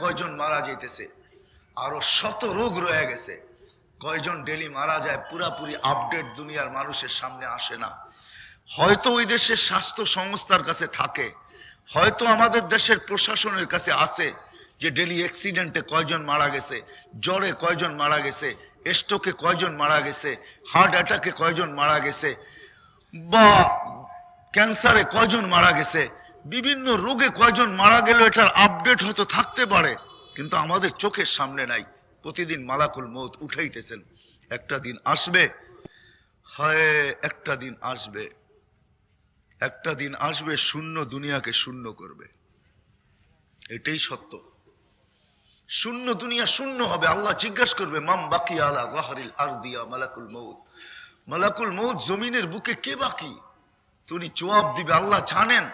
কয়জন মারা যাইতেছে, আরো শত রোগ রয়ে গেছে, কয়জন ডেলি মারা যায়, পুরাপুরি আপডেট দুনিয়ার মানুষের সামনে আসে না। হয়তো ওই দেশের স্বাস্থ্য সংস্থার কাছে থাকে, হয়তো আমাদের দেশের প্রশাসনের কাছে আছে যে ডেলি অ্যাক্সিডেন্টে কয়জন মারা গেছে, জ্বরে কয়জন মারা গেছে, স্ট্রোকে কয়জন মারা গেছে, হার্ট অ্যাটাকে কয়জন মারা গেছে, বা ক্যান্সারে কয়জন মারা গেছে, বিভিন্ন রোগে কয়জন মারা গেল, এটার আপডেট হয়তো থাকতে পারে, কিন্তু আমাদের চোখের সামনে নাই। প্রতিদিন মালাকুল মউত উঠাইতেছেন। একটা দিন আসবে, হয় একটা দিন আসবে, একটা দিন আসবে শূন্য দুনিয়াকে শূন্য করবে। এটাই সত্য। শূন্য দুনিয়া শূন্য হবে। আল্লাহ জিজ্ঞাসা করবে, মাম বাকি আলা যাহরিল আরদিয়া মালাকুল মউত। মালাকুল মউত জমিনের বুকে কে বাকি? উনি জবাব দিবে, আল্লাহ জানেন,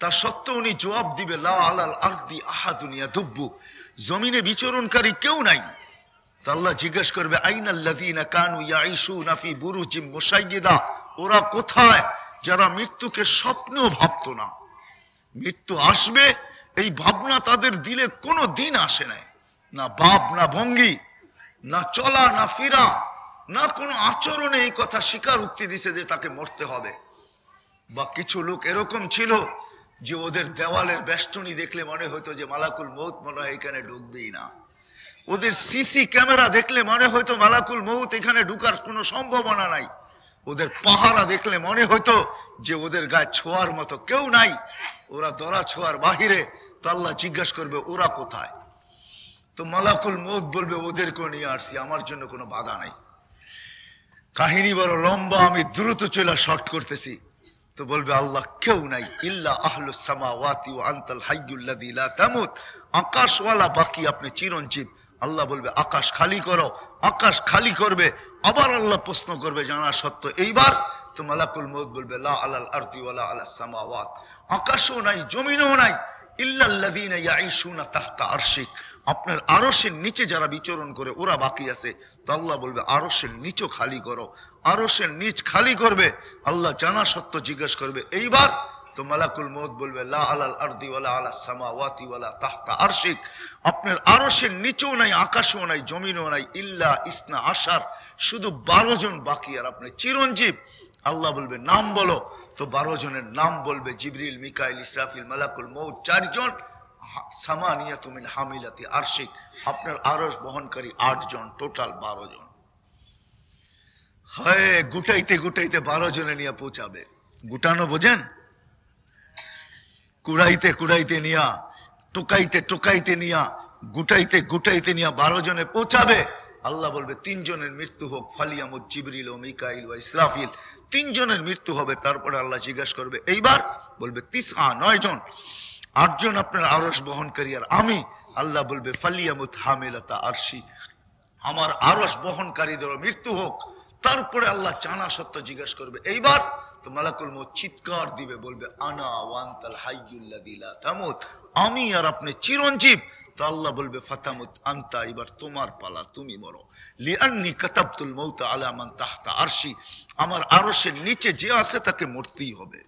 তা সত্ত্বেও উনি জবাব দিবে, লা আলাল আরদি আহাদুন ইয়াদুব্বু, জমিনে বিচরণকারী কেউ নাই। তা আল্লাহ জিজ্ঞাসা করবে, আইনাল্লাযীনা কানু ইয়াঈশুনা ফি বুরুজিম মুশাইয়্যিদা, ওরা কোথায় যারা মৃত্যুকে স্বপ্নেও ভাবতো না। মৃত্যু আসবে এই ভাবনা তাদের দিলে কোনো দিন আসে নাই, না ভাব, না ভঙ্গি, না চলা, না ফিরা, না কোনো আচরণে এই কথা স্বীকার উক্তি দিছে যে তাকে মরতে হবে। বা কিছু লোক এরকম ছিল যে ওদের দেওয়ালের বেষ্টনী দেখলে মনে হইতো যে মালাকুল মউত মনে হয় এখানে ঢুকবেই না। ওদের সিসি ক্যামেরা দেখলে মনে হইতো মালাকুল মউত এখানে ঢুকার কোনো সম্ভাবনা নাই। ওদের পাহারা দেখলে মনে হইতো যে ওদের গায়ে ছোঁয়ার মতো কেউ নাই, ওরা দরা ছোঁয়ার বাহিরে। তো আল্লাহ জিজ্ঞাসা করবে, ওরা কোথায়? তো মালাকুল মউত বলবে, ওদেরকেও নিয়ে আসছি, আমার জন্য কোনো বাধা নাই। কাহিনী বড় লম্বা, আমি দ্রুত চলে শর্ট করতেছি। তো বলবে আল্লাহ, কেউ নাই, ইল্লা আহলুস সামাওয়াতি ওয়া আনতাল হাইয়ুল্লাযী লা তামুত, আকাশওয়ালা বাকি, আপনি চিরঞ্জীব। আল্লাহ বলবে, আকাশ খালি করো। আকাশ খালি করবে, আবার আল্লাহ প্রশ্ন করবে জানা সত্য। এইবার তো মালাকুল মউত বলবে, লা আলাল আরদি ওয়ালা আলাস সামাওয়াত, আকাশও নাই, জমিনও নাই, ইল্লাল্লাযীনা ইয়াঈশুনা তাহতা আরশিক, আপনার আরশের নিচে যারা বিচরণ করে ওরা বাকি আছে। তো আল্লাহ বলবে, আরশের নিচও খালি করো। আরশের নিচ খালি করবে, আল্লাহ জানা সত্য জিজ্ঞাসা করবে। এইবার তো মালাকুল মউত বলবে, লা আলাল আরদি ওয়ালা আলাস সামাওয়াতি ওয়ালা তাহতা আরশিক, আপনার আরশের নিচেও নাই, আকাশও নাই, জমিনও নাই, ইল্লা ইসনা আশার, শুধু 12 জন বাকি, আর আপনি চিরঞ্জীব। আল্লাহ বলবে, নাম বলো। তো 12 জনের নাম বলবে, জিবরিল, মিকাইল, ইসরাফিল, মালাকুল মউত 4 জন, সামানিয়াতু মিন হামিলাতি আরশিক, আপনার আরশ বহনকারী 8 জন, টোটাল 12 জন। হয় গুটাইতে গুটাইতে 12 জনে নিয়ে পৌঁছাবে। গুটানো বোঝেন? কুড়াইতে কুড়াইতে নিয়া, টোকাইতে টোকাইতে নিয়া, গুটাইতে গুটাইতে নিয়া 12 জনে পৌঁছাবে। আল্লাহ বলবে, 3 জনের মৃত্যু হোক, ফালিয়ামুত জিবরিল ও মিকাইল ও ইসরাফিল, 3 জনের মৃত্যু হবে। তারপরে আল্লাহ জিজ্ঞাসা করবে, এইবার বলবে 9 জন, 8 জন আপনার আরশ বহনকারী, আর আমি। আল্লাহ বলবে, ফালিয়ামুত হামিলাতা আরশি, আমার আরশ বহনকারীদেরও মৃত্যু হোক। তারপরে আল্লাহ জানা সত্য জিজ্ঞাসা করবে। এইবার তো মালাকুল মউত চিৎকার দিবে, বলবে, আনা ওয়া আনতাল হাইয়ুল্লাযী লা তামুত, আমি আর আপনি চিরঞ্জীব। তো আল্লাহ বলবে, ফাতামুত আনতা, এবার তোমার পালা, তুমি মরো। লিআন্নী কাতাবতুল মাউতা আলা মান তাহতা আরশি, আমার আরশের নিচে যে আছে তাকে মরতেই হবে।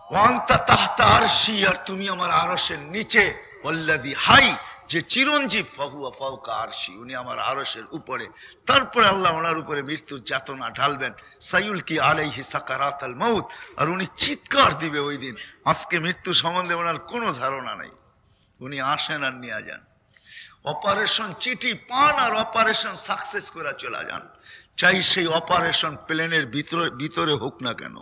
ওয়া আনতা তাহতা আরশি, আর তুমি আমার আরশের নিচে। ওয়াল্লাযী হাই, যে চিরঞ্জীব, ফাহুয়া ফাওকা আরশি, উনি আমার আরশের উপরে। তারপরে আল্লাহ ওনার উপরে মৃত্যুর যাতনা ঢালবেন, সাইউলকি আলাইহি সাকারাতাল মাউত, আর উনি চিৎকার দিবে ওই দিন। আজকে মৃত্যু সম্বন্ধে ওনার কোনো ধারণা নেই, উনি আসেন আর নিয়ে যান, অপারেশন চিঠি পান আর অপারেশন সাকসেস করে চলে যান। চাই সেই অপারেশন প্লেনের ভিতরে হোক না কেন,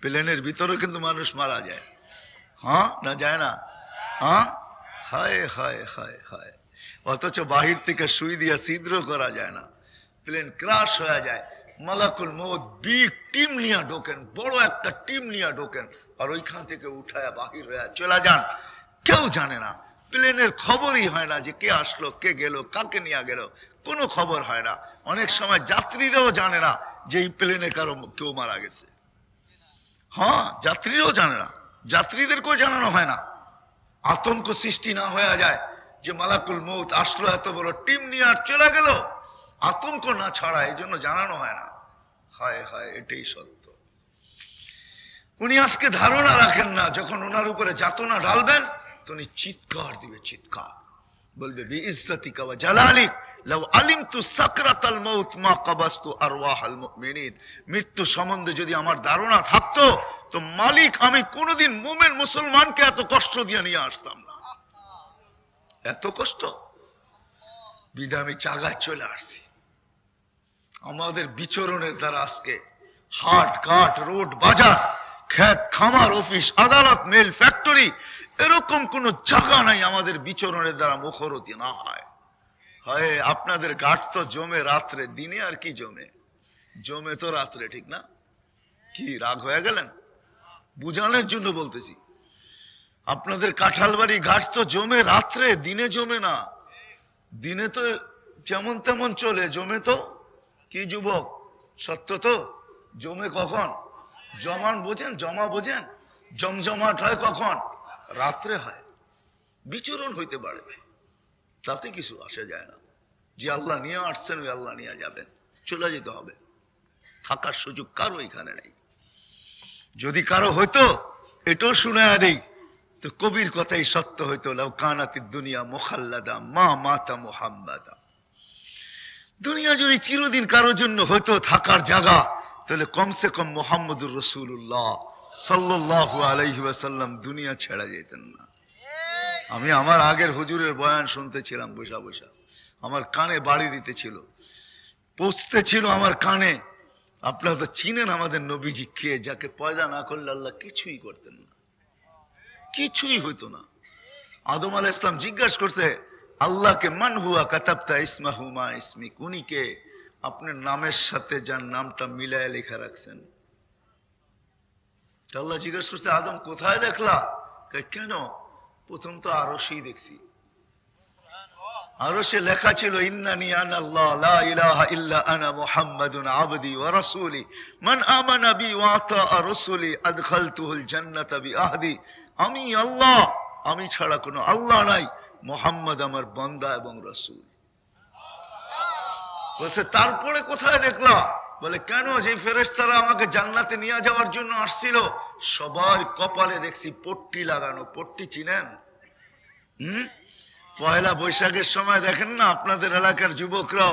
প্লেনের ভিতরে কিন্তু মানুষ মারা যায়। হ্যাঁ না, যায় না? হ্যাঁ, হায় হায় হায় হায়। অথচ বাহির থেকে সুই দিয়া ছিদ্র করা যায় না, প্লেন ক্রাশ হয়ে যায়। মালাকুল মউত বিগ টিম নিয়ে ঢোকেন, বড় একটা টিম নিয়ে ঢোকেন, আর ওইখান থেকে উঠায় বাহির হয়ে চলে যান। কেউ জানে না, প্লেনের খবরই হয় না যে কে আসলো, কে গেল, কাকে নিয়ে গেল, কোনো খবর হয় না। অনেক সময় যাত্রীরাও জানে না যে এই প্লেনে কারো কেউ মারা গেছে। হ্যাঁ, যাত্রীরাও জানে না, যাত্রীদেরকেও জানানো হয় না। আতঙ্ক সৃষ্টি না হয়ে যায় যে মালাকুল মউত আসলো এত বড় টিম নিয়ে আর চলে গেল, আতঙ্ক না ছড়া, এই জন্য জানানো হয় না। হায় হায়, এটাই সত্য। উনি আজকে ধারণা রাখেন না, যখন ওনার উপরে যাতনা ঢালবেন তো উনি চিৎকার দিবে, চিৎকার বলবে বিইজ্জতিকা ওয়া জালালিক লাউ আলিমতু সাকরাতাল মাউত মা কাবাস্তু আরওয়াহাল মুমিনিন। মৃত্যু সম্বন্ধে যদি আমার ধারণা থাকতো তো মালিক আমি কোনোদিন মুমিন মুসলমানকে এত কষ্ট দিয়ে নিয়ে আসতাম না। এত কষ্ট বিধায় আমি জায়গায় চলে আসছি। আমাদের বিচরণের দ্বারা আজকে হাট ঘাট রোড বাজার ক্ষেত খামার অফিস আদালত মেল ফ্যাক্টরি এরকম কোন জায়গা নাই আমাদের বিচরণের দ্বারা মুখরতি না হয়। হয় আপনাদের ঘাট তো জমে রাত্রে, দিনে আর কি জমে, জমে তো রাত্রে, ঠিক না? কি রাগ হয়ে গেলেন? বুঝানোর জন্য বলতেছি। আপনাদের কাঁঠালবাড়ি ঘাট তো জমে রাত্রে, দিনে জমে না। দিনে তো যেমন তেমন চলে, জমে তো কি যুবক সত্য তো জমে কখন? জমান বোঝেন, জমা বোঝেন? জমজমাট হয় কখন? রাত্রে হয়। বিচরণ হইতে পারে, তাতে কিছু আসে যায় না। যে আল্লাহ নিয়ে আসছেন ওই আল্লাহ নিয়ে যাবেন, চলে যেতে হবে। থাকার সুযোগ কারো এখানে নেই। যদি কারো হইতো এটাও শুনায়া দেই তো কবির কথাই সত্য হইতো, লাউ কানাতিদ দুনিয়া মুখাল্লাদা মা মাতা মুহাম্মাদা। দুনিয়া যদি চিরদিন কারোর জন্য হইতো থাকার জায়গা, তাহলে কমসে কম মুহাম্মদুর রাসূলুল্লাহ সাল্লাল্লাহু আলাইহি ওয়াসাল্লাম দুনিয়া ছেড়ে যেতেন না। আমি আমার আগের হুজুরের বয়ান শুনতেছিলাম বসা বসা, আমার কানে বাড়ি দিতেছিল, পৌঁছতেছিল আমার কানে। আপনারা তো চিনেন আমাদের নবীজি কে, যাকে পয়দা না করলে আল্লাহ কিছুই করতেন না, কিছুই হইতো না। আদম আলাইহিস সালাম জিজ্ঞাসা করছে আল্লাহকে, মান হুয়া কাতাবতা ইসমাহু মা ইসমিক, উনি কে? আপনার নামের সাথে যার নামটা মিলায় লেখা রাখছেন। আল্লাহ জিজ্ঞাসা করছে আদম কোথায় দেখলা? কেন? প্রথম তো আরশেই দেখছি, আরশে লেখা ছিল ইন্নানি আনাল্লাহ লা ইলাহা ইল্লা আনা মুহাম্মাদুন আবদি ওয়া রাসূলি মান আমানা বি ওয়া আতা রাসূলি আদখালতুহুল জান্নাতা বিআহদি। আমি আল্লাহ, আমি ছাড়া কোনো আল্লাহ নাই, মুহাম্মদ আমার বান্দা এবং রাসূল। বলছে তারপরে কোথায় দেখলা? বলে কেন? যে ফেরেশতারা আমাকে জান্নাতে নিয়ে যাওয়ার জন্য আসছিল সবার কপালে দেখছি পট্টি লাগানো। পট্টি চিনেন? পয়লা বৈশাখের সময় দেখেন না আপনাদের এলাকার যুবকরা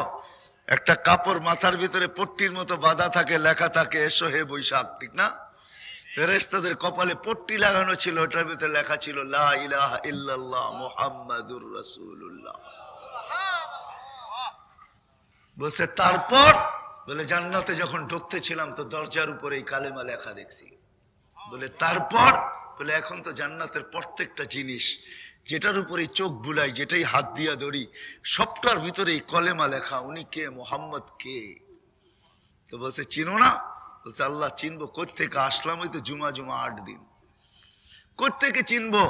একটা কাপড় মাথার ভিতরে পট্টির মতো বাঁধা থাকে, লেখা থাকে এসো হে বৈশাখ, ঠিক না? ফেরেশতাদের কপালে পট্টি লাগানো ছিল, ওটার ভিতরে লেখা ছিল লা ইলাহা ইল্লাল্লাহ মুহাম্মাদুর রাসূলুল্লাহ। বলছে তারপর? বলে জান্নাতে যখন ঢুকতে ছিলাম তো দরজার উপরে এই কালেমা লেখা দেখছি। বলে তারপর? বলে এখন তো জান্নাতের প্রত্যেকটা জিনিস যেটার উপরে চোখ বুলাই, যেটাই হাত দিয়া ধরি, সবটার ভিতরে এই কলেমা লেখা। উনি কে? মোহাম্মদ কে? তো বলছে চিনো না? বলছে আল্লাহ চিনবো কোত্থেকে, আসলাম ওই তো জুমা 8 দিন, কোত্থেকে চিনবো?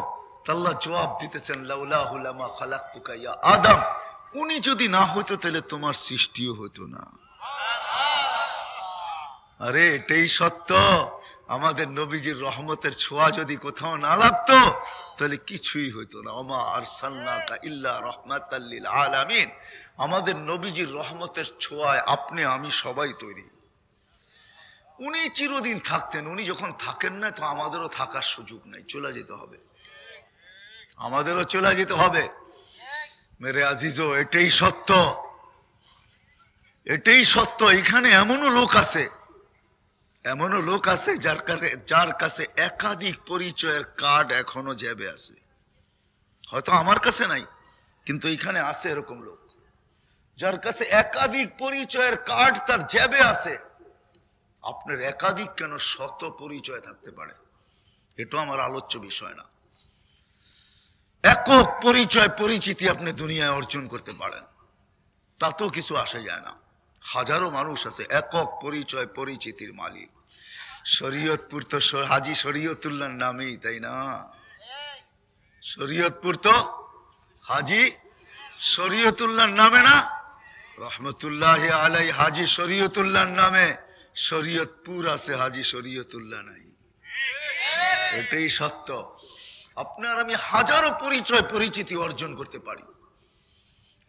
আল্লাহ জবাব দিতেছেন লাউলাহু লামা খালাকতুকা ইয়া আদম, উনি যদি না হইতো তাহলে তোমার সৃষ্টিও হতো না। আরে এটাই সত্য। আমাদের নবীজির রহমতের ছোঁয়া যদি কোথাও না লাগতো তাহলে কিছুই হইতো না। ওমা আরসালনাকা ইল্লা রাহমাতাল লিল আলামিন। আমাদের নবীজির রহমতের ছোঁয়ায় আপনি আমি সবাই তৈরি। উনি চিরদিন থাকতেন, উনি যখন থাকেন না তো আমাদেরও থাকার সুযোগ নাই, চলে যেতে হবে, আমাদেরও চলে যেতে হবে। মেরে আজিজো এটাই সত্য, এটাই সত্য। এখানে এমনও লোক আছে, এমনও লোক আছে যার কাছে একাধিক পরিচয়ের কার্ড এখনো জেবে আছে। হয়তো আমার কাছে নাই, কিন্তু এখানে আছে এরকম লোক যার কাছে একাধিক পরিচয়ের কার্ড তার জেবে আছে। আপনার একাধিক কেন, শত পরিচয় থাকতে পারে, এটা আমার আলোচ্য বিষয় না। একক পরিচয় পরিচিতি আপনি দুনিয়ায় অর্জন করতে পারেন, তাতেও কিছু আসে যায় না। হাজারো মানুষ আছে একক পরিচয় পরিচিতির মালিক। শরীয়তপুর তো হাজি শরীয়তুল্লাহর নামেই, তাই না? শরীয়তপুর তো হাজি শরীয়তুল্লাহর নামে না? রহমতুল্লাহ আলাই হাজি শরীয়তুল্লাহর নামে। শরীয়তপুর আছে, হাজি শরীয়তুল্লাহ নাই। এটাই সত্য। আপনার আমি হাজারো পরিচয় পরিচিতি অর্জন করতে পারি,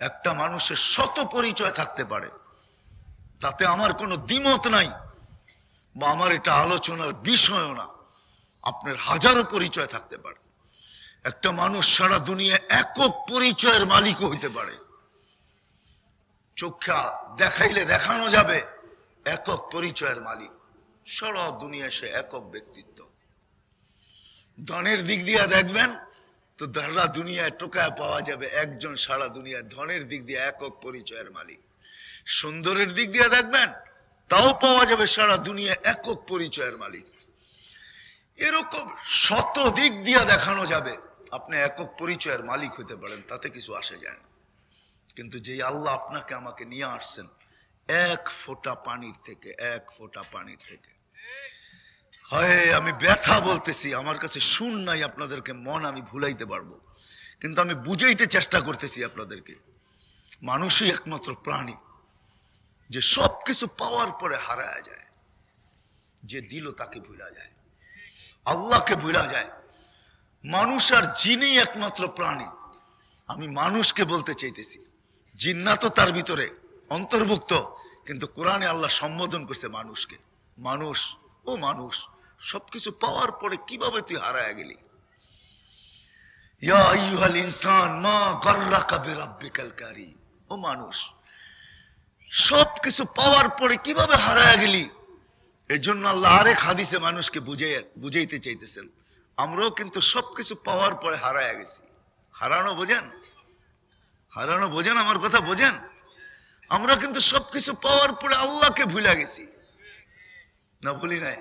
একটা মানুষের শত পরিচয় থাকতে পারে, তাতে আমার কোনো দ্বিমত নাই বা আমার এটা আলোচনার বিষয়ও না। আপনার হাজারো পরিচয় থাকতে পারে, একটা মানুষ সারা দুনিয়া একক পরিচয়ের মালিকও হইতে পারে। চোখা দেখাইলে দেখানো যাবে একক পরিচয়ের মালিক, সারা দুনিয়া সে একক ব্যক্তিত্ব। ধনের দিক দিয়ে দেখবেন তো সারা দুনিয়ায় টোকায় পাওয়া যাবে একজন সারা দুনিয়ায় ধনের দিক দিয়ে একক পরিচয়ের মালিক। সুন্দরের দিক দিয়ে দেখবেন তাও পাওয়া যাবে সারা দুনিয়া একক পরিচয়ের মালিক। এরকম শত দিক দিয়ে দেখানো যাবে আপনি একক পরিচয়ের মালিক হতে পারেন, তাতে কিছু আসে যায় না। কিন্তু যে আল্লাহ আপনাকে আমাকে নিয়ে আসছেন এক ফোঁটা পানির থেকে, এক ফোঁটা পানির থেকে, হয় আমি ব্যথা বলতেছি, আমার কাছে শুন নাই, আপনাদেরকে মন আমি ভুলাইতে পারবো, কিন্তু আমি বুঝাইতে চেষ্টা করতেছি আপনাদেরকে। মানুষই একমাত্র প্রাণী যে সবকিছু পাওয়ার পরে হারায় যায়, যে দিল তাকে ভুলা যায়, আল্লাহকে ভুলা যায়। মানুষ আর জিনই একমাত্র প্রাণী। আমি মানুষকে বলতে চাইতেছি, জিন্নাত তার ভিতরে অন্তর্ভুক্ত, কিন্তু কোরআনে আল্লাহ সম্বোধন করছে মানুষকে। মানুষ, ও মানুষ, সবকিছু পাওয়ার পরে কিভাবে তুই হারায় গেলি? ইয়া আইয়ুহাল ইনসান মা গাররাকা বিরাব্বিকাল কারীম, ও মানুষ, সবকিছু পাওয়ার পরে কিভাবে হারায় গেলি? এজন্য আল্লাহ আরেক হাদিসে মানুষকে বুঝাইতে চাইতেছেন, আমরাও কিন্তু সবকিছু পাওয়ার পরে হারায় গেছি। হারানো বোঝেন? হারানো বোঝেন? আমার কথা বোঝেন? আমরা কিন্তু সবকিছু পাওয়ার পরে আল্লাহকে ভুলে গেছি, না ভুলি নাই?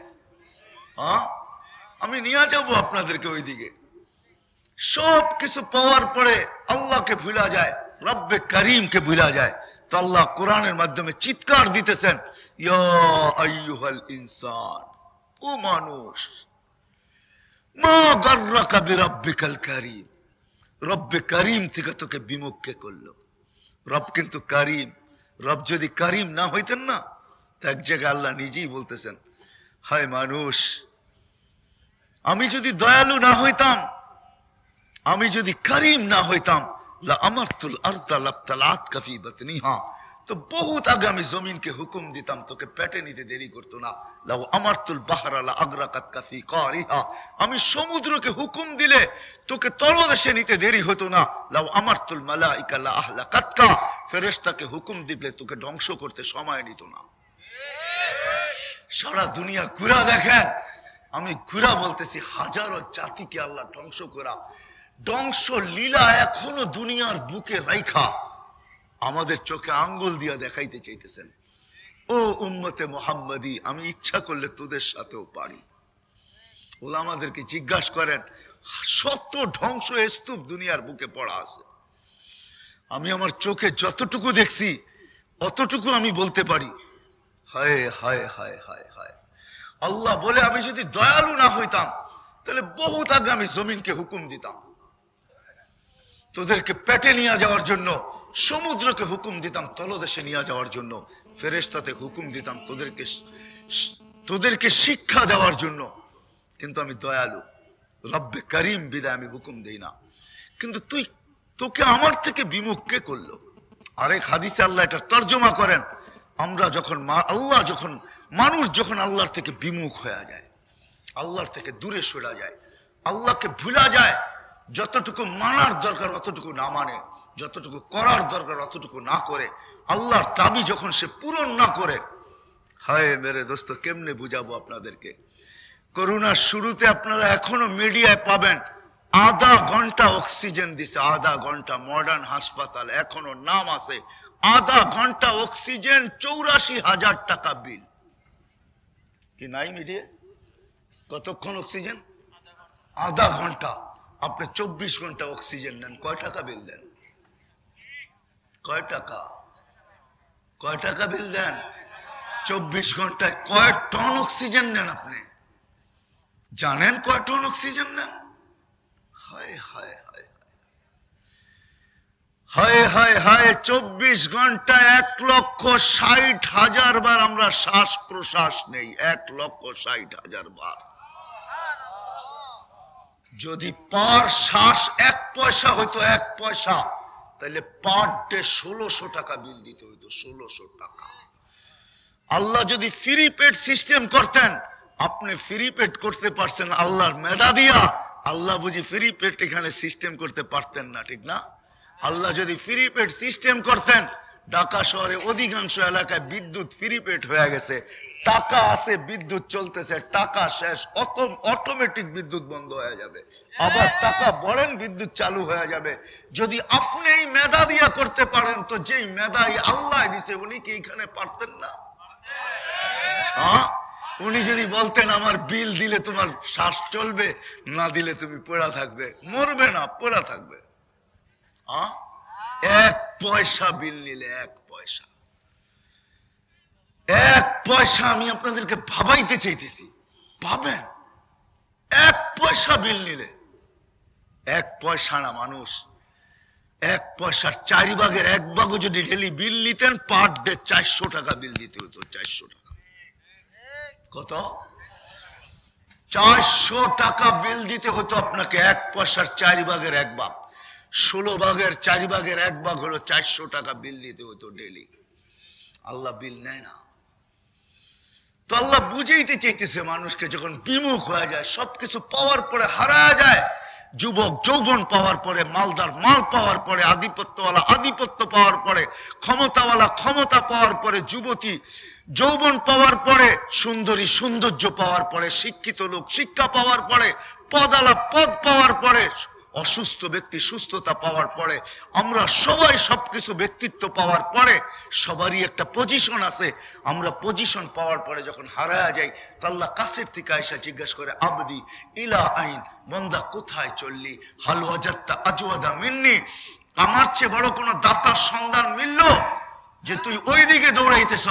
হ্যাঁ, আমি নিয়ে যাবো আপনাদেরকে ওইদিকে। সব কিছু পাওয়ার পরে আল্লাহকে ভুলা যায়, রব্বে করিমকে ভুলা যায়। তো আল্লাহ কোরআনের মাধ্যমে চিৎকার দিতেছেন, ইয়া আইয়ুহাল ইনসান, ও মানুষ, মা গাররাকা বিরাব্বিকাল কারীম, রব্বে করিম থেকে তোকে বিমুখ কে করলো? রব কিন্তু করিম। রব যদি করিম না হইতেন না, তো এক জায়গায় আল্লাহ নিজেই বলতেছেন, হায় মানুষ, আমি যদি দয়ালু না হইতাম, আমি যদি করিম না হইতাম, লা আমারতুল আরদা লাবতালাতকা ফি বাতনিহা, তো বহুত আগে আমি জমিনকে হুকুম দিতাম তোকে পেটে নিতে দেরি করতো না। লাউ আমারতুল বাহরা লা আগরাকাতকা ফি কারিহা, আমি সমুদ্রকে হুকুম দিলে তোকে তলদেশে নিতে দেরি হতো না। লাউ আমারতুল মালাইকা লা আহলাকাতকা, ফেরেশতাকে হুকুম দিলে তোকে ধ্বংস করতে সময় নিত না। সারা দুনিয়া ঘুরা দেখেন, আমি ঘুরা বলতেছি, হাজারো জাতিকে আল্লাহ ধ্বংস করা, ধ্বংস লীলা এখনো দুনিয়ার বুকে রাইখা আমাদের চোখে আঙ্গুল দিয়া দেখাইতে চাইতেছেন। ও উম্মতে মুহাম্মাদি, আমি ইচ্ছা করলে তোদের সাথেও পারি। ওলা আমাদেরকে জিজ্ঞাসা করেন, শত ধ্বংস স্তূপ দুনিয়ার বুকে পড়া আছে, আমি আমার চোখে যতটুকু দেখছি অতটুকু আমি বলতে পারি। হায় হায় হায় হায় হায়, আল্লাহ বলে আমি যদি দয়ালু না হইতাম তাহলে বহুত আগে আমি জমিনকে হুকুম দিতাম তোদেরকে পেটে নিয়ে যাওয়ার জন্য, সমুদ্রকে হুকুম দিতাম তলদেশে নিয়ে যাওয়ার জন্য, ফেরেশতাতে হুকুম দিতাম তোদেরকে শিক্ষা দেওয়ার জন্য। কিন্তু আমি দয়ালু, রব্বে করিম বিদায় আমি হুকুম দেই না। কিন্তু তোকে আমার থেকে বিমুখ কে করলো? আরেক হাদিসে আল্লাহ এটা তর্জমা করেন, আমরা যখন মানুষ যখন আল্লাহর থেকে বিমুখ হয়ে যায়, আল্লাহর থেকে দূরে সরে যায়, আল্লাহকে ভুলা যায়, যতটুকু মানার দরকার অতটুকু না মানে, যতটুকু করার দরকার অতটুকু না করে, আল্লাহর দাবি যখন সে পূরণ না করে, হায় মেরে দোস্ত, কেমনে বুঝাবো আপনাদেরকে? করোনার শুরুতে আপনারা এখনো মিডিয়ায় পাবেন, আধা ঘন্টা অক্সিজেন দিছে, আধা ঘন্টা। মডার্ন হাসপাতাল এখনো নাম আছে, আধা ঘন্টা অক্সিজেন, 84,000 টাকা বিল। কি নাই মিডিয়া? কতক্ষণ অক্সিজেন? আধা ঘন্টা। আপনি 24 ঘন্টা অক্সিজেন নেন, কয় টাকা বিল দেন? কয় টাকা বিল দেন? 24 ঘন্টায় কয় টন অক্সিজেন নেন? আপনি জানেন কয় টন অক্সিজেন নেন? হায় হায় হায় হায় হায় হায়, 24 ঘন্টায় 1,60,000 বার আমরা শ্বাস প্রশ্বাস নেই, 1,60,000 বার। যদি পার শ্বাস 1 পয়সা হইতো, 1 পয়সা, তাহলে পার ডে 1600 টাকা বিল দিতে হইতো, 1600 টাকা। আল্লাহ যদি ফ্রি পেড সিস্টেম করতেন, আপনি ফ্রি পেড করতে পারছেন আল্লাহর মেধা দিয়া, আল্লাহ বুঝি ফ্রি পেড এখানে সিস্টেম করতে পারতেন না, ঠিক না? আল্লাহ যদি ফ্রি পেড সিস্টেম করতেন, ঢাকা শহরে অধিকাংশ এলাকায় বিদ্যুৎ ফ্রি পেড হয়ে গেছে, টাকা আছে, বিদ্যুৎ চলতেছে, টাকা শেষ, অটোমেটিক বিদ্যুৎ বন্ধ হয়ে যাবে, আবার টাকা বলেন বিদ্যুৎ চালু হয়ে যাবে। যদি আপনি এই মেধা দিয়া করতে পারেন, তো যেই মেধাই আল্লাহ দিছে উনি কি এখানে পারতেন না? উনি যদি বলতেন আমার বিল দিলে তোমার শ্বাস চলবে, না দিলে তুমি পড়া থাকবে, মরবে না, পড়া থাকবে। এক পয়সা বিল নিলে, এক পয়সা, এক পয়সা, আমি আপনাদেরকে ভাবাইতে চাইতেছি, ভাবেন এক পয়সা বিল নিলে, এক পয়সা না মানুষ, এক পয়সার 4 ভাগের 1 ভাগও যদি ডেলি বিল নিতেন, পার ডে 400 টাকা বিল দিতে হতো। 400 টাকা কত? 400 টাকা বিল দিতে হতো আপনাকে, এক পয়সার 4 ভাগের 1 ভাগ, 16 ভাগের 4 ভাগের 1 ভাগ হলো 400 টাকা বিল দিতে হতো ডেলি। আল্লাহ বিল নেয় না। তো আল্লাহ বুঝাইতে চাইতেছে মানুষকে, যখন বিমুখ হয়ে যায়, সবকিছু পাওয়ার পরে হারায় যায়, যুবক যৌবন পাওয়ার পরে, মালদার মাল পাওয়ার পরে, আধিপত্যওয়ালা আধিপত্য পাওয়ার পরে, ক্ষমতাওয়ালা ক্ষমতা পাওয়ার পরে, যুবতী যৌবন পাওয়ার পরে, সুন্দরী সৌন্দর্য পাওয়ার পরে, শিক্ষিত লোক শিক্ষা পাওয়ার পরে, পদালা পদ পাওয়ার পরে, অসুস্থ ব্যক্তি সুস্থতা পাওয়ার পরে, আমরা সবাই সবকিছু ব্যক্তিত্ব পাওয়ার পরে, সবারই একটা পজিশন আছে, আমরা পজিশন পাওয়ার পরে যখন হারায় যাই, তো আল্লাহ কাছের থেকে আয়েশা জিজ্ঞাসা করে, আবদি ইলা আইন, বন্দা কোথায় চললি? হাল ওয়াজাদতা আজওয়াদা মিন্নি, আমার চেয়ে বড় কোন দাতার সন্ধান মিলল যে তুই ওই দিকে দৌড়াইতেছ?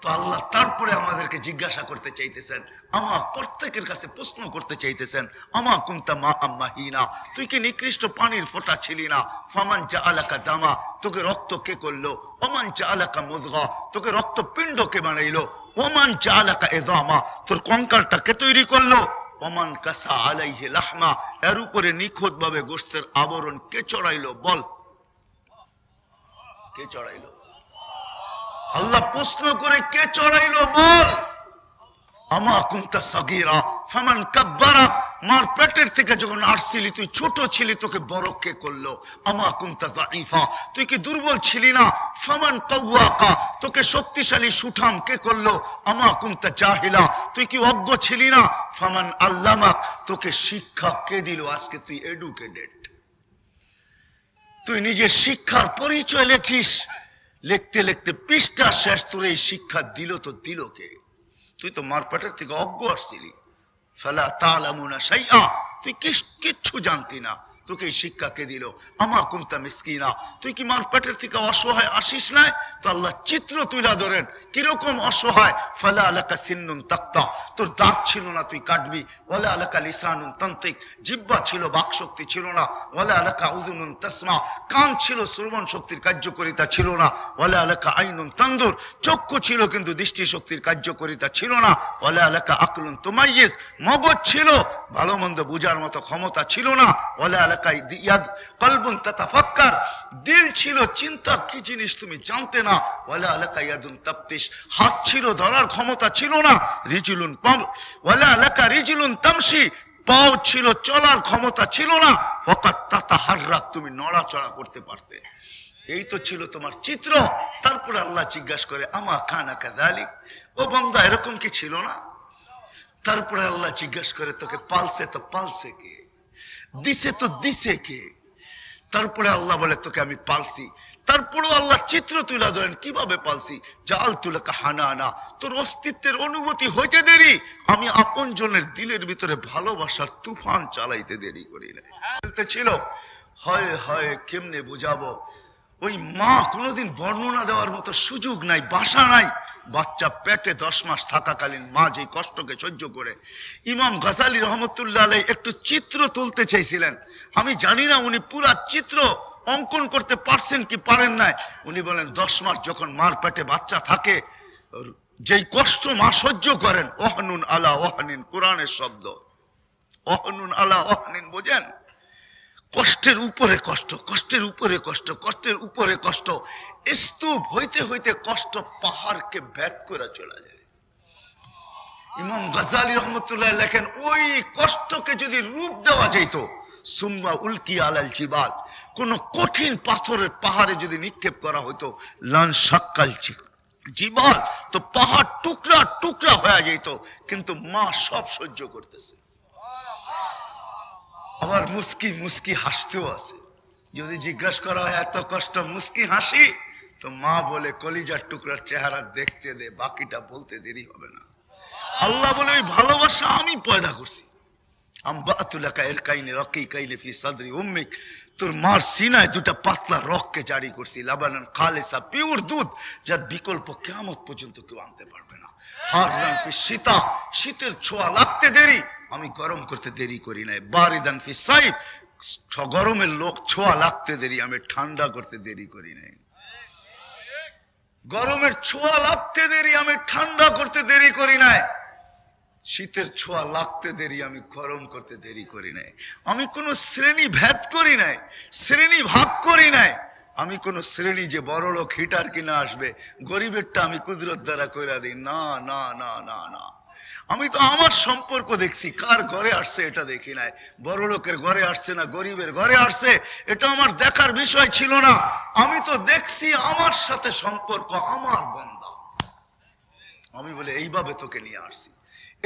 তো আল্লাহ তারপরে আমাদেরকে জিজ্ঞাসা করতে চাইতেছেন, আমার প্রত্যেকের কাছে প্রশ্ন করতে চাইতেছেন, আমা কুনতা মা আম্মাহিনা, তুই কি নিকৃষ্ট পানির ফোঁটা ছিলি না? ফামান জাআলাকা দামা, তোকে রক্ত কে করলো? ওমান জাআলাকা মুদগা, তোকে রক্ত পিণ্ড কে বানাইলো? ওমান জাআলাকা ইযামা, তোর কঙ্কালটা কে তৈরি করলো? ওমান কাসা আলাইহি লাহমা, এর উপরে নিখুঁত ভাবে গোশতের আবরণ কে চড়াইলো? বল, কে চড়াইলো? আল্লাহ প্রশ্ন করে, কে চড়াইলো বল? আমা কুনতা সাগীরা ফামান কাব্বারা, মার পেটের থেকে যখন আসছিলি তুই ছোট ছিলি, তোকে বড় কে করলো? আমা কুনতা যায়ীফা, তুই কি দুর্বল ছিলি না? ফামান কাওয়াকা, তোকে শক্তিশালী সুঠাম কে করলো? আমা কুনতা জাহিলা, তুই কি অজ্ঞ ছিলি না? ফামান আল্লামাক, তোকে শিক্ষা কে দিল? আজকে তুই এডুকেটেড, তুই নিজের শিক্ষার পরিচয় লেখিস, লিখতে লিখতে পৃষ্ঠা শেষ, তোর এই শিক্ষা দিল তো দিল কে? তুই তো মার পেটের থেকে অজ্ঞ আসছিলি, ফালা তা'লামুনা শাইআ, তুই কিচ্ছু জানতি না, তোকে এই শিক্ষা কে দিল? আমা কুনতা মিসকিনা, তুই কি মার পেটের থেকে অসহায় আসিস না? তো আল্লাহ চিত্র তুইলা ধরেন, কিরকম অসহায়। ফালা আলাকা সিন্নুন তাক্তা, তোর দাঁত ছিল না তুই কাটবি। ওয়ালা আলাকা লিসানুন তান্তিক, জিহ্বা ছিল বাক শক্তি ছিল না। ওয়ালা আলাকা উযুনুন তাসমা, কান ছিল শ্রবণ শক্তির কার্যকারিতা ছিল না। ওয়ালা আলাকা আইনুন তানদুর, চক্ষু ছিল কিন্তু দৃষ্টি শক্তির কার্যকারিতা ছিল না। ওয়ালা আলাকা আকলুন তুমাইয়িজ, মগজ ছিল, ভালো মন্দ বুঝার মতো ক্ষমতা ছিল না। ওয়ালা আলাকা ইয়াদ কলবুন তাতাফাক্কার, দিল ছিল, চিন্তা কি জিনিস তুমি জানতে না। ওয়ালা আলাকা ইয়াদুন তাফতিশ, হাত ছিল, ধরার ক্ষমতা ছিল না। রিজুলুন পাম, ওয়ালা আলাকা রিজুলুন তামশি, পাও ছিল, চলার ক্ষমতা ছিল না। ফাকাত তাতাহাররাক, তুমি নড়াচড়া করতে পারতে। এই তো ছিল তোমার চিত্র। তারপরে আল্লাহ জিজ্ঞাসা করে, আমা কানা কাযালিক, ও বান্দা এরকম কি ছিল না? তারপরে আল্লাহ জিজ্ঞাসা করে, তোকে পালছে তো পালছে কে? দিছে তো দিছে কে? তারপরে আল্লাহ বলে, তোকে আমি পালছি। তারপরেও আল্লাহ চিত্র তুলে ধরেন, কিভাবে পালছি। জাআলতু লাকা হানানা, তোর অস্তিত্বের অনুভূতি হইতে দেরি, আমি আপন জনের দিলের ভিতরে ভালোবাসার তুফান চালাইতে দেরি করি না। বলতে ছিল, হয় হয় কেমনে বুঝাবো, ওই মা কোনোদিন বর্ণনা দেওয়ার মতো সুযোগ নাই, বাসা নাই। বাচ্চা পেটে 10 মাস থাকাকালীন মা যে কষ্টকে সহ্য করে, ইমাম গাজালি রহমতুল্লাহ আলাইহি একটু চিত্র তুলতে চাইছিলেন। আমি জানি না উনি পুরা চিত্র অঙ্কন করতে পারছেন কি পারেন নাই। উনি বলেন, 10 মাস যখন মার পেটে বাচ্চা থাকে, যেই কষ্ট মা সহ্য করেন, ওহনুন আলা ওহনিন, কোরআনের শব্দ, ওহনুন আলা ওহনিন, বোঝেন? কষ্টের উপরে কষ্ট, কষ্টের উপরে কষ্ট, কষ্টের উপরে কষ্ট, স্তূপ হইতে হইতে কষ্ট পাহাড়কে ভেদ করে চলে যায়। ইমাম গাজ্জালী রহমতুল্লাহ লেখেন, ওই কষ্টকে যদি রূপ দেওয়া যেত, সুম্মা উলকি আলাল জিবাল, কোন কঠিন পাথরের পাহাড়ে যদি নিক্ষেপ করা হতো, লান সাক্কাল জিবাল, তো পাহাড় টুকরা টুকরা হয়ে যেত। কিন্তু মা সব সহ্য করতেছে। আবার মুস্কি মুস্কি হাসতেও আছে। যদি জিজ্ঞাসা করা হয় এত কষ্ট মুস্কি হাসি, তো মা বলে কলিজার টুকরার চেহারা দেখতে দে, বাকিটা বলতে দেরি হবে না। আল্লাহ বলে ওই ভালোবাসা আমি পয়দা করছি। তোর মার সিনায় দুটা পাতলা রককে জারি করছি, লাবানান খালেসা, পিওর দুধ, যার বিকল্প কিয়ামত পর্যন্ত কেউ আনতে পারবে না। হাররান ফি শীতা, শীতের ছোঁয়া লাগতে দেরি, আমি গরম করতে দেরি করি নাই। বারিদান ফি সাইফ, গরমের লোক ছোঁয়া লাগতে দেরি, আমি ঠান্ডা করতে দেরি করি নাই। গরমের ছোঁয়া লাগতে দেরি, আমি ঠান্ডা করতে দেরি করি নাই। শীতের ছোঁয়া লাগতে দেরি, আমি গরম করতে দেরি করি নাই। আমি কোনো শ্রেণী ভেদ করি নাই, শ্রেণী ভাগ করি নাই। আমি কোন শ্রেণী যে বড় লোক হিটার কিনা আসবে, গরিবেরটা আমি কুদরত দ্বারা কইরা দিই, না না না না না। আমি তো আমার সম্পর্ক দেখছি, কার ঘরে আসছে এটা দেখি নাই। বড় লোকের ঘরে আসছে না গরিবের ঘরে আসছে, এটা আমার দেখার বিষয় ছিল না। আমি তো দেখছি আমার সাথে সম্পর্ক, আমার বান্দা। আমি বলে এইভাবে তোকে নিয়ে আসছি,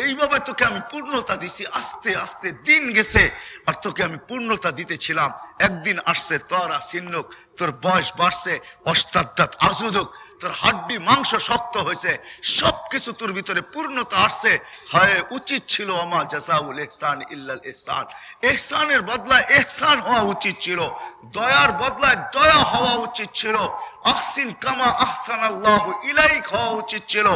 এইভাবে তোকে আমি পূর্ণতা দিছি। আস্তে আস্তে দিন গেছে, আর তোকে আমি পূর্ণতা দিতেছিলাম। একদিন আসছে তোরা সিন্নুক, তোর বয়স বাড়ছে, অষ্টাদ্দাত আজুদুক, তোর হাড্ডি মাংস শক্ত হয়েছে, সবকিছু তোর ভিতরে পূর্ণতা আসছে। হয় উচিত ছিল আমা জাযাউল ইহসান ইল্লাল ইহসান, ইহসানের বদলায় ইহসান হওয়া উচিত ছিল, দয়ার বদলায় দয়া হওয়া উচিত ছিল। আহসিন কামা আহসানাল্লাহু ইলাইক হওয়া উচিত ছিল।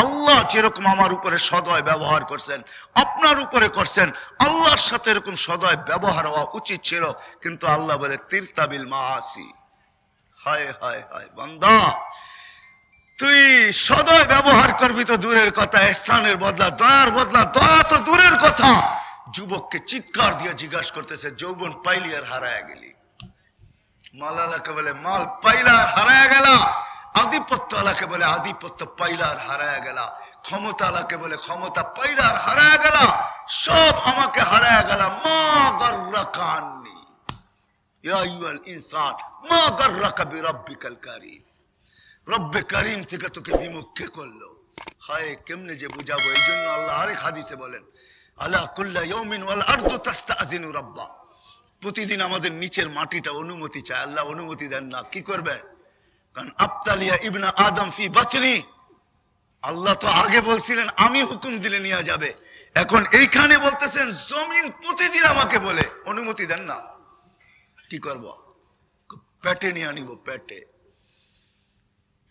আল্লাহ যেরকম আমার উপরে সদয় ব্যবহার করছেন, আপনার উপরে করছেন, আল্লাহর সাথে এরকম সদয় ব্যবহার হওয়া উচিত ছিল। কিন্তু আল্লাহ বলে তিরতাবিল মাআসি, হায় হায় হায় বান্দা, তুই সদয় ব্যবহার করবি তো দূরের কথা, ইহসানের বদলা দয়ার বদলা দয়া তো দূরের কথা। যুবককে চিৎকার দিয়ে জিজ্ঞাসা করতেছে, যৌবন পাইলি আর হারায়া গেলি? মালালাকে বলে মাল পাইলা আর হারায়া গেলা। আধিপত্য আলাকে বলে আধিপত্য পাইলা আর হারায়া গেলা। ক্ষমতা আলাকে বলে ক্ষমতা পাইলা আর হারায়া গেলা। সব আমাকে হারায়া গেলা। মা গাররাকা আন্নি ইয়া আইয়ুহাল ইনসান মা গাররাকা বিরাব্বিকাল কারীম। রব্বে কারীম থেকে তোকে বিমুখ কে করলো? হায় কেমনে যে বুঝাবো। এই জন্য আল্লাহ আরেক হাদিসে বলেন, আলা কুল্লা ইয়াউমিন ওয়াল আরদু তাস্তাযিনু রাব্বা। প্রতিদিন আমাদের নিচের মাটিটা অনুমতি চায়, আল্লাহ অনুমতি দেন না। কি করবেন? কারণ আবতালিয়া ইবনা আদম ফি বাতনি, আল্লাহ তো আগে বলছিলেন আমি হুকুম দিলে নিয়ে যাবে, এখন এইখানে বলতেছেন জমিন প্রতিদিন আমাকে বলে অনুমতি দেন না। কি করব? পেটে নিয়ে আনিব, পেটে।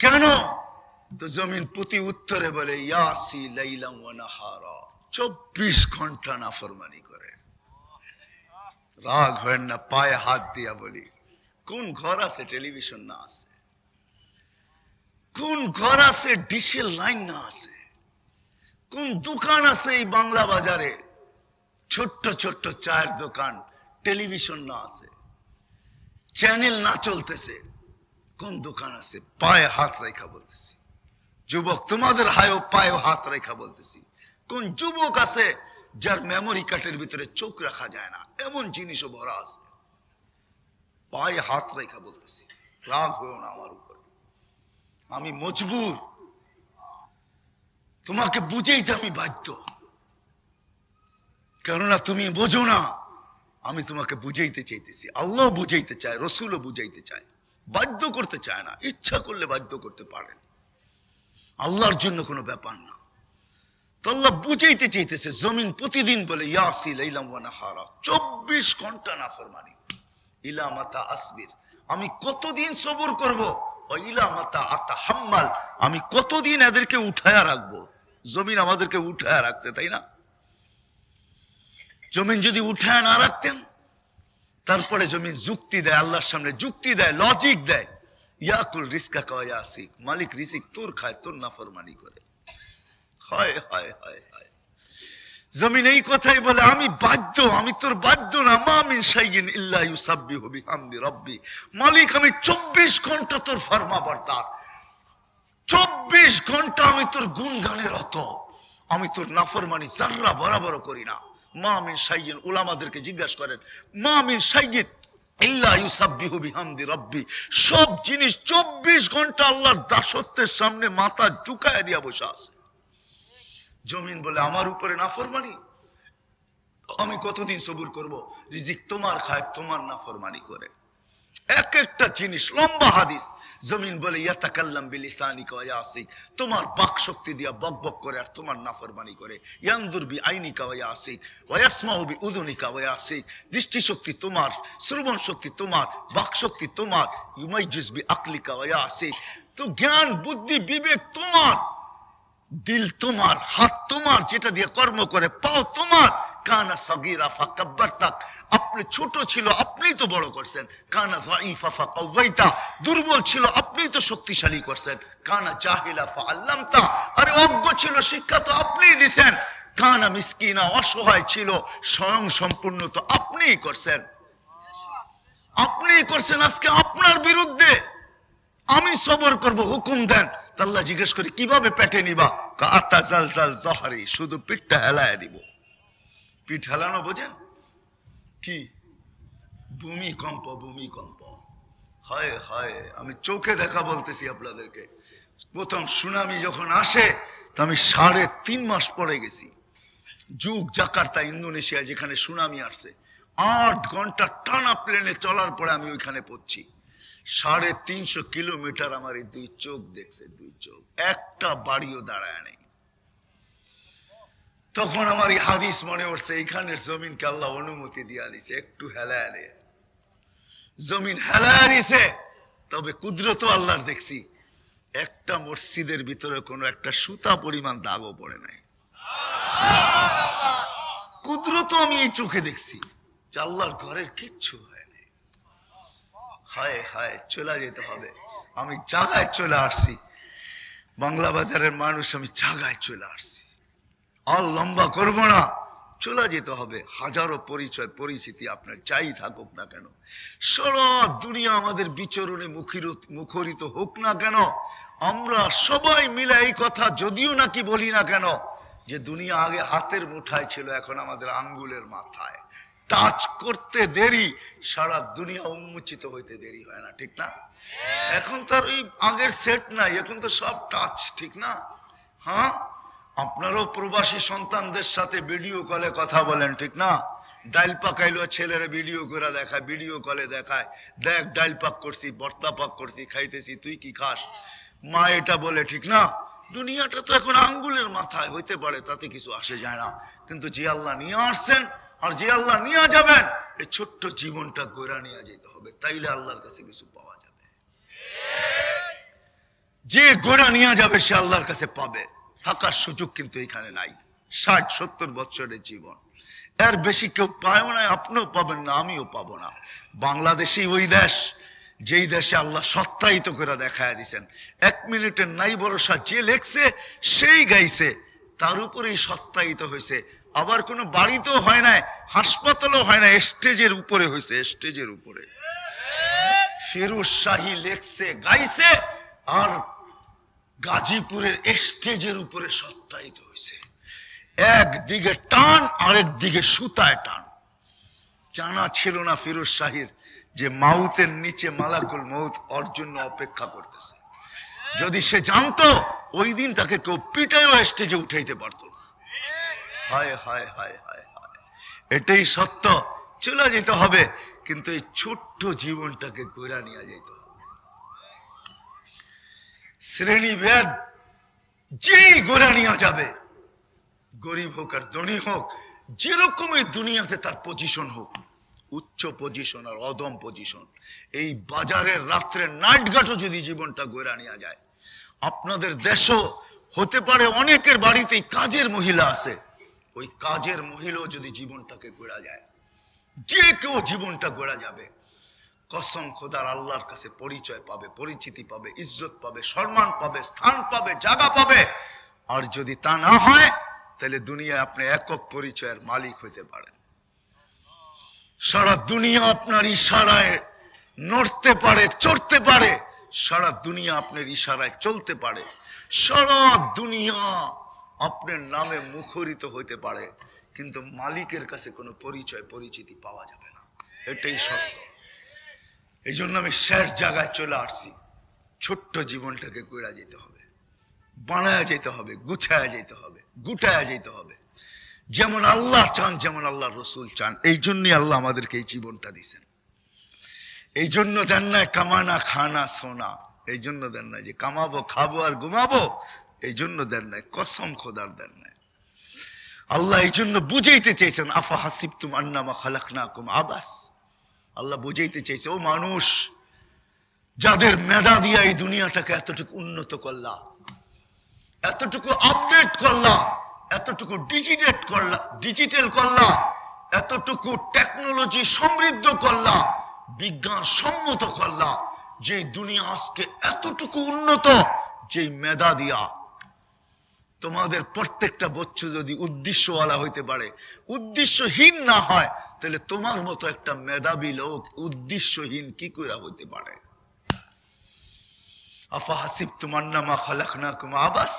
কেন? তো জমিন প্রতি উত্তরে বলে ইয়াসি লাইলাম ওয়া নাহারা, 24 ঘন্টা নাফরমানি করে। রাগ হয় না, পায়ে হাত দিয়া বলি, কোন ঘর আছে টেলিভিশন না আছে? কোন ঘর আছে ডিশের লাইন না আছে? কোন দোকান আছে এই বাংলা বাজারে ছোট্ট ছোট্ট চায়ের দোকান, টেলিভিশন না আছে, চ্যানেল না চলতেছে? কোন দোকান আছে? পায়ে হাত রেখা বলতেছি যুবক, তোমাদের হায়ও পায়ে হাত রেখা বলতেছি। কোন যুবক আছে যার মেমোরি কার্ডের ভিতরে চোখ রাখা যায় না? এমন জিনিসও ভরা আছে। পায়ে হাত রেখা বলতেছি, রাগ হয়েও না আমার উপর, আমি মজবুর, তোমাকে বুঝাইতে আমি বাধ্য। কেননা তুমি বোঝো না, আমি তোমাকে বুঝাইতে চাইতেছি। আল্লাহ বুঝাইতে চায়, রসুলও বুঝাইতে চায়, বাধ্য করতে চায় না। ইচ্ছা করলে বাধ্য করতে পারেন, আল্লাহর জন্য কোনো ব্যাপার না। তো আল্লাহ বুঝাইতে চাইতেছে, জমিন প্রতিদিন বলে ইয়াসি লাইলাম ওয়া নাহারা, 24 ঘন্টা নাফরমানি। ইলা মাতা আসবির, আমি কতদিন সবর করব? ও ইলা মাতা আতাহাম্মাল, আমি কতদিন এদেরকে উঠায়া রাখবো? জমিন আমাদেরকে উঠায়া রাখছে, তাই না? জমিন যদি উঠায় না রাখতেন, তারপরে জমিন যুক্তি দেয়, আল্লাহর সামনে যুক্তি দেয়, লজিক দেয়। ইয়াকুল রিজকা কা ইয়াসিক, মালিক রিজিক তোর খায়, তোর নাফরমানি করে। হায় হায় হায় হায়। জমিন এই কথাই বলে আমি বাধ্য, আমি তোর বাধ্য না। মা মিন শাইইন ইল্লা ইউসাব্বিহু বিহামদি রাব্বি, মালিক আমি 24 ঘন্টা তোর ফরমাবরদার, 24 ঘন্টা আমি তোর গুণগানের রত। আমি তোর নাফরমানি যাররা বরাবর করি না। মা মিন শাইইন, উলামাদেরকে জিজ্ঞাসা করেন, মা মিন শাইইন ইল্লা ইউসাব্বিহু বিহামদি রাব্বি, সব জিনিস 24 ঘন্টা আল্লাহর দাসত্বের সামনে মাথা ঝুঁকায় দিয়া বসে আছে। জমিন বলে আমার উপরে নাফরমানি, আমি কতদিন সবুর করব? রিজিক তোমার খায়, তোমার নাফরমানি করে। এক একটা জিনিস লম্বা হাদিস। জমিন বলে ইয়াতাকাল্লাম বিলিসানিকা ওয়া ইয়াসিক, তোমার বাক শক্তি দিয়া বকবক করে আর তোমার নাফরমানি করে। ইয়ানদুর বিআইনিকা ওয়া ইয়াসিক ওয়া ইয়াসমাউ বিউযুনিকা ওয়া ইয়াসিক, দৃষ্টি শক্তি তোমার, শ্রবণ শক্তি তোমার, বাক শক্তি তোমার। ইউমাইজিজ বিআকলিকা ওয়া ইয়াসিক, তো জ্ঞান বুদ্ধি বিবেক তোমার, দিল তোমার, হাত তোমার, যেটা দিয়ে কর্ম করে, পাও তোমার। কানা সগীরা ফাকাব্বারতাক, আপনি ছোট ছিল আপনিই তো বড় করছেন। কানা যায়ীফা ফাকাওয়াইতা, দুর্বল ছিল আপনিই তো শক্তিশালী করছেন। কানা জাহিলা ফাআল্লামতা, আরে অজ্ঞ ছিল শিক্ষা তো আপনিই দিবেন। কানা মিসকিনা, অসহায় ছিল, স্বয়ং সম্পূর্ণ তো আপনিই করছেন। আপনিই করছেন, আজকে আপনার বিরুদ্ধে আমি সবর করব, হুকুম দেন। আল্লাহ জিজ্ঞেস করি কিভাবে পেটে নিবা? কাতাজালজাল জহরি, শুধু পিঠটা হেলায় দিব। পিঠ হেলানো বোঝেন কি? ভূমিকম্প, ভূমিকম্প। হয় হয়, আমি চোখে দেখা বলতেছি আপনাদেরকে। প্রথম সুনামি যখন আসে তো আমি 3.5 মাস পরে গেছি যুগ জাকার্তা, ইন্দোনেশিয়া, যেখানে সুনামি আসছে। 8 ঘন্টা টানা প্লেনে চলার পরে আমি ওইখানে পড়ছি। 350 কিলোমিটার আমার এই 2 চোখ দেখছে, 2 চোখ, একটা বাড়িও দাঁড়ায় নেই। তখন আমার এই হাদিস মনে পড়ছে, এইখানের জমিনকে আল্লাহ অনুমতি দিয়া দিছে একটু হেলায় দে। জমিন হেলায় দিছে, তবে কুদরত আল্লাহর দেখছি একটা মসজিদের ভিতরে কোনো একটা সুতা পরিমাণ দাগও পড়ে নাই। কুদরত আমি এই চোখে দেখছি যে আল্লাহর ঘরের কিচ্ছু হয় নাই। হায় হায়, চলে যেতে হবে। আমি জায়গায় চলে আসছি, বাংলা বাজারের মানুষ, আমি জায়গায় চলে আসছি। আর লম্বা করব না, চলে যেতে হবে। হাজারো পরিচয় পরিচিতি আপনার যাই থাকুক না কেন, সারা দুনিয়া আমাদের বিচরণে মুখরিত হোক না কেন, আমরা সবাই মিলে এই কথা যদিও নাকি বলি না কেন যে দুনিয়া আগে হাতের মুঠায় ছিল, এখন আমাদের আঙ্গুলের মাথায়। টাচ করতে দেরি, সারা দুনিয়া উন্মোচিত হইতে দেরি হয় না, ঠিক না? এখন তার ওই আগের সেট নাই, এখন তো সব টাচ, ঠিক না? হ্যাঁ, আপনারও প্রবাসী সন্তানদের সাথে ভিডিও কলে কথা বলেন, ঠিক না? ডাইল পাকাইলো ছেলেরা ভিডিও করে দেখায়, ভিডিও কলে দেখায়, দেখ ডাইল পাক করছি, ভর্তা পাক করছি, খাইতেছি, তুই কি খাস? মা এটা বলে, ঠিক না? দুনিয়াটা তো এখন আঙ্গুলের মাথায়, হইতে পারে তাতে কিছু আসে যায় না, কিন্তু যে আল্লাহ নিয়ে আসছেন আর যে আল্লাহ নিয়ে যাবেন, এই ছোট্ট জীবনটা গড়া নিয়ে যেতে হবে, তাইলে আল্লাহর কাছে কিছু পাওয়া যাবে। যে গড়া নিয়ে যাবে সে আল্লাহর কাছে পাবে। থাকার সুযোগ কিন্তু এখানে নাই। 60-70 বছরের জীবন, এর বেশি কেউ পায়ও না, আপনিও পাবেন না, আমিও পাবো না। বাংলাদেশই ওই দেশ যেই দেশে আল্লাহ সত্যায়িত করে দেখায় দিছেন। 1 মিনিটের নাই ভরসা, যে লেখছে সেই গাইছে, তার উপরেই সত্যায়িত হয়েছে। আবার কোনো বাড়িতেও হয় না, হাসপাতালও হয় না, স্টেজের উপরে হয়েছে, স্টেজের উপরে। ফিরোজ শাহী লেখছে, গাইছে, আর গাজীপুরের স্টেজের উপরে সত্যায়িত হয়েছে। একদিকে টান, আরেক দিকে সুতায় টান। জানা ছিল না ফিরোজ শাহীর যে মাউতের নিচে মালাকুল মউত ওর জন্য অপেক্ষা করতেছে। যদি সে জানতো, ওই দিন তাকে কেউ পিটাইও স্টেজে উঠাইতে পারতো না। হায় হায় হায় হায় হায়, এটাই সত্য। চলে যেতে হবে, কিন্তু এই ছোট্ট জীবনটাকে গড়া নিয়ে যেতে হবে। শ্রেণীভেদ যেই গড়া নিয়ে যাবে, গরিব হোক আর ধনী হোক, যেরকমই দুনিয়াতে তার পজিশন হোক, উচ্চ পজিশন আর অদম পজিশন, এই বাজারের রাত্রে নাইট ঘাটও যদি জীবনটা গড়া নিয়ে যায়, আপনাদের দেশও হতে পারে অনেকের বাড়িতেই কাজের মহিলা আছে, ওই কাজের মহিলাও যদি জীবনটাকে গড়া যায়, যে কেউ জীবনটা গড়া যাবে। কসম খোদার, আল্লাহর কাছে পরিচয় পাবে, পরিচিতি পাবে, ইজ্জত পাবে, সম্মান পাবে, স্থান পাবে, জায়গা পাবে। আর যদি তা না হয়, তাহলে দুনিয়ায় আপনি একক পরিচয়ের মালিক হইতে পারেন। সারা দুনিয়া আপনার ইশারায় নড়তে পারে, চড়তে পারে, সারা দুনিয়া আপনার ইশারায় চলতে পারে। সারা দুনিয়া আপনার নামে মুখরিত হতে পারে, কিন্তু মালিকের কাছে কোনো পরিচয় পরিচিতি পাওয়া যাবে না। এটাই সত্য। এই জন্য আমি শেষ জায়গায় চলে আসছি। ছোট্ট জীবনটাকে গড়া যেতে হবে, বানায়া যেতে হবে, গুছায়া যেতে হবে, গুটায়া যেতে হবে, যেমন আল্লাহ চান, যেমন আল্লাহ রসুল চান। এই জন্যই আল্লাহ আমাদেরকে এই জীবনটা দিয়েছেন। এই জন্য দেন না কামানা খানা সোনা, এই জন্য দেন না যে কামাবো খাবো আর ঘুমাবো, এই জন্য দেন নাই, কসম খোদার দেন নাই। আল্লাহ এই জন্য বুঝাইতে চেয়েছেন, আফা হাসিবতুম আন্নামা খালাকনাকুম আবাস। আল্লাহ বুঝাইতে চেয়েছে, ও মানুষ, যাদের মেধা দিয়া এই দুনিয়াটাকে এতটুকু উন্নত করলা, এতটুকু আপডেট করলা, এতটুকু ডিজিটাল করলা, এতটুকু টেকনোলজি সমৃদ্ধ করলা, বিজ্ঞান সম্মত করলা, যে দুনিয়া আজকে এতটুকু উন্নত, যে মেধা দিয়া তোমাদের প্রত্যেকটা বচ্চু যদি উদ্দেশ্যওয়ালা হইতে পারে, উদ্দেশ্যহীন না হয়, তাহলে তোমার মতো একটা মেধাবী লোক উদ্দেশ্যহীন কি করে হইতে পারে? আফা হাসিবতুম আন্নামা খালাকনাকুম আবাস,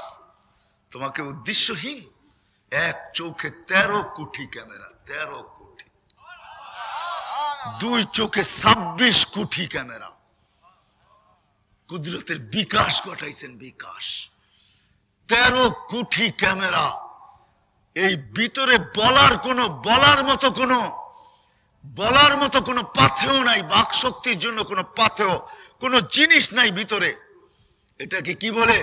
তোমাকে উদ্দেশ্যহীন। এক চোখে 13 কোটি ক্যামেরা, 13 কোটি, দুই চোখে 26 কোটি ক্যামেরা। কুদরতের বিকাশ ঘটাইছেন, বিকাশ। 13 কোটি ক্যামেরা। এই ভিতরে বলার মতো কোনো পাথেও নাই, বাক শক্তির জন্য কোনো পাথেও, কোনো জিনিস নাই ভিতরে। এটাকে কি বলে?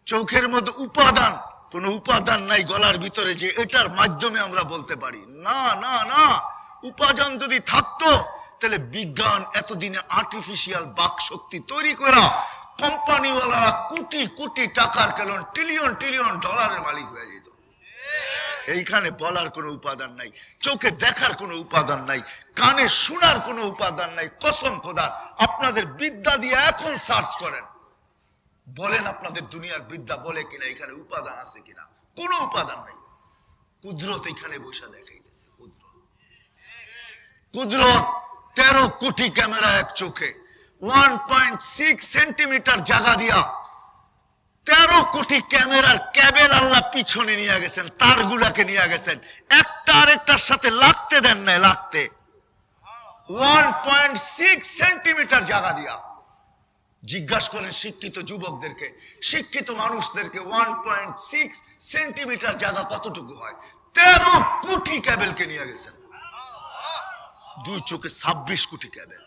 চোখের মধ্যে উপাদান, কোনো উপাদান নাই গলার ভিতরে যে এটার মাধ্যমে আমরা বলতে পারি। না না না, উপাদান যদি থাকতো তাহলে বিজ্ঞান এতদিনে আর্টিফিশিয়াল বাক শক্তি তৈরি করা কোম্পানিওয়ালারা কোটি কোটি টাকার, কেন ট্রিলিয়ন ট্রিলিয়ন ডলারের মালিক হয়ে যেত। এইখানে বলার কোনো উপাদান নাই, চোখে দেখার কোনো উপাদান নাই, কানে শোনার কোনো উপাদান নাই। কসম খোদার, আপনাদের বিদ্যা দিয়ে এখন সার্চ করেন, বলেন আপনাদের দুনিয়ার বিদ্যা বলে কিনা এখানে উপাদান আছে কিনা? কোনো উপাদান নাই। কুদরত এখানে বসে দেখাইতেছে। কুদরত 13 কোটি ক্যামেরা এক চোখে, 1.6 সেন্টিমিটার জায়গা দিয়া 13 কোটি ক্যামেরার ক্যাবেল আল্লাহ পিছনে নিয়ে গেছেন, তারগুলাকে নিয়ে গেছেন, একটা আরেকটার সাথে লাগতে দেন নাই, লাগতে 1.6 সেন্টিমিটার জায়গা দিয়া। জিজ্ঞাসা করেন শিক্ষিত যুবকদেরকে, শিক্ষিত মানুষদেরকে, 1.6 সেন্টিমিটার জায়গা কতটুকু হয়? 13 কোটি ক্যাবেলকে নিয়ে গেছেন। দুই চোখে 26 কোটি ক্যাবেল।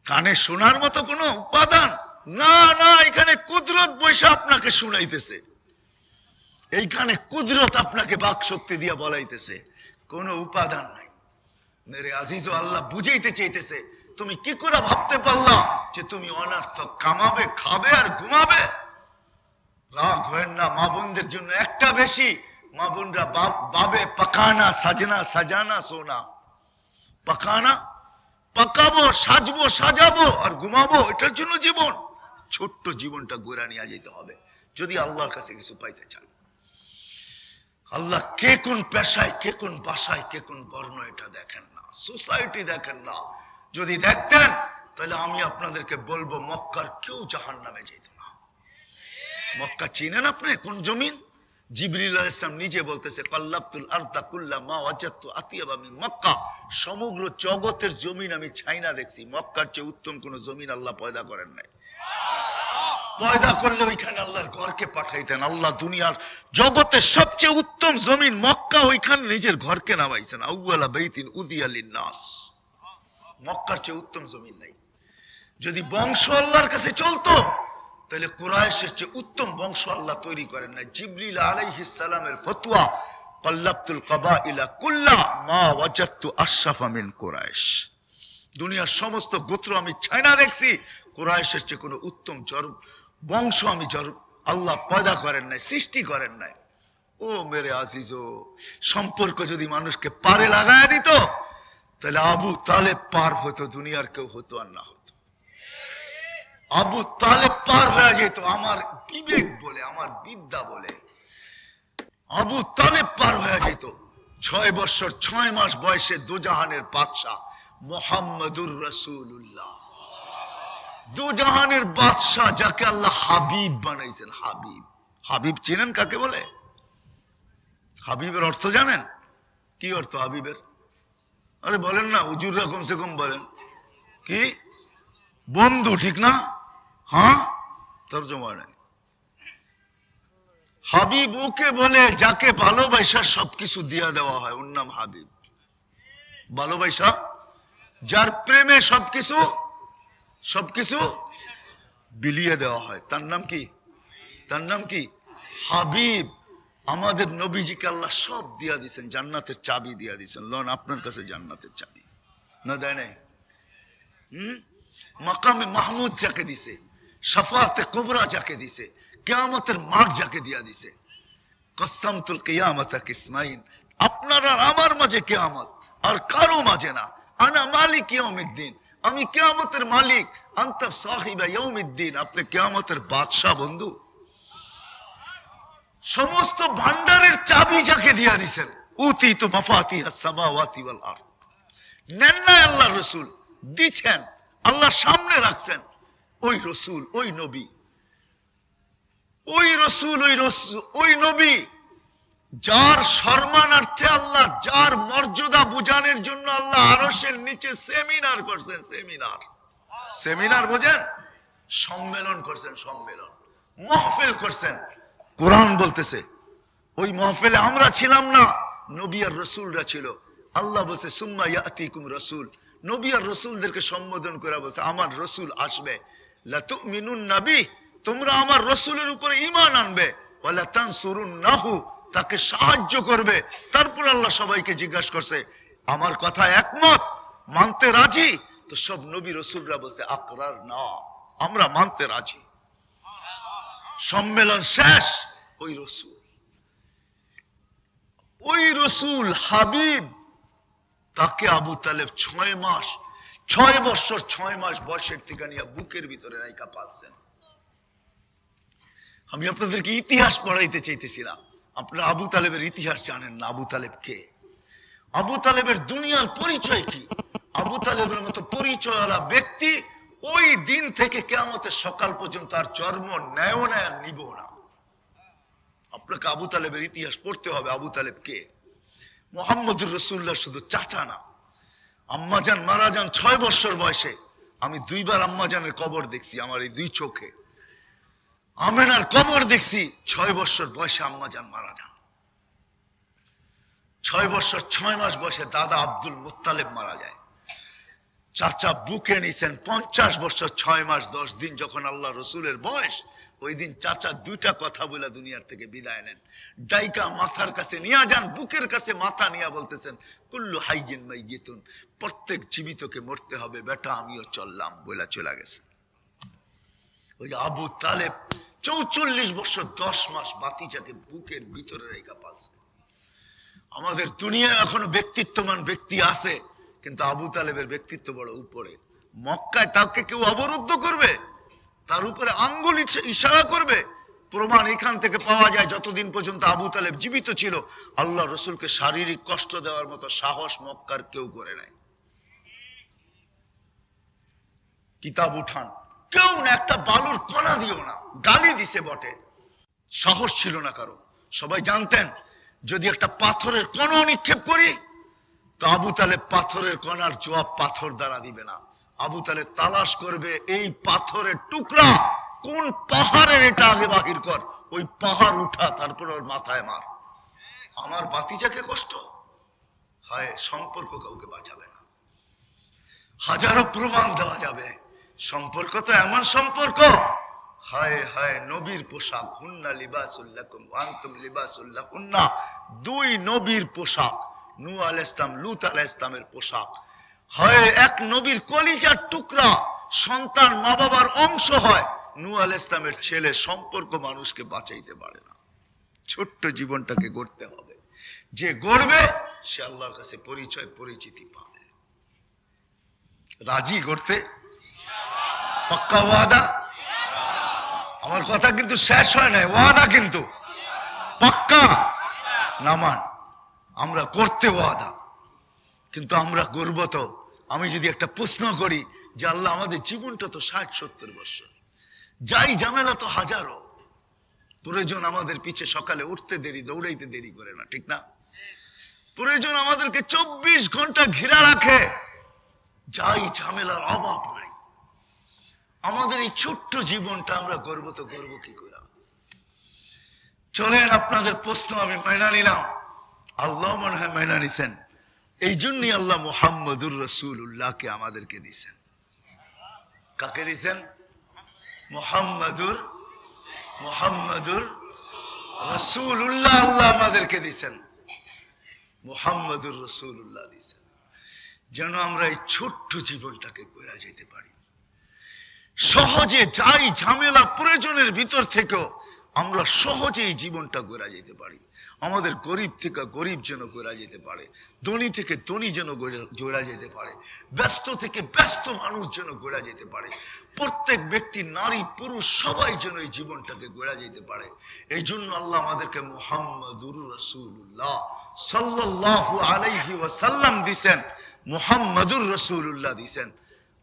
কানে শোনার মতো কোনো উপাদান না, না, এখানে কুদরত বৈশা আপনাকে শুনাইতেছে, এইখানে কুদরত আপনাকে বাক শক্তি দিয়া বলাইতেছে, কোনো উপাদান নাই। মেরে আজিজ, আল্লাহ বুঝাইতে চাইতেছে, তুমি কি করে ভাবতে পারলা যে তুমি অনার্থক কামাবে, খাবে আর ঘুমাবে? রাগ হয় না, মা বোনদের জন্য একটা বেশি। মা বোনরা বাবে পাকানা সাজনা সাজানা সোনা, পাকানা পাকাবো, সাজবো, সাজাবো আর ঘুমাবো, এটার জন্য জীবন। ছোট্ট জীবনটা গোড়া নিয়ে যেতে হবে যদি আল্লাহর কাছে কিছু পাইতে চান। আল্লাহ কে কোন পেশায়, কে কোন বাসায়, কে কোন বর্ণ, এটা দেখেন না, সোসাইটি দেখেন না। যদি দেখতেন তাহলে আমি আপনাদেরকে বলবো, মক্কার কেউ জাহান্নামে যেত না। মক্কা চিনেন আপনি? কোন জমিন? জিবরিল আলাইহিস সালাম নিজে বলতেছে, কাল্লাবতুল আরদা কুল্লামা ওয়াজাদতু আতিয়াবা মিন মক্কা, সমগ্র জগতের জমিন আমি ছাইনা দেখছি, মক্কার চেয়ে উত্তম কোন জমিন আল্লাহ পয়দা করেন নাই। পয়দা করলে ওইখানে আল্লাহর ঘরকে পাঠাইতেন। আল্লাহ দুনিয়ার জগতের সবচেয়ে উত্তম জমিন মক্কা, ওইখানে নিজের ঘরকে নামাইছেন। আউয়ালা বাইতিন উদিয়া লিন্নাস, মক্কার চেয়ে উত্তম জমিন নাই। যদি বংশ আল্লাহর কাছে চলতো তাহলে কুরাইশের চেয়ে উত্তম বংশ আল্লাহ তৈরি করেন না। জিবরিল আলাইহিস সালামের ফতোয়া, কাল্লাবতুল কাবাইলা কুল্লা মা ওয়াজাদতু আশরাফা মিন কুরাইশ, দুনিয়ার সমস্ত গোত্র আমি ছাইনা দেখছি, কুরাইশের চেয়ে কোনো উত্তম বংশ আমি আল্লাহ পয়দা করেন নাই, সৃষ্টি করেন নাই। ও মেরে আজিজ, সম্পর্ক যদি মানুষকে পারে লাগায় দিত তাহলে আবু তালেব পার হতো, দুনিয়ার কেউ হতো আর না হতো। আবু তালেব পার হয়ে যেত, আমার বিবেক বলে, আমার বিদ্যা বলে আবু তালেব পার হয়ে যেত। 6 বছর 6 মাস বয়সে দুজাহানের বাদশা মুহাম্মদুর রাসূলুল্লাহ, দুজাহানের বাদশা, যাকে আল্লাহ হাবিব বানাইছেন। হাবিব, হাবিব চেনেন কাকে বলে? হাবিবের অর্থ জানেন? কি অর্থ হাবিবের? আরে বলেন না, হুজুররা কমসে কম বলেন। কি? বন্ধু, ঠিক না? হ্যাঁ, তর্জমা নাই। হাবিব ওকে বলে যাকে ভালোবাসা সবকিছু দিয়া দেওয়া হয়, ওর নাম হাবিব। ভালোবাসা, যার প্রেমে সবকিছু বিলিয়ে দেওয়া হয়, তার নাম কি? তার নাম কি? হাবিব। আমাদের নবীজিকে আল্লাহ সব দিয়া দিয়েছেন, জান্নাতের চাবি দিয়া দিয়েছেন। লন, আপনার কাছে জান্নাতের চাবি না দেয় নাই? মাকামে মাহমুদ যাকে দিছে, শাফাতে কুবরা যাকে দিছে, কিয়ামতের মাঠ যাকে দিয়া দিছে। কসসামতুল কিয়ামাতা কিসমাইন, আপনার আর আমার মাঝে কিয়ামত, আর কারো মাঝে না। আনা মালিক ইয়াউমিদ্দিন, আমি কিয়ামতের মালিক। আনতা সাহিবা ইয়াউমিদ্দিন, আপনি কিয়ামতের বাদশা বন্ধু। সমস্ত ভান্ডারের চাবি যাকে দিয়া দিছেন, উতিতু মাফাতিহাস সামাওয়াতি ওয়াল আরদ, নেন না আল্লাহর রাসূল, দিছেন, আল্লাহ সামনে রাখছেন। ওই রসুল, ওই নবী, ওই রসুল, ওই নবী, যার সম্মানার্থে আল্লাহ, যার মর্যাদা বুঝানোর জন্য আল্লাহ আরশের নিচে সেমিনার করছেন। সেমিনার বোঝেন? সম্মেলন করছেন, সম্মেলন, মাহফিল করছেন। কোরআন বলতেছে ওই মাহফিলে আমরা ছিলাম না, নবী আর রসুলরা ছিল। আল্লাহ বলছে সুম্মা ইয়াতিকুম রাসূল, নবী আর রসুলদেরকে সম্বোধন করে বলছে আমার রসুল আসবে। লা তুমিনুন নবী, তোমরা আমার রসুলের উপরে ঈমান আনবে। ওয়ালা তানসুরুন্নাহু, তাকে সাহায্য করবে। তারপর আল্লাহ সবাইকে জিজ্ঞাসা করছে আমার কথা একমত, মানতে রাজি? তো সব নবী রসুলরা বলছে আকরার না, আমরা মানতে রাজি। সম্মেলন শেষ। ওই রসুল হাবিব, তাকে আবু তালেব 6 বছর 6 মাস বয়সের থেকে নিয়ে বুকের ভিতরে রাইখা পালছেন। আমি আপনাদেরকে ইতিহাস পড়াইতে চাইতেছি না, আপনারা আবু তালেবের ইতিহাস জানেন না। আবু তালেব কে? আবু তালেবের দুনিয়ার পরিচয় কি? আবু তালেবের মতো পরিচয়ওয়ালা ব্যক্তি ওই দিন থেকে কিয়ামতের সকাল পর্যন্ত আর জন্ম নেয় না, আর নিব না। আপনাকে আবু তালেবের ইতিহাস পড়তে হবে। আবু তালেব কে? মুহাম্মদুর রাসূলুল্লাহ শুধু চাচা না, আম্মাজান মারা যান 6 বছর বয়সে। আমি 2 বার আম্মাজানের কবর দেখছি, আমার এই 2 চোখে। আমেনার কবর দেখছি, 6 বছর বয়সে আম্মাজান মারা যান। 6 বছর 6 মাস বয়সে দাদা আব্দুল মুত্তালিব মারা যায়। চাচা বুকে নিছেন 50 বছর 6 মাস 10 দিন। যখন আল্লাহ রসুলের বয়স, ওই দিন চাচা 2টা কথা বলে দুনিয়ার থেকে বিদায় নেন। ডাইকা মাথার কাছে নিয়ে যান, বুকের কাছে মাথা নিয়ে বলতেছেন কুল্লু হাইয়িন মাইয়িতুন, প্রত্যেক জীবিতকে মরতে হবে বেটা, আমিও চললাম বলে চলে গেছে। ওই আবু তালেব 44 বছর 10 মাস বাতিজাকে বুকের ভিতরে রেখা পালছে। আমাদের দুনিয়ায় এখনো ব্যক্তিত্বমান ব্যক্তি আছে, কিন্তু আবু তালেবের ব্যক্তিত্ব বড় উপরে। মক্কায় তাকে কেউ অবরুদ্ধ করবে, তার উপরে আঙ্গুল ইশারা করবে। প্রমাণ এখান থেকে পাওয়া যায়, যতদিন পর্যন্ত আবু তালেব জীবিত ছিল আল্লাহ রসুলকে শারীরিক কষ্ট দেওয়ার মতো সাহস মক্কার কেউ করে নাই। কিতাব উঠান, কেউ না, একটা বালুর কণা দিও না। গালি দিছে বটে, সাহস ছিল না কারো। সবাই জানতেন যদি একটা পাথরের কণা নিক্ষেপ করি তো আবু তালেব পাথরের কণার জবাব পাথর দ্বারা দিবে না। আবু তালেব তালাশ করবে এই পাথরের টুকরা কোন পাহাড়ের, এটা আগে বাহির কর, ওই পাহাড় উঠা, তারপর ওর মাথায় মার। আমার বাতিজাকে কষ্ট হয়, সম্পর্ক কাউকে বাঁচাবে না। হাজারো প্রমাণ দেওয়া যাবে, সম্পর্ক তো এমন সম্পর্ক। হায় হায়, নবীর পোশাক, হুন্না লিবাসুল লাকুম ওয়া আনতুম লিবাসুল লাহুন্না, 2 নবীর পোশাক। নূহ আলাইহিস সালাম, লূত আলাইহিস সালামের পোশাক। হয় এক নবীর কলিজার টুকরা সন্তান মা বাবার অংশ হয়। নূহ আলাইহিস সালামের ছেলে, সম্পর্ক মানুষকে বাঁচাইতে পারে না। ছোট্ট জীবনটাকে গড়তে হবে, যে গড়বে সে আল্লাহর কাছে পরিচয় পরিচিতি পাবে। রাজি গড়তে? পাক্কা ওয়াদা? আমার কথা কিন্তু শেষ হয় নাই, ওয়াদা কিন্তু পাক্কা। নামান আমরা করতে ওয়াদা, কিন্তু আমরা করব তো। আমি যদি একটা প্রশ্ন করি যে আল্লাহ আমাদের জীবনটা তো 60-70 বছর, যাই ঝামেলা তো হাজারো, প্রয়োজন আমাদের পিছে সকালে উঠতে দেরি, দৌড়াইতে দেরি করে না, ঠিক না? প্রয়োজন আমাদেরকে 24 ঘন্টা ঘিরা রাখে, যাই ঝামেলার অভাব নাই। আমাদের এই ছোট্ট জীবনটা আমরা গর্ব তো গর্ব কি করে? চলেন আপনাদের প্রশ্ন আমি মাইনা নিলাম, আল্লাহ মনে হয় মাইনা নিছেন। এই জন্যই আল্লাহ মুহাম্মদুর রাসূলুল্লাহকে আমাদেরকে দিয়েছেন। কাকে দিয়েছেন? মুহাম্মদুর রাসূলুল্লাহ আল্লাহ আমাদেরকে দিয়েছেন, মুহাম্মদুর রাসূলুল্লাহ দিয়েছেন, যেন আমরা এই ছোট্ট জীবনটাকে গড়ে যেতে পারি। সহজে যাই ঝামেলা প্রয়োজনের ভিতর থেকেও আমরা সহজে এই জীবনটা গড়ে যেতে পারি। আমাদের গরিব থেকে গরিব যেন গড়ে যেতে পারে, ধনী থেকে ধনী যেন গড়ে যেতে পারে, ব্যস্ত থেকে ব্যস্ত মানুষ যেন গড়ে যেতে পারে, প্রত্যেক ব্যক্তি নারী পুরুষ সবাই যেন এই জীবনটাকে গড়ে যেতে পারে। এই জন্য আল্লাহ আমাদেরকে মুহাম্মদুর রাসূলুল্লাহ সাল্লাল্লাহু আলাইহি ওয়াসাল্লাম দিয়েছেন, মুহাম্মদুর রাসূলুল্লাহ দিয়েছেন।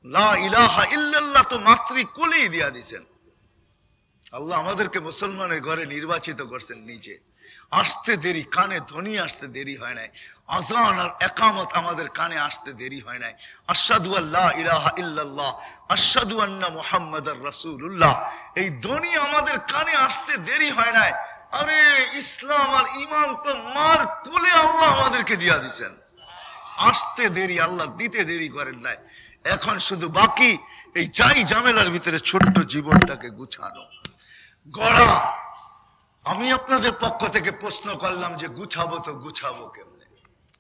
লা ইলাহা ইল্লাল্লাহ তো মাতৃকুলেই দিয়া দিয়েছেন। আল্লাহ আমাদেরকে মুসলমানের ঘরে নির্বাচিত করছেন নিজে। আসতে দেরি, কানে ধ্বনি আসতে দেরি হয় নাই, আযান আর ইকামত আমাদের কানে আসতে দেরি হয় নাই। আশহাদু আল্লা ইলাহা ইল্লাল্লাহ আশহাদু আন্না মুহাম্মাদার রাসূলুল্লাহ, এই ধ্বনি আমাদের কানে আসতে দেরি হয় নাই। আরে ইসলাম আর ঈমান তো মার কোলে আল্লাহ আমাদেরকে দিয়া দিয়েছেন। আসতে দেরি, আল্লাহ দিতে দেরি করেন নাই। এখন শুধু বাকি এই যাই ঝামেলার ভিতরে ছোট্ট জীবনটাকে গুছানো, গড়া। আমি আপনাদের পক্ষ থেকে প্রশ্ন করলাম যে গুছাবো তো গুছাবো কেমনে?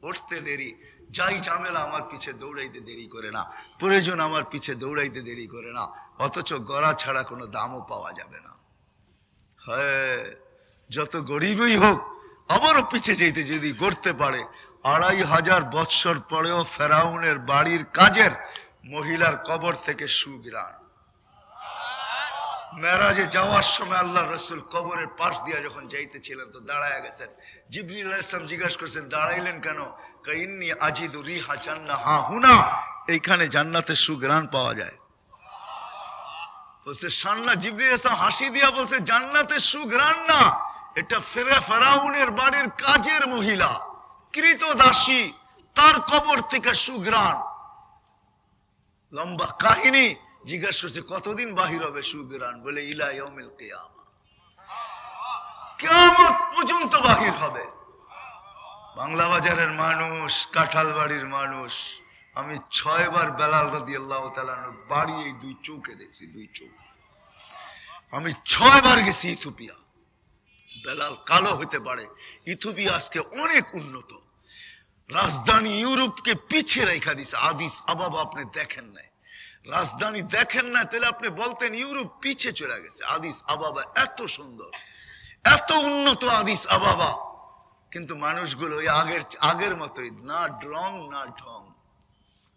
উঠতে দেরি, যাই ঝামেলা আমার পিছে দৌড়াইতে দেরি করে না, প্রয়োজন আমার পিছে দৌড়াইতে দেরি করে না, অথচ গড়া ছাড়া কোনো দামও পাওয়া যাবে না। হ্যাঁ, যত গরিবই হোক আবারও পিছে যেতে যদি গড়তে পারে, 2500 বৎসর পরেও ফেরাউনের বাড়ির কাজের মহিলার কবর থেকে সুঘ্রাণ। মেরাজে যাওয়ার সময় আল্লাহ রসুল কবরের পাশ দিয়া যখন যাইতেছিলেন তো দাঁড়ায় গেছেন। জিবরিল আলাইহিস সালাম জিজ্ঞাসা করছেন, দাঁড়াইলেন কেন? ইন্নী আজিদু রিহা জান্নাহ হা হুনা, এইখানে জান্নাতের সুঘ্রাণ পাওয়া যায়। বলছে সান্না, জিবরিল আলাইহিস সালাম হাসি দিয়া বলছে, জান্নাতের সুঘ্রাণ না, এটা ফেরাউনের বাড়ির কাজের মহিলা, কৃতদাসী, তার কবর থেকে সুঘ্রাণ। লম্বা কাহিনী। জিজ্ঞাসা করছে কতদিন বাহির হবে সুঘ্রাণ? বলে ইলা ইয়াউমিল কিয়ামা, কিয়ামত পর্যন্ত বাহির হবে। বাংলা বাজারের মানুষ, কাঁঠালবাড়ির মানুষ, আমি 6 বার বেলাল রাদিয়াল্লাহু তাআলা আনহুর বাড়ি এই 2 চৌকে দেখছি, 2 চৌক। আমি 6 বার গেছি ইথিওপিয়া। বেলাল কালো হতে পারে, ইথিওপিয়া আজকে অনেক উন্নত, রাজধানী ইউরোপকে পিছিয়ে রেখা দিছে। আদিস আবাবা আপনি দেখেন নাই, রাজধানী দেখেন না, তাহলে আপনি বলতেন ইউরোপ পিছে চলে গেছে। আদিস আবাবা এত সুন্দর, এত উন্নত আদিস আবাবা, কিন্তু মানুষগুলো ওই আগের মতোই, না রং না ঢং।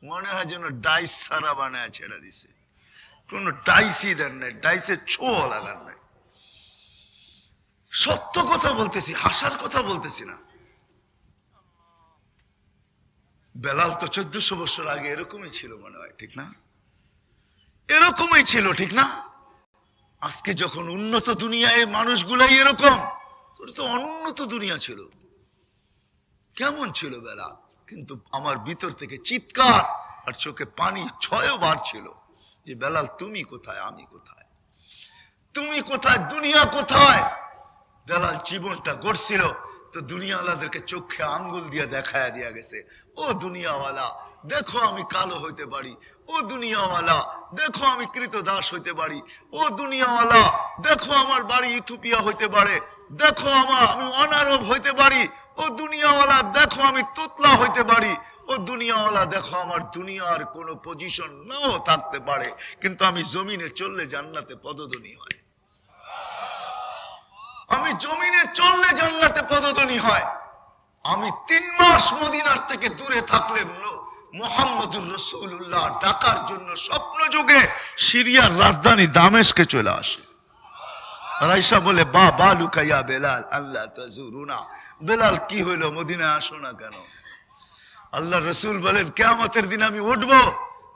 মনে হয় যেন ডাইস সারা বানায় ছেড়ে দিছে, কোন ডাইসই দেন নাই, ডাইসে ছো লাগান নাই। সত্য কথা বলতেছি, হাসার কথা বলতেছি না। বেলাল তো 1400 বছর আগে এরকমই ছিল মনে হয়, ঠিক না? এরকমই ছিল, ঠিক না? আজকে যখন উন্নত দুনিয়ায় মানুষগুলাই এরকম, তোর তো অনুন্নত দুনিয়া ছিল। কেমন ছিল বেলাল? কিন্তু আমার ভিতর থেকে চিৎকার আর চোখে পানি 6 বার ছিল যে বেলাল তুমি কোথায়, আমি কোথায়, তুমি কোথায়, দুনিয়া কোথায়? বেলাল জীবনটা গড়ছিল তো দুনিয়াওয়ালাদেরকে চোখে আঙ্গুল দিয়ে দেখায় দিয়া গেছে, ও দুনিয়াওয়ালা দেখো আমি কালো হইতে পারি, ও দুনিয়াওয়ালা দেখো আমি কৃতদাস হইতে পারি, ও দুনিয়াওয়ালা দেখো আমার বাড়ি ইথিওপিয়া হইতে পারে, দেখো আমি অনারব হইতে পারি, ও দুনিয়াওয়ালা দেখো আমি তোতলা হইতে পারি, ও দুনিয়াওয়ালা দেখো আমার দুনিয়ার কোনো পজিশন নাও থাকতে পারে, কিন্তু আমি জমিনে চললে জান্নাতে পদধ্বনি হয়। আমি জমিনে চললে জান্নাতে পদধ্বনি হয়। আমি 3 মাস মদিনার থেকে দূরে থাকলে মুহাম্মদুর রাসূলুল্লাহ ডাকার জন্য স্বপ্ন যুগে সিরিয়ার রাজধানী দামেস্কে চলে আসে। রাইসা বলে বা বালুকা ইয়া বেলাল আল্লাহ তাজুরুনা, বেলাল কি হইলো, মদিনায় আসো না কেন? আল্লাহ রসুল বলেন কিয়ামতের দিন আমি উঠবো,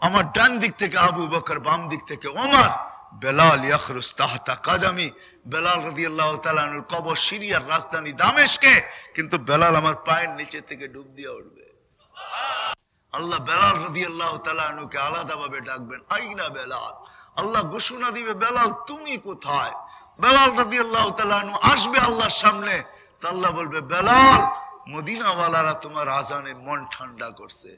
আমার ডান দিক থেকে আবু বকর, বাম দিক থেকে ওমর, বেলাল ইয়াখরুজ তাহতা কাদামি, বেলাল রাদিয়াল্লাহু তাআলা আনহুর কবর সিরিয়ার রাজধানী দামেস্কে, কিন্তু বেলাল আমার পায়ের নিচে থেকে ডুব দিয়ে উঠবে। আল্লাহ বেলাল রাদিয়াল্লাহু তাআলা আনহুকে আলাদাভাবে ডাকবেন, আইনা বেলাল। আল্লাহ ঘোষণা দিবে, বেলাল তুমি কোথায়? বেলাল রাদিয়াল্লাহু তাআলা আনহু আসবে আল্লাহর সামনে, তো আল্লাহ বলবে, বেলাল মদিনাওয়ালারা তোমার আজানে মন ঠান্ডা করছে,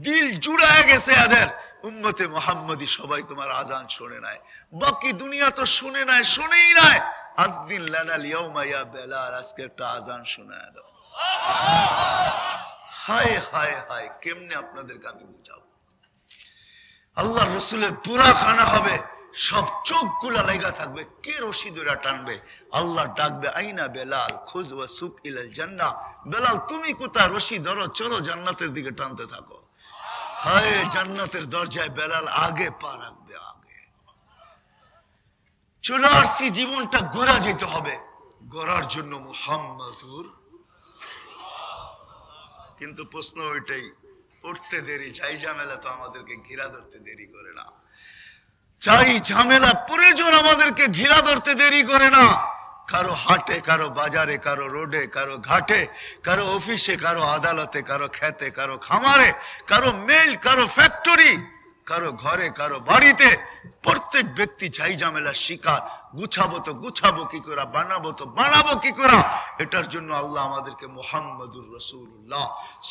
দিল জুড়ায় গেছে এদের, উম্মতে মুহাম্মদী সবাই তোমার আজান শুনে নাই, বাকি দুনিয়া তো শুনে নাই, শুনেই নাই। আদিন লানাল ইয়াউমা ইয়া বেলাল, আজকে একটা আজান শোনায় দাও। হায় হায় হায়, কেমনে আপনাদেরকে আমি বুঝাবো? আল্লাহ রসুলের পুরা খানা হবে, সব চোখ গুলা লেগা থাকবে, কে রশি ধরে টানবে? আল্লাহ ডাকবে, আইনা বেলাল খুজ ওয়া সুক ইলাল জান্নাহ, বেলাল তুমি কোথায়? রশি ধরো, চলো জান্নাতের দিকে টানতে থাকো। হায়, জান্নাতের দরজায় বেলাল আগে পা রাখবে, আগে। চলে আসছি, জীবনটা গড়া যেতে হবে, গড়ার জন্য মুহাম্মাদুর। কিন্তু প্রশ্ন ওইটাই, উঠতে দেরি, চাই ঝামেলা তো আমাদেরকে ঘিরা ধরতে দেরি করে না। চাই ঝামেলা প্রয়োজন আমাদেরকে ঘিরা ধরতে দেরি করে না। কারো হাটে, কারো বাজারে, কারো রোডে, কারো ঘাটে, কারো অফিসে, কারো আদালতে, কারো খেতে, কারো খামারে, কারো মেল, কারো ফ্যাক্টরি, কারো ঘরে, কারো বাড়িতে, প্রত্যেক ব্যক্তি চাই ঝামেলার শিকার। গুছাবো তো গুছাবো কি করে, বানাবো তো বানাবো কি করে? এটার জন্য আল্লাহ আমাদেরকে মুহাম্মাদুর রাসূলুল্লাহ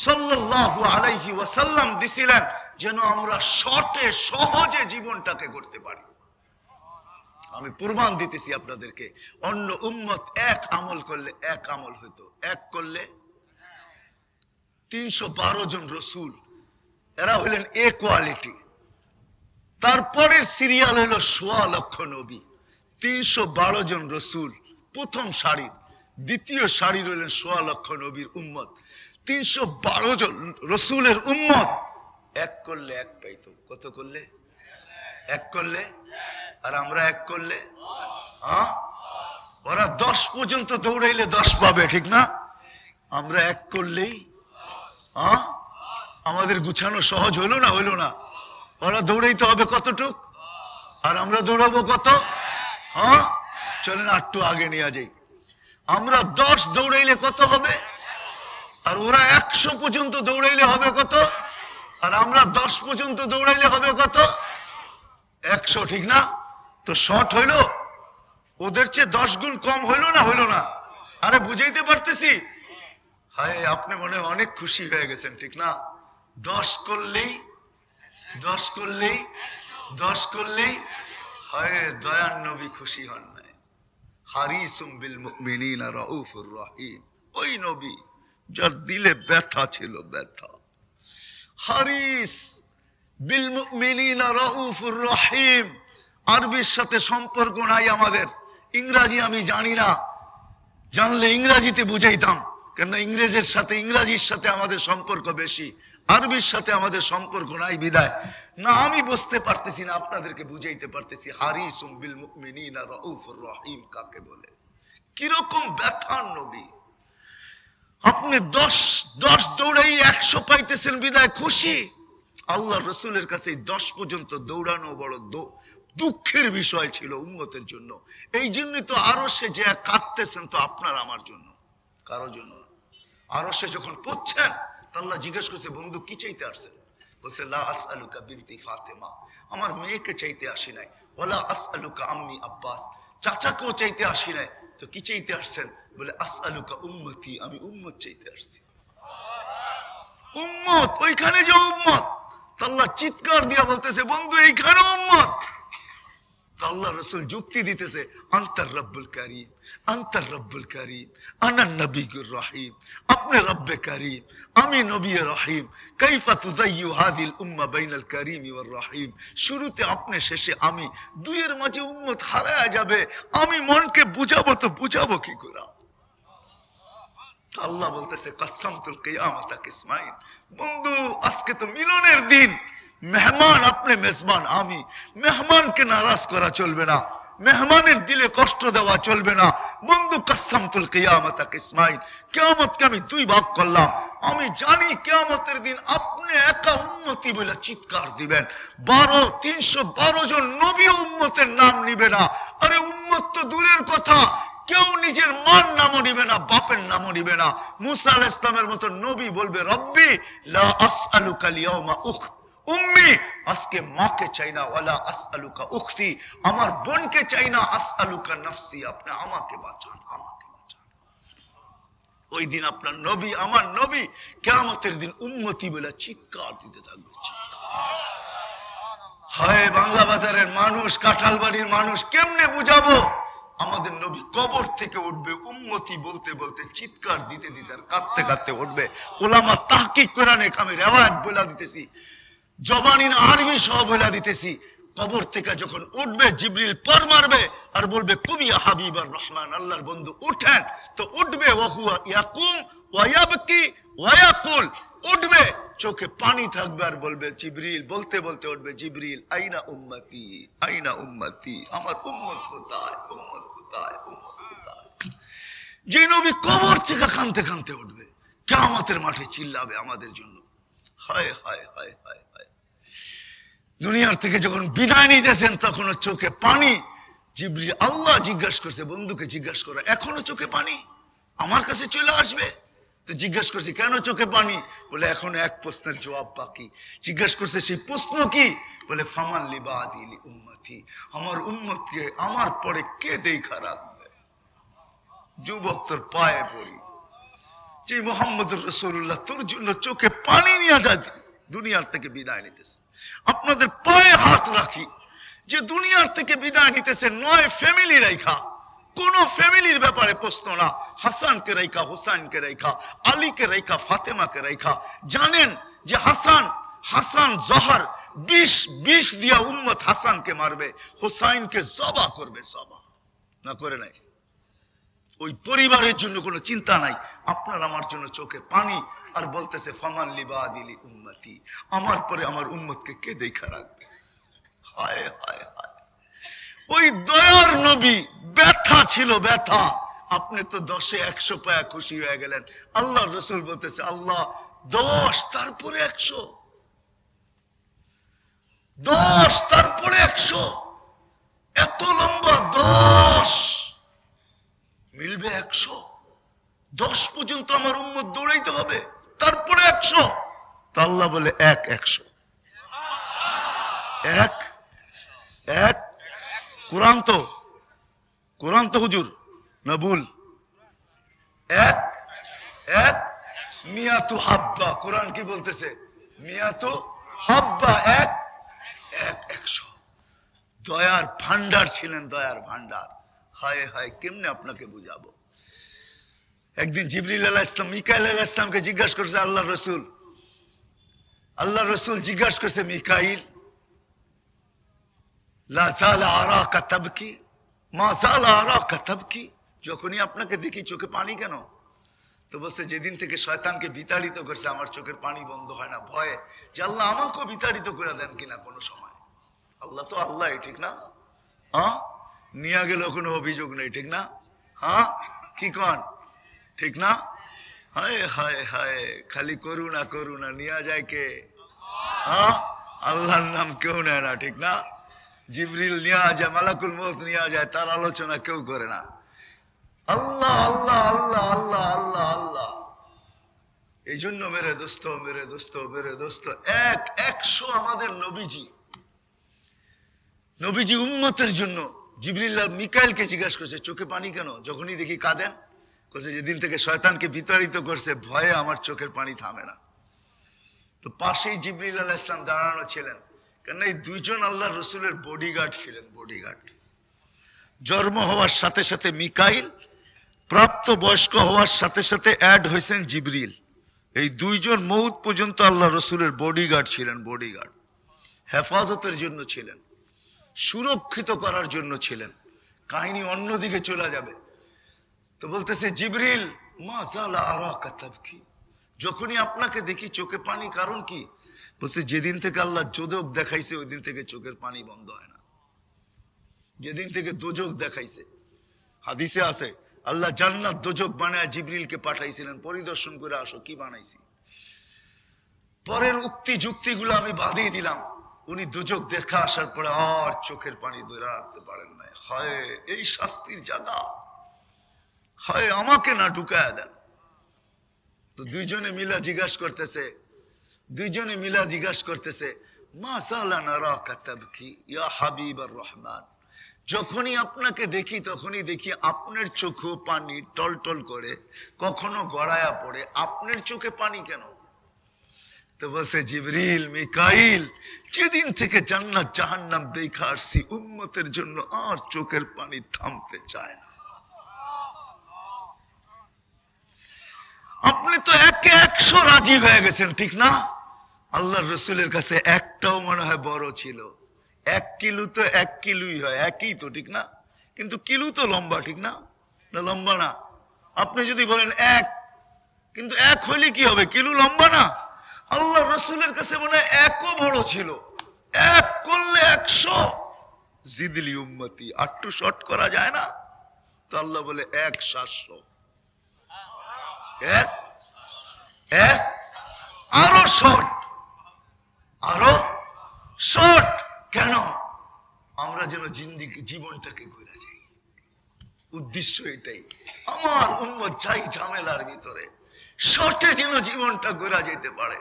সাল্লাল্লাহু আলাইহি ওয়াসাল্লাম দিছিলেন, যেন আমরা শর্টে সহজে জীবনটাকে করতে পারি। আমি প্রমাণ দিতেছি আপনাদেরকে, অন্য উম্মত এক আমল করলে এক আমল হইতো, এক করলে 312 জন রসুল, এরা হইলেন এ কোয়ালিটি। তারপরের সিরিয়াল হলো 1.25 লক্ষ নবী, 312 জন রসুল প্রথম সারি, দ্বিতীয় সারি হইলেন 1.25 লক্ষ নবীর উম্মত, 312 জন রসুলের উম্মত। এক করলে এক পাইতো, কত করলে? এক করলে। আর আমরা এক করলে ওরা 10 পর্যন্ত দৌড়াইলে 10 পাবে, ঠিক না? আমরা এক করলেই আমাদের গুছানো সহজ হইলো না? হইলো না? ওরা দৌড়াইতে হবে কতটুক, আর আমরা দৌড়াবো কত? চলেন একটু আগে নিয়ে যাই। আমরা 10 দৌড়াইলে কত হবে? আর ওরা 100 পর্যন্ত দৌড়াইলে হবে কত? আর আমরা 10 পর্যন্ত দৌড়াইলে হবে কত? 100, ঠিক না? তো শর্ট হইলো, ওদের চেয়ে 10 গুণ কম হইলো না? হইলো না? আরে বুঝাইতে পারতেছি? হায়, আপনি মনে হয় অনেক খুশি হয়ে গেছেন, ঠিক না? 10 করলেই 10 করলেই 10 করলেই হায়, দয়ার নবী খুশি হন নাই। হারিসুম বিল মুমিনিনা রাউফুর রহিম, ওই নবী যার দিলে ব্যথা ছিল, ব্যথা। হারিস বিল মুমিনিনা রাউফুর রহিম। আরবির সাথে সম্পর্ক নাই আমাদের, ইংরাজি আমি জানি না, জানলে ইংরাজিতে বুঝাইতাম, কেন ইংরেজের সাথে, ইংরাজির সাথে আমাদের সম্পর্ক বেশি, আরবির সাথে আমাদের সম্পর্ক নাই বিদায় না আমি বুঝতে পারতেছি না, আপনাদেরকে বুঝাইতে পারতেছি হারিসুম বিল মুমিনিনা রাউফুর রহিম কাকে বলে, কিরকম ব্যথার নবী। আপনি 10 দৌড়াই 100 পাইতেছেন বিদায় খুশি। আল্লাহ রসুলের কাছে 10 পর্যন্ত দৌড়ানো বড় দুঃখের বিষয় ছিল উম্মতের জন্য। এই জন্যই তো আরশে যে কাঁদতেছেন, তো আপনার আমার জন্য, কারোর জন্য না। আরশে যখন পড়ছেন, আল্লাহ জিজ্ঞেস করছে, বন্ধু কি চাইতে আসছেন? বলছে, লা আসআলুকা বিনতি ফাতেমা, আমার মেয়েকে চাইতে আসি নাই। ওয়ালা আসআলুকা আম্মি আব্বাস, চাচাকেও চাইতে আসি নাই। তো কি চাইতে আসছেন? বলে, আসআলুকা উম্মতি, আমি উম্মত চাইতে আসছি। উম্মত, ওইখানে যে উম্মত। আল্লাহ চিৎকার দিয়া বলতেছে, বন্ধু এইখানে উম্মত। আল্লাহ রসুল যুক্তি দিতেছে, আন্তার রব্বুল কারীম, আন্তার রব্বুল কারীম, আনা নবিয়ুর রহিম, আপনি রব্বে কারীম, আমি নবী রহিম, কাইফা তুযায়্যু হাদিল উম্মাহ বাইনাল কারীম ওয়ার রহিম। শুরুতে আপনি, শেষে আমি, দুইয়ের মাঝে উম্মত হারায়া যাবে, আমি মনকে বুঝাবো তো বুঝাবো কি করে? আল্লাহ বলতেছে, কাসামতুল কিয়ামাতা কিসমাইন, বন্ধু আজকে তো মিলনের দিন, মেহমান আপনি, মেজবান আমি, মেহমানকে নারাজ করা চলবে না। মেহমানের দিলে কষ্ট দেওয়া চলবে না। বন্ধু কাসসামতুল কিয়ামাতা কিসমাইন, কিয়ামতকে আমি দুই ভাগ করলাম। আমি জানি কিয়ামতের দিন আপনি একা উম্মতি বলে চিৎকার দিবেন, 312 জন নবী উম্মতের নাম নিবে না। আরে উম্মত তো দূরের কথা, কেউ নিজের মার নামও নিবে না, বাপের নামও নিবে না। মুসা আলাইহিস সালামের মতো নবী বলবে রব্বি লা আসআলুকা আল-ইয়াওমা উম্মি, আজকে মাকে চাই না, ওয়ালা আসআলুকা উখতি, আমার বোনকে চাই না, আসআলুকা নাফসি, আপনি আমাকে বাঁচান, আমাকে বাঁচান। ওই দিন আপনার নবী, আমার নবী কিয়ামতের দিন উম্মতি বলে চিৎকার দিতে থাকবে, চিৎকার। হায় বাংলা বাজারের মানুষ, কাঁঠালবাড়ির মানুষ, কেমনে বুঝাবো? আমাদের নবী কবর থেকে উঠবে উম্মতি বলতে বলতে, চিৎকার দিতে দিতে আর কাঁদতে কাঁদতে উঠবে। উলামা তাহকিক করে নেক, আমি রিওয়ায়াত বলে দিতেছি, জবানি না আরবি সহ বলে দিতেছি। কবর থেকে যখন উঠবে জিবরিল পর মারবে আর বলবে কুমি ইয়া হাবিবার রহমান, আল্লাহর বন্ধু উঠেন। তো উঠবে ওয়া হুয়া ইয়াকুম ওয়া ইয়াবকি ওয়া ইয়াকুল, উঠবে চোখে পানি থাকবে আর বলবে জিবরিল, বলতে বলতে উঠবে জিবরিল আইনা উম্মতি, আইনা উম্মতি, আমার উম্মত কোথায়, উম্মত কোথায়, উম্মত কোথায়। যে নবী কবর থেকে কাঁদতে কাঁদতে উঠবে, কিয়ামতের মাঠে চিল্লাবে আমাদের জন্য। হায় হায় হায় হায় হায়। দুনিয়ার থেকে যখন বিদায় নিতেছেন তখন চোখে পানি। জিবরিল, আল্লাহ জিজ্ঞাসা করছে বন্ধুকে, জিজ্ঞাসা করো এখনো চোখে পানি? আমার কাছে চলে আসবে। তো জিজ্ঞাসা করছে কেন চোখে পানি? বলে এখনো এক প্রশ্নের জবাব বাকি। জিজ্ঞাসা করছে সেই প্রশ্ন কি? বলে ফামান লিবাদি লি উম্মতি, আমার উম্মতকে আমার পরে কে দেখা রাখবে? যুবক তোর পায়ে পড়ি, যে মুহাম্মদুর রাসূলুল্লাহ তোর জন্য চোখে পানি নিয়ে যায় দুনিয়ার থেকে বিদায় নিতেছে, আপনাদের পায়ে হাত রাখি। যে দুনিয়ার থেকে বিদায় নিতেছে, নয় ফ্যামিলি রেখা, কোন ফ্যামিলির ব্যাপারে প্রশ্ন না, হাসানকে রেখা, হুসাইনকে রেখা, আলীকে রেখা, ফাতেমাকে রেখা। জানেন যে হাসান জহর 20 দিয়া উম্মত হাসানকে মারবে, হুসাইনকে জবা করবে, জবা না করে নাই। ওই পরিবারের জন্য কোনো চিন্তা নাই, আপনার আমার জন্য চোখে পানি। আর বলতেছে ফামান লিবাদিলি উম্মতি, আমার পরে আমার উম্মতকে কে দেখা রাখবে? হায় হায় হায়। ওই দয়ার নবী ব্যথা ছিল, ব্যথা। আপনি তো 10-এ 100 পায়া খুশি হয়ে গেলেন। আল্লাহ রসুল বলতেছে আল্লাহ 10 তারপরে 100, 10 তারপরে 100, এত লম্বা 10 মিলবে 100, 10 পর্যন্ত আমার উম্মত দৌড়াইতে হবে, তারপরে 100। তা আল্লাহ বলে 100, 1 কোরআন তো হুজুর না ভুল? 1 মিয়াতু হাব্বা, কোরআন কি বলতেছে? মিয়াতু হাব্বা, 100। দয়ার ভান্ডার ছিলেন, দয়ার ভান্ডার। হায় হায়, কেমনে আপনাকে বুঝাবো? একদিন জিবরিল আলাইহিস সালাম মিকাইল আলাইহিস সালামকে জিজ্ঞাসা করছে আল্লাহ রসুল জিজ্ঞাসা করছে মিকাইল, লা যালা আরাকা তাবকি, মা যালা আরাকা তাবকি, যখনই আপনাকে দেখি চোখে পানি কেন? তো বলছে যেদিন থেকে শয়তানকে বিতাড়িত করছে আমার চোখের পানি বন্ধ হয় না, ভয়ে যে আল্লাহ আমাকেও বিতাড়িত করে দেন কিনা কোনো সময়। আল্লাহ তো আল্লাহ, ঠিক না? হ্যাঁ, নিয়ে গেলেও কোনো অভিযোগ নেই, ঠিক না? হ্যাঁ কি কন, ঠিক না? হায় হায় হায়, খালি করুণা নিয়ে যায় কে? হ্যাঁ, আল্লাহর নাম কেউ নেয় না, ঠিক না? জিবরিল নিয়ে যায়, মালাকুল মউত নিয়ে যায়, তার আলোচনা কেউ করে না। আল্লাহ আল্লাহ আল্লাহ আল্লাহ আল্লাহ আল্লাহ। এই জন্য মেরে দোস্ত 100 আমাদের নবীজি উম্মতের জন্য। জিবরিল মিকাইলকে জিজ্ঞাসা করছে চোখে পানি কেন? যখনই দেখি কাঁদেন। বলছে যেদিন থেকে শয়তানকে বিতাড়িত করছে ভয়ে আমার চোখের পানি থামে না। তো পাশেই জিবরিল আলাইহিস সালাম দাঁড়ানো ছিলেন, কেন এই দুইজন আল্লাহ রসুলের বডিগার্ড ছিলেন, বডিগার্ড। জন্ম হওয়ার সাথে সাথে মিকাইল, প্রাপ্ত বয়স্ক হওয়ার সাথে সাথে অ্যাড হয়েছেন জিবরিল। এই দুইজন মউত পর্যন্ত আল্লাহ রসুলের বডিগার্ড ছিলেন, বডিগার্ড। হেফাজতের জন্য ছিলেন, সুরক্ষিত করার জন্য ছিলেন। কাহিনী অন্যদিকে চলে যাবে। তো বলতেছে জিবরিল মা যালা আরাকা তাবকি, যখনই আপনাকে দেখি চোখে পানি, কারণ কি? বলছে যেদিন থেকে আল্লাহ যোদক দেখাইছে ওই দিন থেকে চোখের পানি বন্ধ হয় না। যেদিন থেকে দোজক দেখাইছে, হাদিসে আছে আল্লাহ জান্নাত দোজক বানায় জিবরিলকে পাঠাইছিলেন, পরিদর্শন করে আসো কি বানাইছি। পরের উক্তি যুক্তিগুলো আমি বাদিয়ে দিলাম। উনি দোজক দেখা আসার পরে আর চোখের পানি ধরে রাখতে পারেন নাই। হয় এই শাস্তির জায়গা, হয় আমাকে না ঢুকায় দেন। তো দুইজনে মিলা জিজ্ঞাসা করতেছে মা সালানা রাকা তাবকি ইয়া হাবিবার রহমান, যখনই আপনাকে দেখি তখনই দেখি আপনার চোখে পানি টলটল করে, কখনো গড়ায়া পড়ে, আপনার চোখে পানি কেন? তো বলছে জিবরিল মিকাইল, যেদিন থেকে জান্নাত জাহান্নাম দেখা আসছি উম্মতের জন্য আর চোখের পানি থামতে চায় না। আপনি তো 100 রাজি হয়ে গেছেন, ঠিক না? আল্লাহর রসুলের কাছে একটাও মনে হয় বড় ছিল। 1 কিলো তো 1 কিলোই হয়, একই তো, ঠিক না? কিন্তু কিলো তো লম্বা, ঠিক না? না লম্বা না। আপনি যদি বলেন 1, কিন্তু 1 হইলে কি হবে, কিলো লম্বা না? আল্লাহ রসুলের কাছে মনে হয় 1ও বড় ছিল। 1 করলে 100 জিদলি উম্মতি, আটটু শর্ট করা যায় না? তো আল্লাহ বলে 1 700, 1 আরো শর্ট, আরো শর্ট। কেন? আমরা যেন জীবনটাকে ঘুরে যাই। উদ্দেশ্য এটাই, আমার উম্মত যাই ঝামেলার ভিতরে, শর্টে যেন জীবনটা ঘোরা যেতে পারে,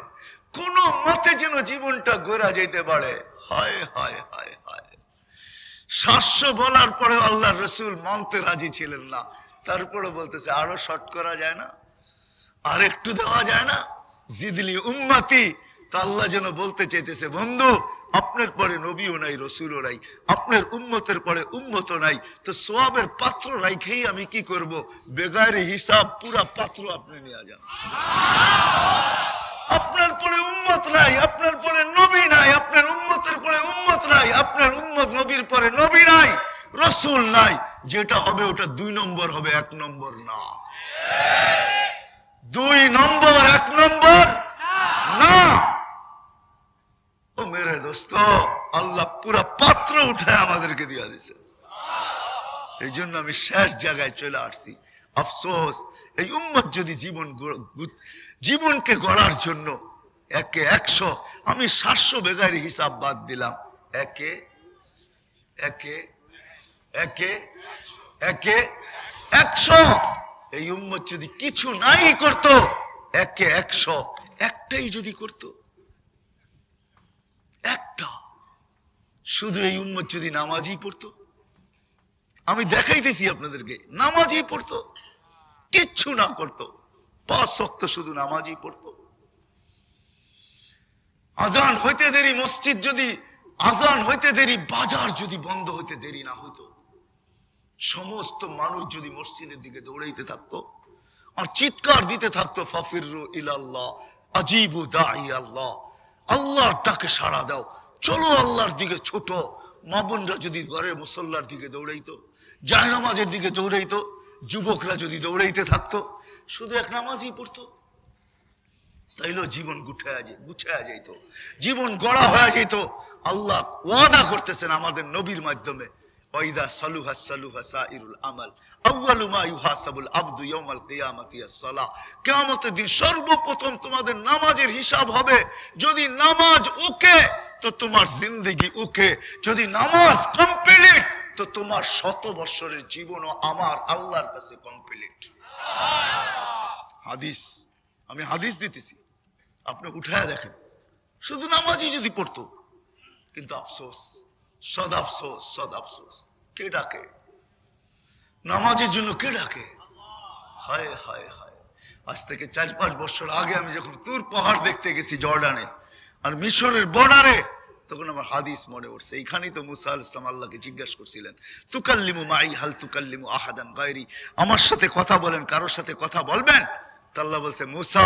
কোন মতে যেন জীবনটা ঘোরা যেতে পারে। হায় হায় হায় হায়, 700 বলার পরে আল্লাহর রসুল মানতে রাজি ছিলেন না। তারপরে বলতেছে আরো শর্ট করা যায় না, আর একটু দেওয়া যায় না, জিদলি উম্মতি। তা আল্লাহ যেন বলতে চাইতেছে, বন্ধু আপনার পরে নবীও নাই, রসুলও নাই, আপনার উম্মতের পরে উম্মতও নাই, তো সোয়াবের পাত্র রাইখেই আমি কি করব? বেগারে হিসাব পুরা পাত্র আপনি নিয়ে যান। আপনার পরে উম্মত নাই, আপনার পরে নবী নাই, আপনার উম্মতের পরে উম্মত নাই, আপনার উম্মত নবীর পরে নবী নাই, রসুল নাই। যেটা হবে ওটা 2 নম্বর হবে, 1 নম্বর না। 2 নম্বর, 1 নম্বর না। ও মেরে দোস্ত, আল্লাহ পুরা পাত্র উঠায় আমাদেরকে দিয়া দিছে। এই জন্য আমি শেষ জায়গায় চলে আসছি। আফসোস, এই উম্মত যদি জীবনকে গড়ার জন্য 1 এ 100, আমি 700 বেগারি হিসাব বাদ দিলাম, 1 এ 100, এই উম্মত যদি কিছু নাই করত, 1 এ 100, একটাই যদি করত, একটা, শুধু এই উম্মত যদি নামাজই পড়তো, আমি দেখাইতেছি আপনাদেরকে, নামাজই পড়তো, কিচ্ছু না করতো, 5 ওয়াক্ত শুধু নামাজই পড়তো। আজান হইতে দেরি মসজিদ যদি, আজান হইতে দেরি বাজার যদি বন্ধ হইতে দেরি না হইতো, সমস্ত মানুষ যদি মসজিদের দিকে দৌড়াইতে থাকতো আর চিৎকার দিতে থাকতো, ফাফিরু ইলাল্লাহ আজিবু দাঈ আল্লাহ, আল্লাহর ডাকে সাড়া দাও, চলো আল্লাহর দিকে ছোট। মা বোনরা যদি ঘরের মুসল্লার দিকে দৌড়াইতো, জায়নামাজের দিকে দৌড়াইতো, যুবকরা যদি দৌড়াইতে থাকতো, শুধু এক নামাজই পড়তো, তাইলেও জীবন গুছায়া যেত, জীবন গড়া হয়ে যেত। আল্লাহ ওয়াদা করতেছেন আমাদের নবীর মাধ্যমে, ওয়াইদা সালুহা সালুহা সাইরুল আমাল আউয়ালু মা ইউহাসাবুল আবদু ইয়াউমাল কিয়ামাতি আস-সালাহ। কিয়ামতের দিন সর্বপ্রথম তোমাদের নামাজের হিসাব হবে। যদি নামাজ ওকে তো তোমার জিন্দেগি ওকে, যদি নামাজ কমপ্লিট তো তোমার 100 বছরের জীবনও আমার আল্লাহর কাছে কমপ্লিট। হাদিস, আমি হাদিস দিতেছি, আপনি উঠায় দেখেন, শুধু নামাজই যদি পড়তো। কিন্তু আফসোস, সদ আফসোস, সদ আফসোস, কে ডাকে নামাজের জন্য? কে ডাকে? হায় হায় হায়। আজ থেকে 4-5 বছর আগে আমি যখন তুর পাহাড় দেখতে গেছি জর্ডানে আর মিশরের বর্ডারে, তখন আমার হাদিস মনে পড়ছে। এইখানেই তো মুসা আলাইহিস সালাম আল্লাহকে জিজ্ঞাসা করছিলেন, তুকাল্লিমু মাই হাল তুকাল্লিমু আহাদান গায়রি, আমার সাথে কথা বলেন, কারোর সাথে কথা বলবেন? তা আল্লাহ বলছে, মুসা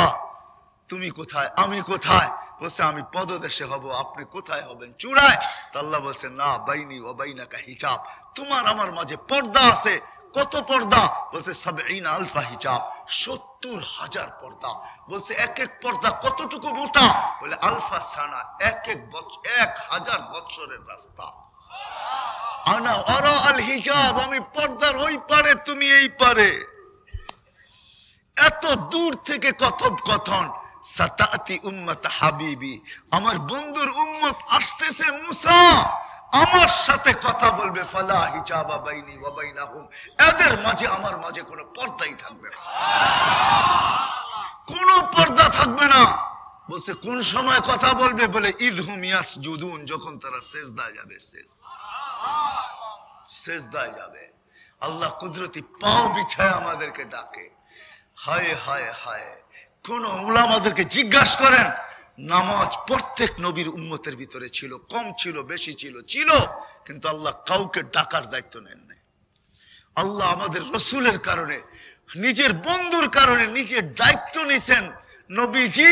তুমি কোথায়, আমি কোথায়? বলছে আমি পদদেশে হব, আপনি কোথায় হবেন? চূড়ায়। তা আল্লাহ বলছে, না, বাইনি ওয়া বাইনাকা হিজাব, তোমার আমার মাঝে পর্দা আছে। কত পর্দা? বলছে ৭০ আলফা হিজাব, ৭০,০০০ পর্দা। বলছে এক এক পর্দা কতটুকু মোটা? বলে আলফা সানা, ১,০০০ বছরের রাস্তা। আনা আরা আল হিজাব, আমি পর্দার ওই পারে তুমি এই পারে। এত দূর থেকে কথোপকথন। সাতাতি উম্মত হাবিবি, আমার বন্ধুর উম্মত আসতেছে মুসা, আমার সাথে কথা বলবে। ফালা হিজাবা বাইনি ওয়া বাইনাহুম, এদের মাঝে আমার মাঝে কোনো পর্দাই থাকবে না, কোনো পর্দা থাকবে না। বলছে কোন সময় কথা বলবে? বলে ইদহুম ইয়াসজুদুন, যখন তারা সিজদায় যাবে। সিজদায় যাবে। আল্লাহ কুদরতি পাও বিছায় আমাদেরকে ডাকে। হায় হায় হায়, কোন উলামাদেরকে জিজ্ঞাসা করেন, নামাজ প্রত্যেক নবীর উম্মতের ভিতরে ছিল, কম ছিল বেশি ছিল, কিন্তু আল্লাহ কাউকে ডাকার দায়িত্ব নেন নাই। আল্লাহ আমাদের রসুলের কারণে, নিজের বন্ধুর কারণে নিজের দায়িত্ব নিছেন। নবীজি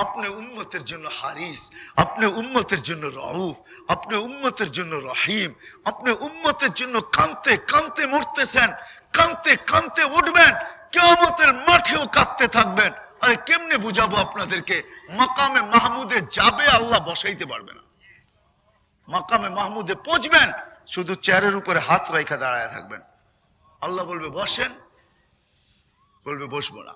আপনি উম্মতের জন্য হারিস, আপনি উম্মতের জন্য রউফ, আপনি উম্মতের জন্য রহিম, আপনি উম্মতের জন্য কাঁদতে কাঁদতে মরতেছেন, কাঁদতে কাঁদতে উঠবেন, কিয়ামতের মাঠেও কাঁদতে থাকবেন। আরে কেমনে বুঝাবো আপনাদেরকে? মাকামে মাহমুদে যাবে, আল্লাহ বসাইতে পারবে না। মাকামে মাহমুদে পৌঁছবেন, শুধু চেয়ারের উপরে হাত রাখা দাঁড়ায় থাকবেন। আল্লাহ বলবে বসেন, বলবে বসবো না।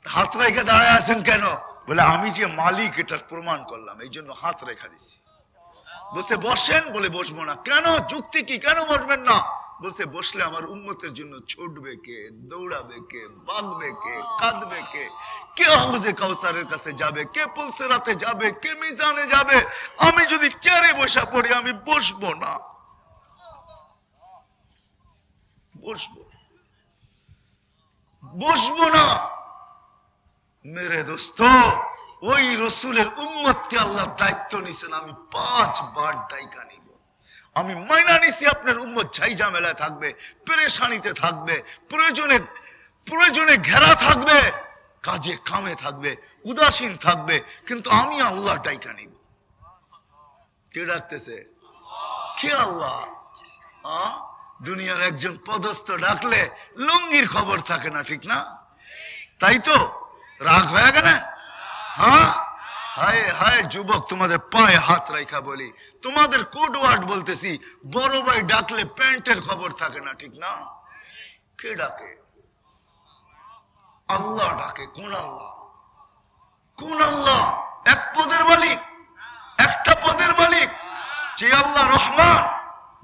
হাত রেখে দাঁড়ায় আছেন কেন? বলে আমি যে মালিক এটার প্রমাণ করলাম, এই জন্য হাত রেখা দিছি। বলছে বসেন, বলে বসবো না। কেন? যুক্তি কি? কেন বসবেন না? বলছে বসলে আমার উম্মতের জন্য ছুটবে কে, দৌড়াবে কে, বাগবে কে, কাঁদবে কে, কে হাউজে কাউসারের কাছে যাবে, কে পুলসিরাতে যাবে, কে মিজানে যাবে। আমি যদি চেয়ারে বসা পড়ি, আমি বসবো না, বসবো না। মেরে দোস্ত, ওই রসুলের উম্মতকে আল্লাহ দায়িত্ব নিছেন, আমি 5 বার দায়িকা নিব। আমি মাইনা নিছি আপনার উম্মত ঝাই ঝামেলায় থাকবে, পেরেশানিতে থাকবে, প্রয়োজনে ঘেরা থাকবে, কাজে কামে থাকবে, উদাসীন থাকবে, কিন্তু আমি আল্লাহ দায়িকা নিব। কে ডাকতেছে? কে? আল্লাহ। দুনিয়ার একজন পদস্থ ডাকলে লুঙ্গির খবর থাকে না, ঠিক না? তাই তো রাগ হয়ে গেল। হ্যাঁ, হায় হায় যুবক, তোমাদের পায়ে হাত রাখা বলি, তোমাদের কোড ওয়ার্ড বলতেছি, বড় ভাই ডাকলে প্যান্টের খবর থাকে না, ঠিক না? কে ডাকে? আল্লাহ ডাকে। কোন আল্লাহ? কোন আল্লাহ? এক পদের মালিক, একটা পদের মালিক, যে আল্লাহ রহমান,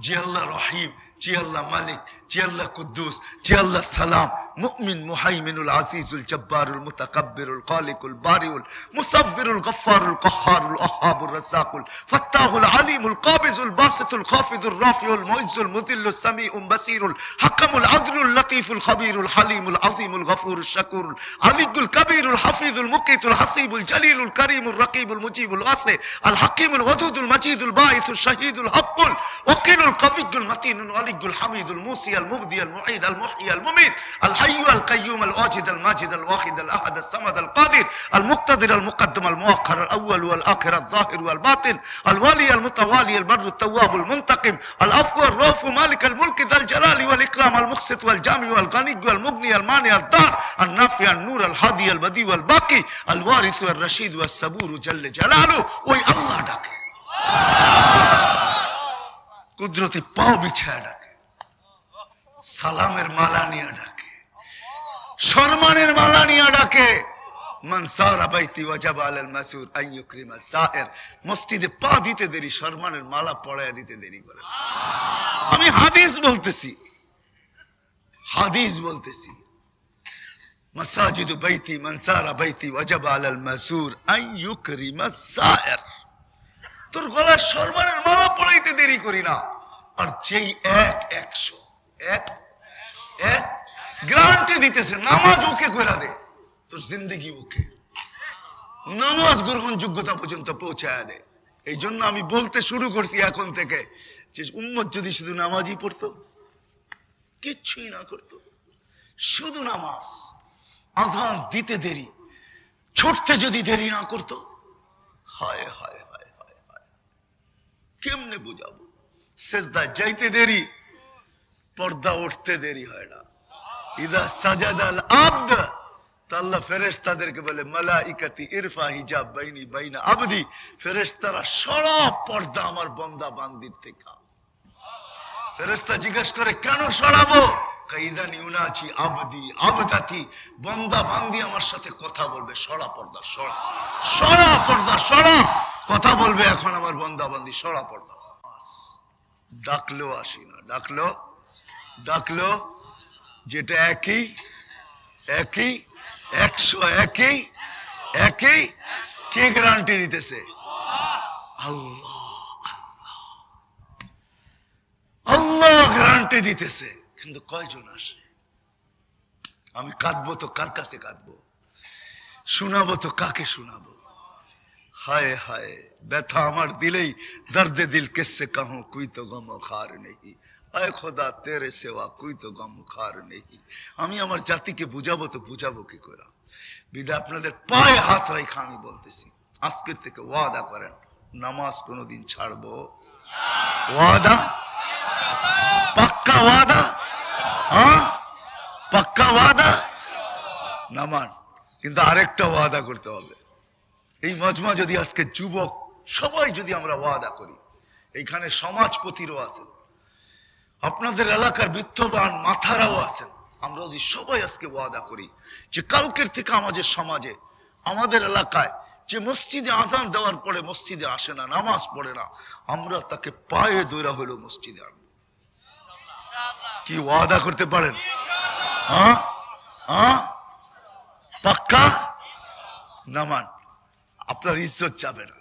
যে আল্লাহ রহিম, যে আল্লাহ মালিক, যে আল্লাহ কুদ্দুস, যে আল্লাহ সালাম, মুমিন, মুহাইমিনুল আজিজুল জব্বারুল মুতাকাব্বিরুল খালিকুল বারিউল মুসাফফিরুল গফফারুল কাহ্হারুল ওয়াহ্হাবুর রাজ্জাকুল ফাত্তাহুল আলিমুল কাবিজুল বাসিতুল খাফিদুর রাফিউল মুইজ্জুল মুদিল্লুস সামিউল বাসিরুল হাকামুল আদলুল লতীফুল খবীরুল হালিমুল আযীমুল গফুরুশ শাকুরুল আলিকুল কবীরুল হাফিজুল মুকিতুল হাসিবুল জলিলুল করিমুল রকিবুল মুজিবুল ওয়াসি আল হাকিমুল ওয়াদুদুল মাজিদুল বাঈসুল শাহীদুল হক্কুল ওয়াকিলুল কবিয়্যুল মাতিনুল আলিকুল হামিদুল মুসি আল মুবদি আল মুঈদ আল মুহয়ি আল মুমীত আল হাইয়্যু আল কাইয়্যুম আল ওয়াজিদ আল মাজিদ আল ওয়াহিদ আল আহাদ আল সামাদ আল কাদির আল মুক্তাদির আল মুকদ্দম আল মুআখ্খার আল আউয়াল ওয়াল আখির আল যাহির ওয়াল বাতিন আল ওয়ালি আল মুতাওয়ালি আল বাররু তাওয়াব আল মুনতাকিম আল আফু আর রাউফু মালিক আল মুলক যাল জালালি ওয়াল ইকরাম আল মুকসিত ওয়াল জামি ওয়াল গানি ওয়াল মুগনি আল মানি আল দার আল নাফি আল নূর আল হাদি আল বদি ওয়াল বাকি আল ওয়ারিস ওয়াল রশিদ ওয়াস সাবুর জাল্লে জালালু। ওই আল্লাহ ডাকে, কুদরতি পাও বিছায়া ডাকে, সালামের মালা নিয়ে ডাকে, সম্মানের মালা নিয়ে ডাকে। মান সারা বাইতি ওয়াজাবা আলাল মাসুর আন ইউকরিমা সায়ের। মসজিদে পা দিতে দেরি, সম্মানের মালা পড়ায়া দিতে দেরি করে। আমি হাদিস বলতেছি, হাদিস বলতেছি। মাসাজিদু বাইতি মান সারা বাইতি ওয়াজাবা আলাল মাসুর আন ইউকরিমা সায়ের। তোর গলার সম্মানের মালা পড়াইতে দেরি করি না। আর যেই 100 গ্যারান্টি দিতেছে নামাজ ওকে করে দে, তোর জিন্দগি ওকে, নামাজ গ্রহণ যোগ্যতা পর্যন্ত পৌঁছায় দে। এই জন্য আমি বলতে শুরু করছি এখন থেকে, যে উম্মত যদি শুধু নামাজই পড়তো, কিচ্ছুই না করতো, শুধু নামাজ, আযান দিতে দেরি, ছুটতে যদি দেরি না করতো, হায় হায় হায় হায় হায়, কেমনে বুঝাবো? সেজদা যাইতে দেরি, পর্দা উঠতে দেরি হয় না। ইদা সাজাদাল আবদ, আল্লাহ ফেরেশতাদেরকে বলে মালাইকাতি ইরফা হিজাব বাইনি বাইনা আবদি। ফেরেশতারা সরা পর্দা আমার বান্দা বান্দির থেকে। ফেরেশতা জিজ্ঞেস করে কেন সরাবো? কাইদানি উনাচি আবদি আবদাতি, বান্দা বান্দি আমার সাথে কথা বলবে, সরা পর্দা সরা, সরা পর্দা সরা, কথা বলবে এখন আমার বান্দা বান্দি, সরা পর্দা। ডাকলো আসি না, ডাকলো ডাকলো, যেটা একই একই 100 একই একই, কে গ্যারান্টি দিতেছে? আল্লাহ। আল্লাহ গ্যারান্টি দিতেছে, কিন্তু কয়জন আসে? আমি কাঁদবো তো কার কাছে কাঁদবো, শোনাবো তো কাকে শোনাবো? হায় হায়, ব্যথা আমার দিলেই দর্দে দিল কিসসে কাহूं, कोई तो गम खार नहीं, আয় খোদা তেরে সেবা कोई तो गम खार नहीं। আমি আমার জাতিকে বুঝাবো তো বুঝাবো কি করে? বিদা আপনাদের পায়ে হাত রাখা আমি বলতেছি, আজকের থেকে ওয়াদা করেন নামাজ কোনোদিন ছাড়বো? ওয়াদা, পাক্কা ওয়াদা? হ্যাঁ পাক্কা ওয়াদা? নামান, কিন্তু আরেকটা ওয়াদা করতে হবে। এই মজমা যদি আজকে যুবক সবাই যদি আমরা ওয়াদা করি, এইখানে সমাজপতিরও আছেন, আপনাদের এলাকার বিত্তবান মাথারাও আছেন, আমরা যদি সবাই আজকে ওয়াদা করি যে কালকের থেকে আমাদের সমাজে আমাদের এলাকায় যে মসজিদে আজান দেওয়ার পরে মসজিদে আসে না, নামাজ পড়ে না, আমরা তাকে পায়ে দৌড়া হলো মসজিদে আনবো। কি ওয়াদা করতে পারেন? হ্যাঁ হ্যাঁ পাক্কা? নামান, আপনার ইজ্জত যাবে না।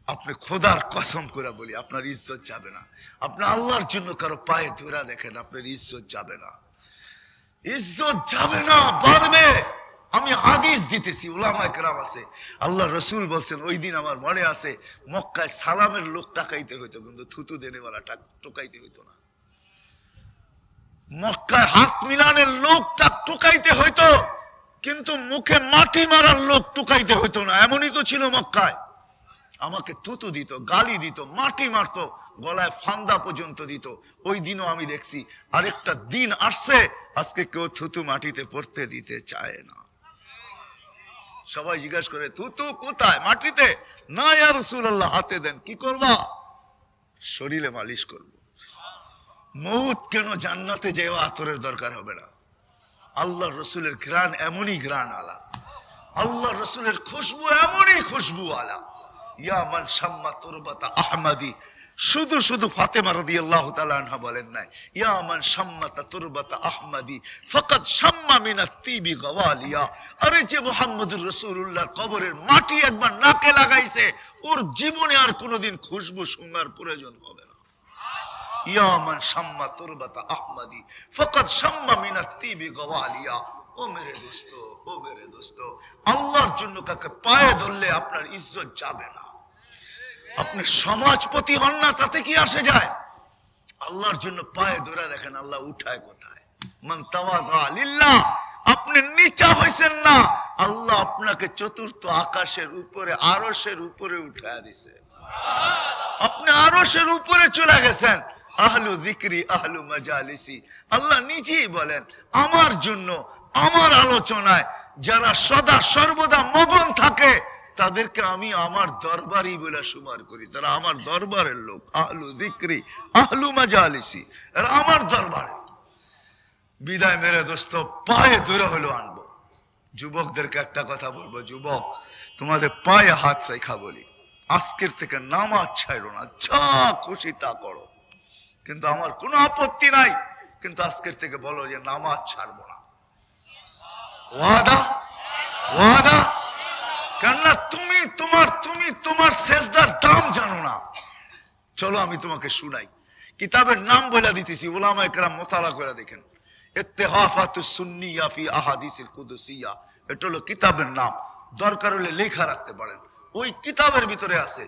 আপনি খোদার কসম করে বলি, আপনার ইজ্জত যাবে না। আপনি আল্লাহর জন্য কারো পায়ে ধরা দেখেন, আপনার ইজ্জত যাবে না, ইজ্জত যাবে না, বাড়বে। আমি হাদিস দিতেছি, উলামায়ে কেরাম আছে, আল্লাহ রসুল বলছেন, ওই দিন আমার মনে আছে মক্কায় সালামের লোক টাকাইতে হইতো, কিন্তু থুতু দেনেওয়ালা টোকাইতে হইতো না। মক্কায় হাত মিলানের লোক টোকাইতে হইতো, কিন্তু মুখে মাটি মারার লোক টুকাইতে হইতো না। এমনই তো ছিল মক্কায়। আমাকে থুতু দিত, গালি দিত, মাটি মারতো, গলায় ফান্দা পর্যন্ত দিত। ওই দিনও আমি দেখছি। আরেকটা দিন আসছে, আজকে কেউ থুতু মাটিতে পড়তে দিতে চায় না। সবাই জিজ্ঞাসা করে থুতু কোথায়? মাটিতে না, ইয়া রাসূলুল্লাহ হাতে দেন। কি করবা? শরীরে মালিশ করব। মউত কেন জান্নাতে যাওয়া আতরের দরকার হবে না। আল্লাহ রসুলের ঘ্রাণ এমনই ঘ্রাণ আলা, আল্লাহ রসুলের খুশবু এমনই খুশবু আলা। ইয়া মান শাম্মা তুরবাতা আহমদি, শুধু শুধু ফাতেমা রাদিয়াল্লাহু তাআলা আনহা বলেন নাই, ইয়া মান শাম্মাতা তুরবাতা আহমদি ফাকাদ শাম্মা মিনাত তিবি গাওয়ালিয়া। আরে যে মুহাম্মদুর রাসূলুল্লাহর কবরের মাটি একবার নাকে লাগাইছে, ওর জীবনে আর কোনোদিন খুশবু শোনার প্রয়োজন হবে না। ইয়া মান শাম্মা তুরবাতা আহমদি ফাকাদ শাম্মা মিনাত তিবি গাওয়ালিয়া। ও মেরে দোস্ত, ও মেরে দোস্ত, আল্লাহর জন্য কাকে পায়ে ধরলে আপনার ইজ্জত যাবে না। আপনি সমাজপতি হন না, তাতে কি আসে যায়? আল্লাহর জন্য পায়ে ধরে দেখেন আল্লাহ উঠায় কোথায়। মান তাওয়াদা লিল্লাহ, আপনি নিচা হইছেন না, আল্লাহ আপনাকে চতুর্থ আকাশের উপরে, আরশের উপরে উঠায় দিছে। আপনি আরশের উপরে চলে গেছেন। আহলু যিকরি আহলু মাজালিসি, আল্লাহ নিজেই বলেন, আমার জন্য, আমার আলোচনায় যারা সদা সর্বদা মগন থাকে, তাদেরকে আমি আমার দরবারই বলে সুমার করি। তারা আমার দরবারের লোক। আহলু যিকরি আহলু মাজালিসি, আর আমার দরবারে। বিদায় মেরে দোস্ত, পায়ে ধরে হলো আনবো। যুবকদেরকে একটা কথা বলবো, যুবক তোমাদের পায়ে হাত রেখা বলি, আজকের থেকে নামাজ ছাড়ো না, যা খুশি তা করো, কিন্তু আমার কোনো আপত্তি নাই, কিন্তু আজকের থেকে বলো যে নামাজ ছাড়বো না। ওয়াদা? ওয়াদা? কেননা তুমি তোমার সেজদার দাম জানো না। চলো আমি তোমাকে শুনাই, কিতাবের নাম বলে দিতেছি, উলামায়ে কেরাম মুতালা করে দেখেন। ইত্তিহাফাতুস সুন্নিয়া ফি আহাদিসিল কুদসিয়া, এটা হলো কিতাবের নাম, দরকার হলে লেখা রাখতে পারেন। ওই কিতাবের ভিতরে আছে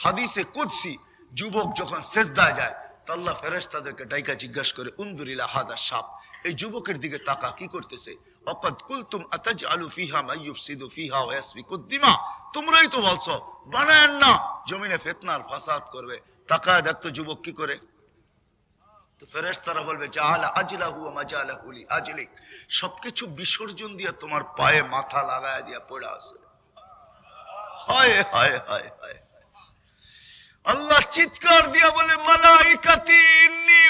হাদিসে কুদসি, যুবক যখন সেজদায় যায় তো আল্লাহ ফেরেশতাদেরকে ডাইকা জিজ্ঞাসা করে, উনদুরিলা হাদা সাপ, এই যুবকের দিকে তাকা, কি করতেছে? অকাদ কুলতুম আতাজআলু ফিহা মাইয়ুফসিদু ফিহা ওয়া ইয়াসফিকুদ দিমা, তোমরাই তো বলছো বানায়েন না, জমিনে ফিতনার ফাসাদ করবে। তাকায় দেখতো যুবক কি করে। তো ফেরেশতারা বলবে, জাআলা আজলাহু ওয়া মাজালাহু লি আজলিক, সবকিছু বিসর্জন দিয়ে তোমার পায়ে মাথা লাগায় দিয়া পড়ে আছে। হায় হায় হায় হায়। আল্লাহ চিৎকার দিয়া বলে, মালাইকাতি ইন্নী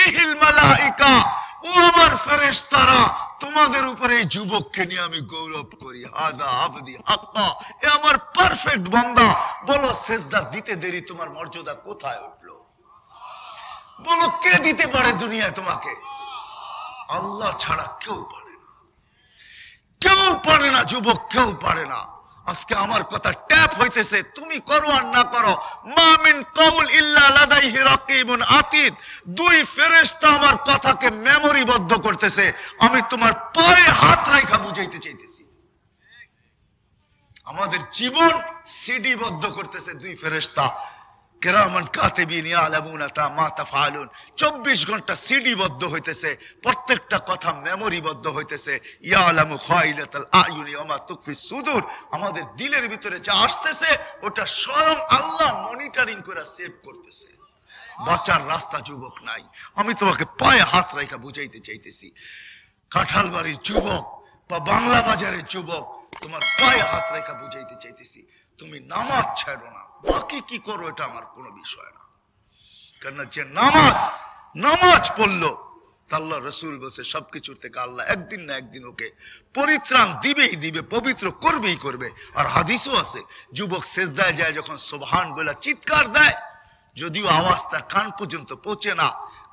বিহিল মালাইকা, ও আমার ফেরেশতারা, তোমাদের উপরে এই যুবককে নিয়ে আমি গৌরব করি। হাদা আবদি হাক্কা, এ আমার পারফেক্ট বান্দা। বলো সেজদা দিতে দেরি তোমার মর্যাদা কোথায় উঠলো? বলো কে দিতে পারে দুনিয়ায় তোমাকে? আল্লাহ ছাড়া কেউ পারে না, কেউ পারে না যুবক, কেউ পারে না। আজকে আমার কথা ট্যাপ হইতেছে, তুমি করো আর না করো, মা মিন কাউল ইল্লা লাদাইহি রাকিবুন আতীদ, দুই ফেরেশতা আমার কথাকে মেমোরিবদ্ধ করতেছে। আমি তোমার পায়ে হাত রাখা বুঝাইতে চাইতেছি, আমাদের জীবন সিডি বদ্ধ করতেছে দুই ফেরেশতা, কিরামান কাতিবিন ইয়ালামুনা মা তাফআলুন। 24 ঘন্টা সিডি বদ্ধ হইতেছে, প্রত্যেকটা কথা মেমোরি বদ্ধ হইতেছে। ইয়ালামু খাইলাতাল আয়ুনি ওয়া মা তুকফি সুদূর, আমাদের দিলের ভিতরে যা আসতেছে ওটা স্বয়ং আল্লাহ মনিটরিং করে সেভ করতেছে। বাঁচার রাস্তা যুবক নাই। আমি তোমাকে পায়ে হাত রাখা বুঝাইতে চাইতেছি, কাঁঠালবাড়ির যুবক বা বাংলা বাজারের যুবক, তোমার পায়ে হাত রেখা বুঝাইতে চাইতেছি, তুমি নামাজ ছাড়ো না, বাকি কি করো এটা আমার কোনো বিষয় না। কেন যে নামাজ পড়লো, আল্লাহ রসুল বলছে সবকিছুর থেকে আল্লাহ একদিন না একদিন ওকে পরিত্রাণ দিবেই দিবে, পবিত্র করবেই করবে। আর হাদিসও আছে, যুবক সেজদায় যায় যখন সুবহান বলে চিৎকার দেয়, যদিও আওয়াজ তার কান পর্যন্ত পৌঁছে না,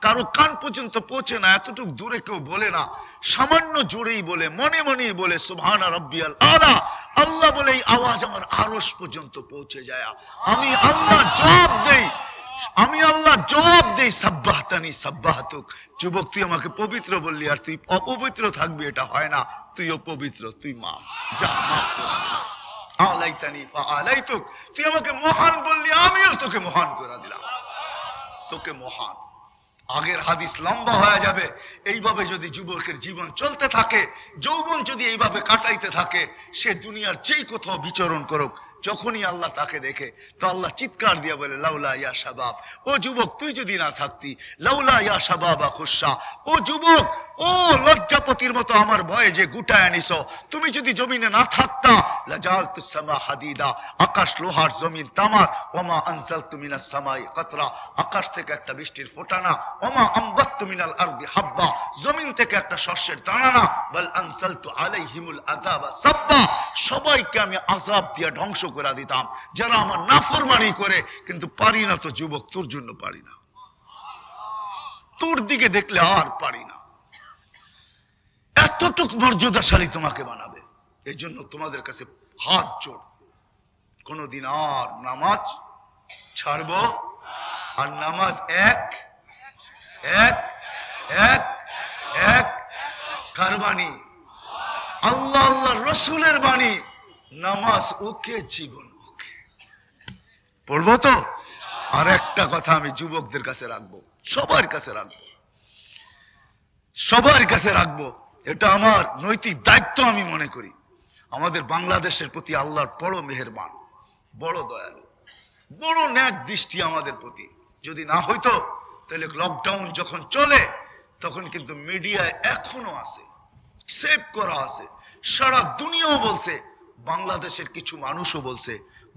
কারো কান পর্যন্ত পৌঁছে না, এতটুকু দূরে কেউ বলে না, সামান্য জোরেই বলে, মনে মনেই বলে সুবহান রাব্বিয়াল আলা। আল্লাহ বলে এই আওয়াজ আমার আরশ পর্যন্ত পৌঁছে যায়। আমি আল্লাহ জবাব দেই সাব্বাহতানি সাব্বাহতুক। যুবক তুই আমাকে পবিত্র বললি আর তুই অপবিত্র থাকবি, এটা হয় না। তুইও পবিত্র, তুই মাফ, যা মাফ করে দিলাম। আলাইতানি ফাআলাইতুক, তুই আমাকে মহান বললি, আমিও তোকে মহান করে দিলাম, তোকে মহান। আগের হাদিস লম্বা হয়ে যাবে। এইভাবে যদি যুবকের জীবন চলতে থাকে, যৌবন যদি এইভাবে কাটাইতে থাকে, সে দুনিয়ার যেই কোথাও বিচরণ করুক, যখনই আল্লাহ তাকে দেখে তো আল্লাহ চিৎকার দিয়ে বলে লাউলা ইয়া শাবাব, ও যুবক তুই যদি না থাকতি, লাউলা ইয়া শাবাবা খুশা, ও যুবক, ও লজ্জাপতির মতো আমার ভয়ে যে গুটায় আনিস, তুমি যদি জমিনে না থাকতা, লাজালতুস সামা হাদিদা, আকাশ লোহার জমিন তামার, ওমা আনজালতু মিনাস সামাই কাতরা, আকাশ থেকে একটা বৃষ্টির ফোঁটা না, ওমা আমবাততু মিনাল আরদি হাব্বা, জমিন থেকে একটা শস্যের দানা না, বাল আনজালতু আলাইহিমুল আযাবা সাব্বা, সবাইকে আমি আযাব দিয়ে ধ্বংস করে দিতাম যারা আমার নাফরমানি করে। কিন্তু পারি না তো যুবক, তোর জন্য পারি না, তোর দিকে দেখলে আর পারি না। এতটুক মর্যাদাশালী তোমাকে বানাবে, এই জন্য তোমাদের কাছে হাত জোড়, কোনদিন আর নামাজ ছাড়বো। আর নামাজ এক এক এক এক কার বাণী? আল্লাহ আল্লাহ রসুলের বাণী। নামাজ ওকে, জীবন ওকে। পড়বো তো? আর একটা কথা আমি যুবকদের কাছে রাখবো, সবার কাছে রাখবো, সবার কাছে রাখবো, এটা আমার নৈতিক দায়িত্ব আমি মনে করি। আমাদের বাংলাদেশের প্রতি আল্লাহর বড় মেহেরবান, বড় দয়ালু, বড় ন্যাক দৃষ্টি আমাদের প্রতি। যদি না হইতো তাহলে লকডাউন যখন চলে তখন কিন্তু মিডিয়ায় এখনো আছে, সেভ করা আছে, সারা দুনিয়াও বলছে, বাংলাদেশের কিছু মানুষও বলছে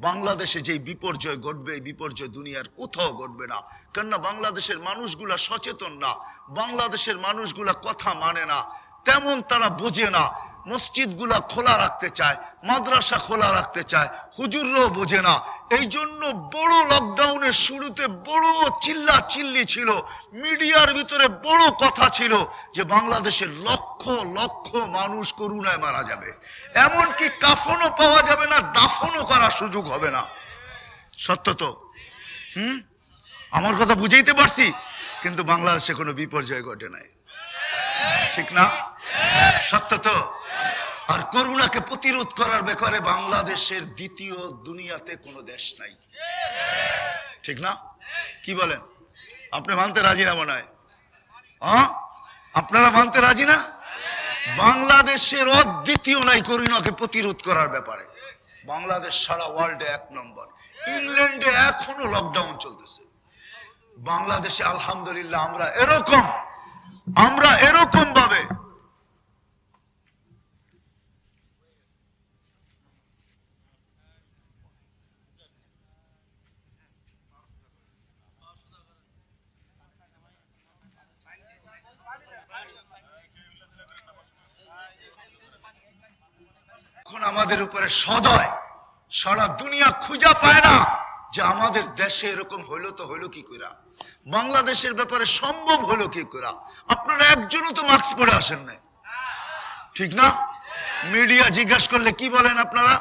বাংলাদেশে যে বিপর্যয় ঘটবে, এই বিপর্যয় দুনিয়ার কোথাও ঘটবে না। কেননা বাংলাদেশের মানুষগুলা সচেতন না, বাংলাদেশের মানুষগুলা কথা মানে না, তেমন তারা বোঝে না। মসজিদগুলা খোলা রাখতে চায়, মাদ্রাসা খোলা রাখতে চায়, হুজুররাও বোঝে না। এই জন্য বড় লকডাউনের শুরুতে বড় চিল্লা চিল্লি ছিল, মিডিয়ার ভিতরে বড় কথা ছিল যে বাংলাদেশের লক্ষ লক্ষ মানুষ করোনায় মারা যাবে, এমনকি কাফনও পাওয়া যাবে না, দাফনও করার সুযোগ হবে না। সত্য তো? আমার কথা বুঝাইতে পারছি? কিন্তু বাংলাদেশে কোনো বিপর্যয় ঘটে নাই, ঠিক না? সত্য তো? আর করোনাকে প্রতিরোধ করার ব্যাপারে বাংলাদেশের দ্বিতীয় দুনিয়াতে কোনো দেশ নাই, ঠিক না? কি বলেন? আপনি মানতে রাজি না মনে হয়? আপনারা মানতে রাজি না? বাংলাদেশের অদ্বিতীয় নাই করোনাকে প্রতিরোধ করার ব্যাপারে। বাংলাদেশ সারা ওয়ার্ল্ডে 1 নম্বর। ইংল্যান্ডে এখনো লকডাউন চলতেছে, বাংলাদেশে আলহামদুলিল্লাহ আমরা এরকম ভাবে আমাদের উপরে সদয়, সারা দুনিয়া খুঁজা পায় না যে আমাদের দেশে এরকম হইলো তো হইলো কি করে, বাংলাদেশের ব্যাপারে সম্ভব হলো কি করে। আপনারা একজনও তো মাস্ক পরে আসেন নাই, ঠিক না? মিডিয়া জিজ্ঞাসা করলে কি বলেন আপনারা?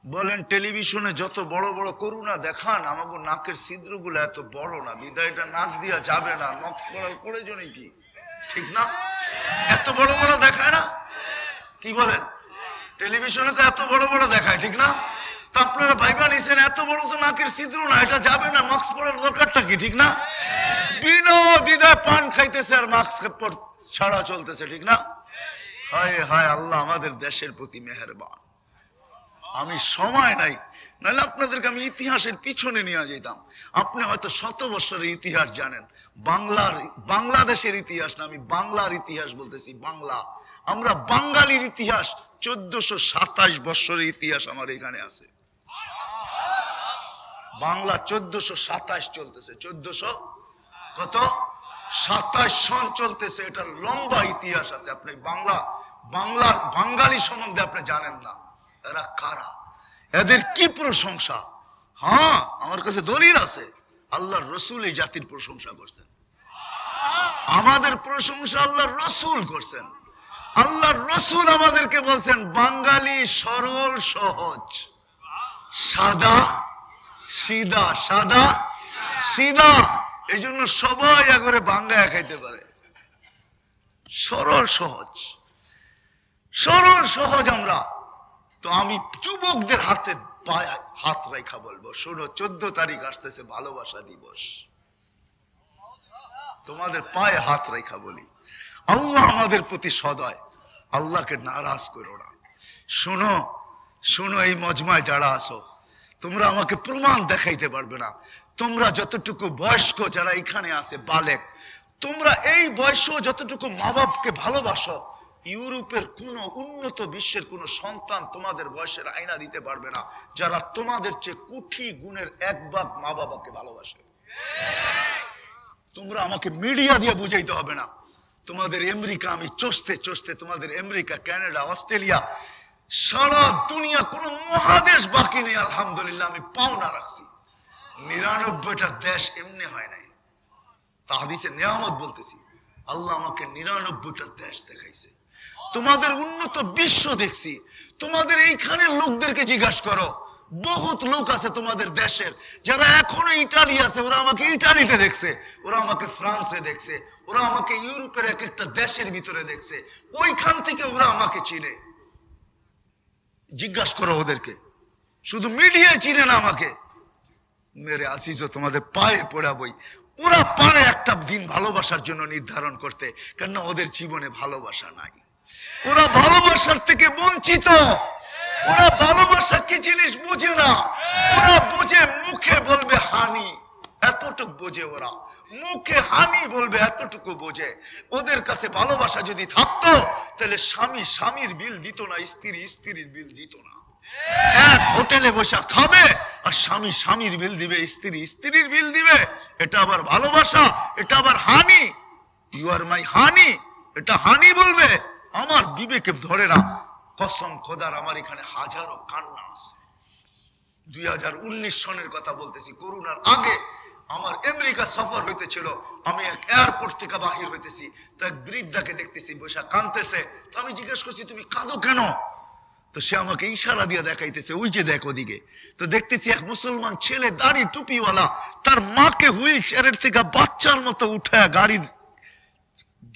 বলেন টেলিভিশনে যত বড় বড় করুণা দেখান, আমাকে নাকের ছিদ্রগুলো এত বড় না, বিদায়টা নাক দিয়া যাবে না, মাস্ক পরার প্রয়োজনই কি, ঠিক না? এত বড় বড় দেখায় না? কি বলেন? টেলিভিশনে তো এত বড় বড় দেখায়, ঠিক না? তো আপনারা ভাইবা নিছেন এত বড় তো নাকের ছিদ্র না, এটা যাবে না, মাস্ক পরার দরকারটা কি, ঠিক না? বিনা দ্বিধায় পান খাইতেছে আর মাস্ক ছাড়া চলতেছে, ঠিক না? হায় হায়, আল্লাহ আমাদের দেশের প্রতি মেহেরবান। আমি সময় নাই, নাহলে আপনাদেরকে আমি ইতিহাসের পিছনে নিয়ে যেতাম। আপনি হয়তো 100 বছরের ইতিহাস জানেন, বাংলাদেশের ইতিহাস না, আমি বাংলার ইতিহাস বলতেছি। বাংলা, আমরা বাঙালির ইতিহাস 1427 বছরের ইতিহাস আমার এখানে আছে। বাংলা 1427 চলতেছে, 1427 সন চলতেছে, এটা লম্বা ইতিহাস আছে। আপনি বাঙালি সম্বন্ধে আপনি জানেন না, এরা কারা, এদের কি প্রশংসা। হ্যাঁ, আমার কাছে দলিল আছে, আল্লাহর রসুল এই জাতির প্রশংসা করছেন। আমাদের প্রশংসা আল্লাহর রসুল করছেন। আল্লাহর রসুল আমাদেরকে বলছেন বাঙালি সরল সহজ, সাদা সিধা, সাদা সিধা, এই জন্য সবাই একবারে বাঙ্গায় খাইতে পারে। সরল সহজ, সরল সহজ আমরা। তো আমি যুবকদের হাতে হাত রেখা বলবো, শোনো, 14 তারিখ আসতেছে ভালোবাসা দিবস, তোমাদের পায়ে হাত রেখা বলি, আল্লাহ আমাদের প্রতি সদয়, আল্লাহকে নারাজ করো না। শোনো শোনো, এই মজমায় যারা আসো, তোমরা আমাকে প্রমাণ দেখাইতে পারবে না। তোমরা যতটুকু বয়স্ক যারা এখানে আছে, বালেক, তোমরা এই বয়সেও যতটুকু মা বাপকে ভালোবাসো, ইউরোপের কোন উন্নত বিশ্বের কোন সন্তান তোমাদের বয়সের আয়না দিতে পারবে না, যারা তোমাদের চেয়ে কোটি গুণের 1 ভাগ মা বাবাকে ভালোবাসে। তোমরা আমাকে মিডিয়া দিয়ে বুঝাইতে হবে না। তোমাদের আমেরিকা, আমি চষতে চষতে তোমাদের আমেরিকা, কানাডা, অস্ট্রেলিয়া, সারা দুনিয়া কোন মহাদেশ বাকি নেই, আলহামদুলিল্লাহ আমি পাওনা রাখছি। 99টা দেশ এমনি হয় নাই, তা হাদিসে নিয়ামত বলতেছি। আল্লাহ আমাকে 99টা দেশ দেখাইছে। তোমাদের উন্নত বিশ্ব দেখছি। তোমাদের এইখানের লোকদেরকে জিজ্ঞাসা করো, বহুত লোক আছে তোমাদের দেশের যারা এখনো ইটালি আছে, ওরা আমাকে ইটালিতে দেখছে, ওরা আমাকে ফ্রান্সে দেখছে, ওরা আমাকে ইউরোপের এক একটা দেশের ভিতরে দেখছে, ওইখান থেকে ওরা আমাকে চিনে। জিজ্ঞাসা করো ওদেরকে, শুধু মিডিয়ায় চিনে না আমাকে। মেরে আসিজও তোমাদের পায়ে পড়াবই। ওরা পারে একটা দিন ভালোবাসার জন্য নির্ধারণ করতে, কেননা ওদের জীবনে ভালোবাসা নাই, ওরা ভালোবাসার থেকে বঞ্চিত। ওরা ভালোবাসা কি জিনিস বুঝে না, ওরা বুঝে মুখে বলবে হানি, এতটুকু বোঝে ওরা, মুখে হানি বলবে এতটুকু বোঝে। ওদের কাছে ভালোবাসা যদি থাকতো তাহলে স্বামী স্বামীর বিল দিত না, স্ত্রী স্ত্রীর বিল দিত না। এক হোটেলে বসে খাবে আর স্বামী স্বামীর বিল দিবে, স্ত্রী স্ত্রীর বিল দিবে। এটা আবার ভালোবাসা? এটা আবার হানি। ইউ আর মাই হানি, এটা হানি বলবে? আমার বিবেকে ধরে না, কসম খোদার। আমার এখানে হাজারো কান্না আছে। 2019 সনের কথা বলতেছি, করোনার আগে আমার আমেরিকা সফর হইতেছিল। আমি এক এয়ারপোর্ট থেকে বাহির হইতেছি, তো এক বৃদ্ধাকে দেখতেছি বসে কাঁদতেছে। তো আমি জিজ্ঞেস করছি, তুমি কাঁদো কেন? তো সে আমাকে ইশারা দিয়ে দেখাইতেছে, ওই যে দেখ ওদিকে। তো দেখতেছি এক মুসলমান ছেলে, দাড়ি টুপিওয়ালা, তার মাকে হুইল চেয়ারের থেকে বাচ্চার মতো উঠায়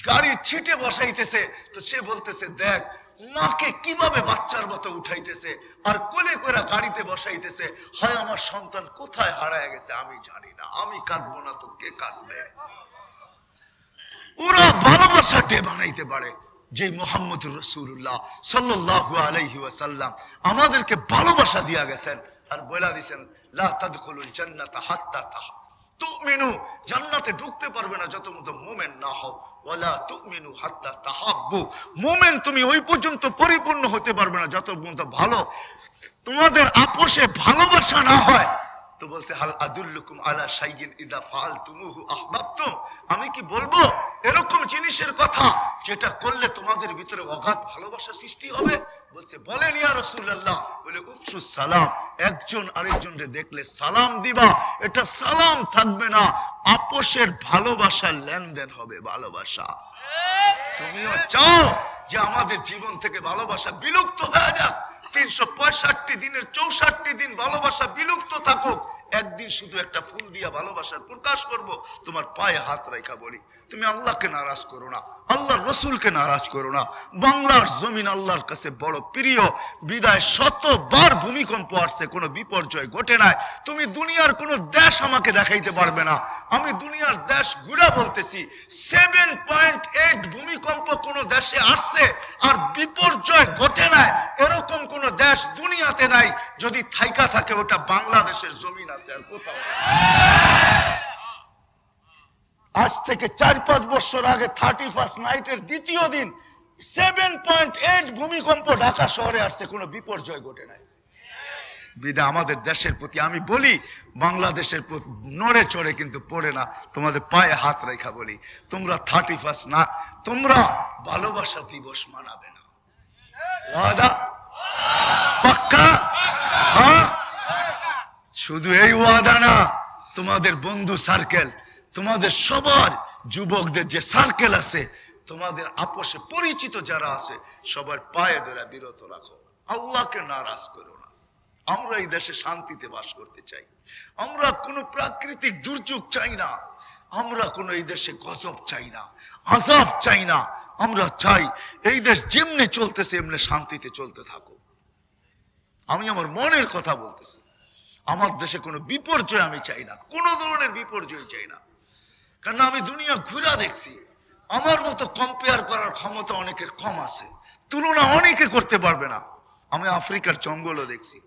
গাড়ির ছিটে বসাইতেছে। তো সে বলতেছে, দেখ মাকে কিভাবে বাচ্চার মতো উঠাইতেছে আর কোলে করে গাড়িতে বসাইতেছে। হয় আমার সন্তান কোথায় হারায় গেছে আমি জানি না, আমি কাঁদবো না তো কে কাঁদবে? ওরা ভালোবাসা ডে বানাইতে পারে। যে মুহাম্মদুর রাসূলুল্লাহ সাল্লাল্লাহু আলাইহি ওয়াসাল্লাম আমাদেরকে ভালোবাসা দিয়া গেছেন আর বলে দিয়েছেন, লা তাদখুলুল জান্নাতা হাত্তা তুমিনু, জান্নাতে ঢুকতে পারবে না যতক্ষণ মুমিন না হও। ওয়ালা তুমিনু হাত্তা তাহাব্বু, মুমিন তুমি ওই পর্যন্ত পরিপূর্ণ হতে পারবে না যতক্ষণ ভালো তোমাদের আপোষে ভালোবাসা না হয়। তো বলছে, হাল আদুল্লুকুম আলা শাইইন ইযা ফাআলতুমুহু আহবাবতুম, আমি কি বলবো এরকম জিনিসের কথা যেটা করলে তোমাদের ভিতরে অগাধ ভালোবাসা সৃষ্টি হবে? বলছে বলেন ইয়া রাসূলুল্লাহ, বলে উপসুস সালাম, একজন আরেকজনকে দেখলে সালাম দিবা। এটা সালাম থাকবে না, আপোষের ভালোবাসার লেনদেন হবে, ভালোবাসা। তুমিও চাও যে আমাদের জীবন থেকে ভালোবাসা বিলুপ্ত হয়ে যাক? 365 দিনের 64 দিন ভালোবাসা বিলুপ্ত থাকুক, একদিন শুধু একটা ফুল দিয়া ভালোবাসার প্রকাশ করব। তোমার পায়ে হাত রাখা বলি, তুমি আল্লাহকে নারাজ করো না, আল্লাহর রসুলকে নারাজ করো না। বাংলার জমিন আল্লাহর কাছে বড় প্রিয়, বিদায় শতবার ভূমিকম্প আসছে, কোনো বিপর্যয় ঘটে নাই। তুমি দুনিয়ার কোন দেশ আমাকে দেখাইতে পারবে না। আমি দুনিয়ার দেশ ঘুরা বলতেছি, 7.8 ভূমিকম্প কোন দেশে আসছে আর বিপর্যয় ঘটে নাই, এরকম কোন দেশ দুনিয়াতে নাই। যদি থাইকা থাকে ওটা বাংলাদেশের জমিন আছে, আর কোথাও। আজ থেকে 4-5 বছর আগে 31st নাইটের দ্বিতীয় দিন 7.8 ভূমিকম্প ঢাকা শহরে আসছে, কোনো বিপর্যয় ঘটে নাই। বিদা আমাদের দেশের প্রতি আমি বলি, বাংলাদেশের নড়ে চড়ে কিন্তু পড়ে না। তোমাদের পায়ে হাত রেখা বলি, তোমরা 31st না, তোমরা ভালোবাসা দিবস মানাবে না। ওয়াদা পাক্কা? হ্যাঁ, শুধু এই ওয়াদা না, তোমাদের বন্ধু সার্কেল, তোমাদের সবার যুবকদের যে সার্কেল আছে, তোমাদের আপোষে পরিচিত যারা আছে, সবার পায়ে ধরে বিরত রাখো, আল্লাহকে নারাজ করো না। আমরা এই দেশে শান্তিতে বাস করতে চাই, আমরা কোনো প্রাকৃতিক দুর্যোগ চাই না, আমরা কোনো এই দেশে গজব চাই না, আযাব চাই না। আমরা চাই এই দেশ যেমনে চলতেছে এমনি শান্তিতে চলতে থাকো। আমি আমার মনের কথা বলতেছি, আমার দেশে কোনো বিপর্যয় আমি চাই না, কোনো ধরনের বিপর্যয় চাই না। কারণ আমি দুনিয়া ঘুরা দেখছি, আমার মতো কম্পেয়ার করার ক্ষমতা অনেকের কম আছে, তুলনা অনেকে করতে পারবে না। আমি আফ্রিকার জঙ্গলও দেখছি,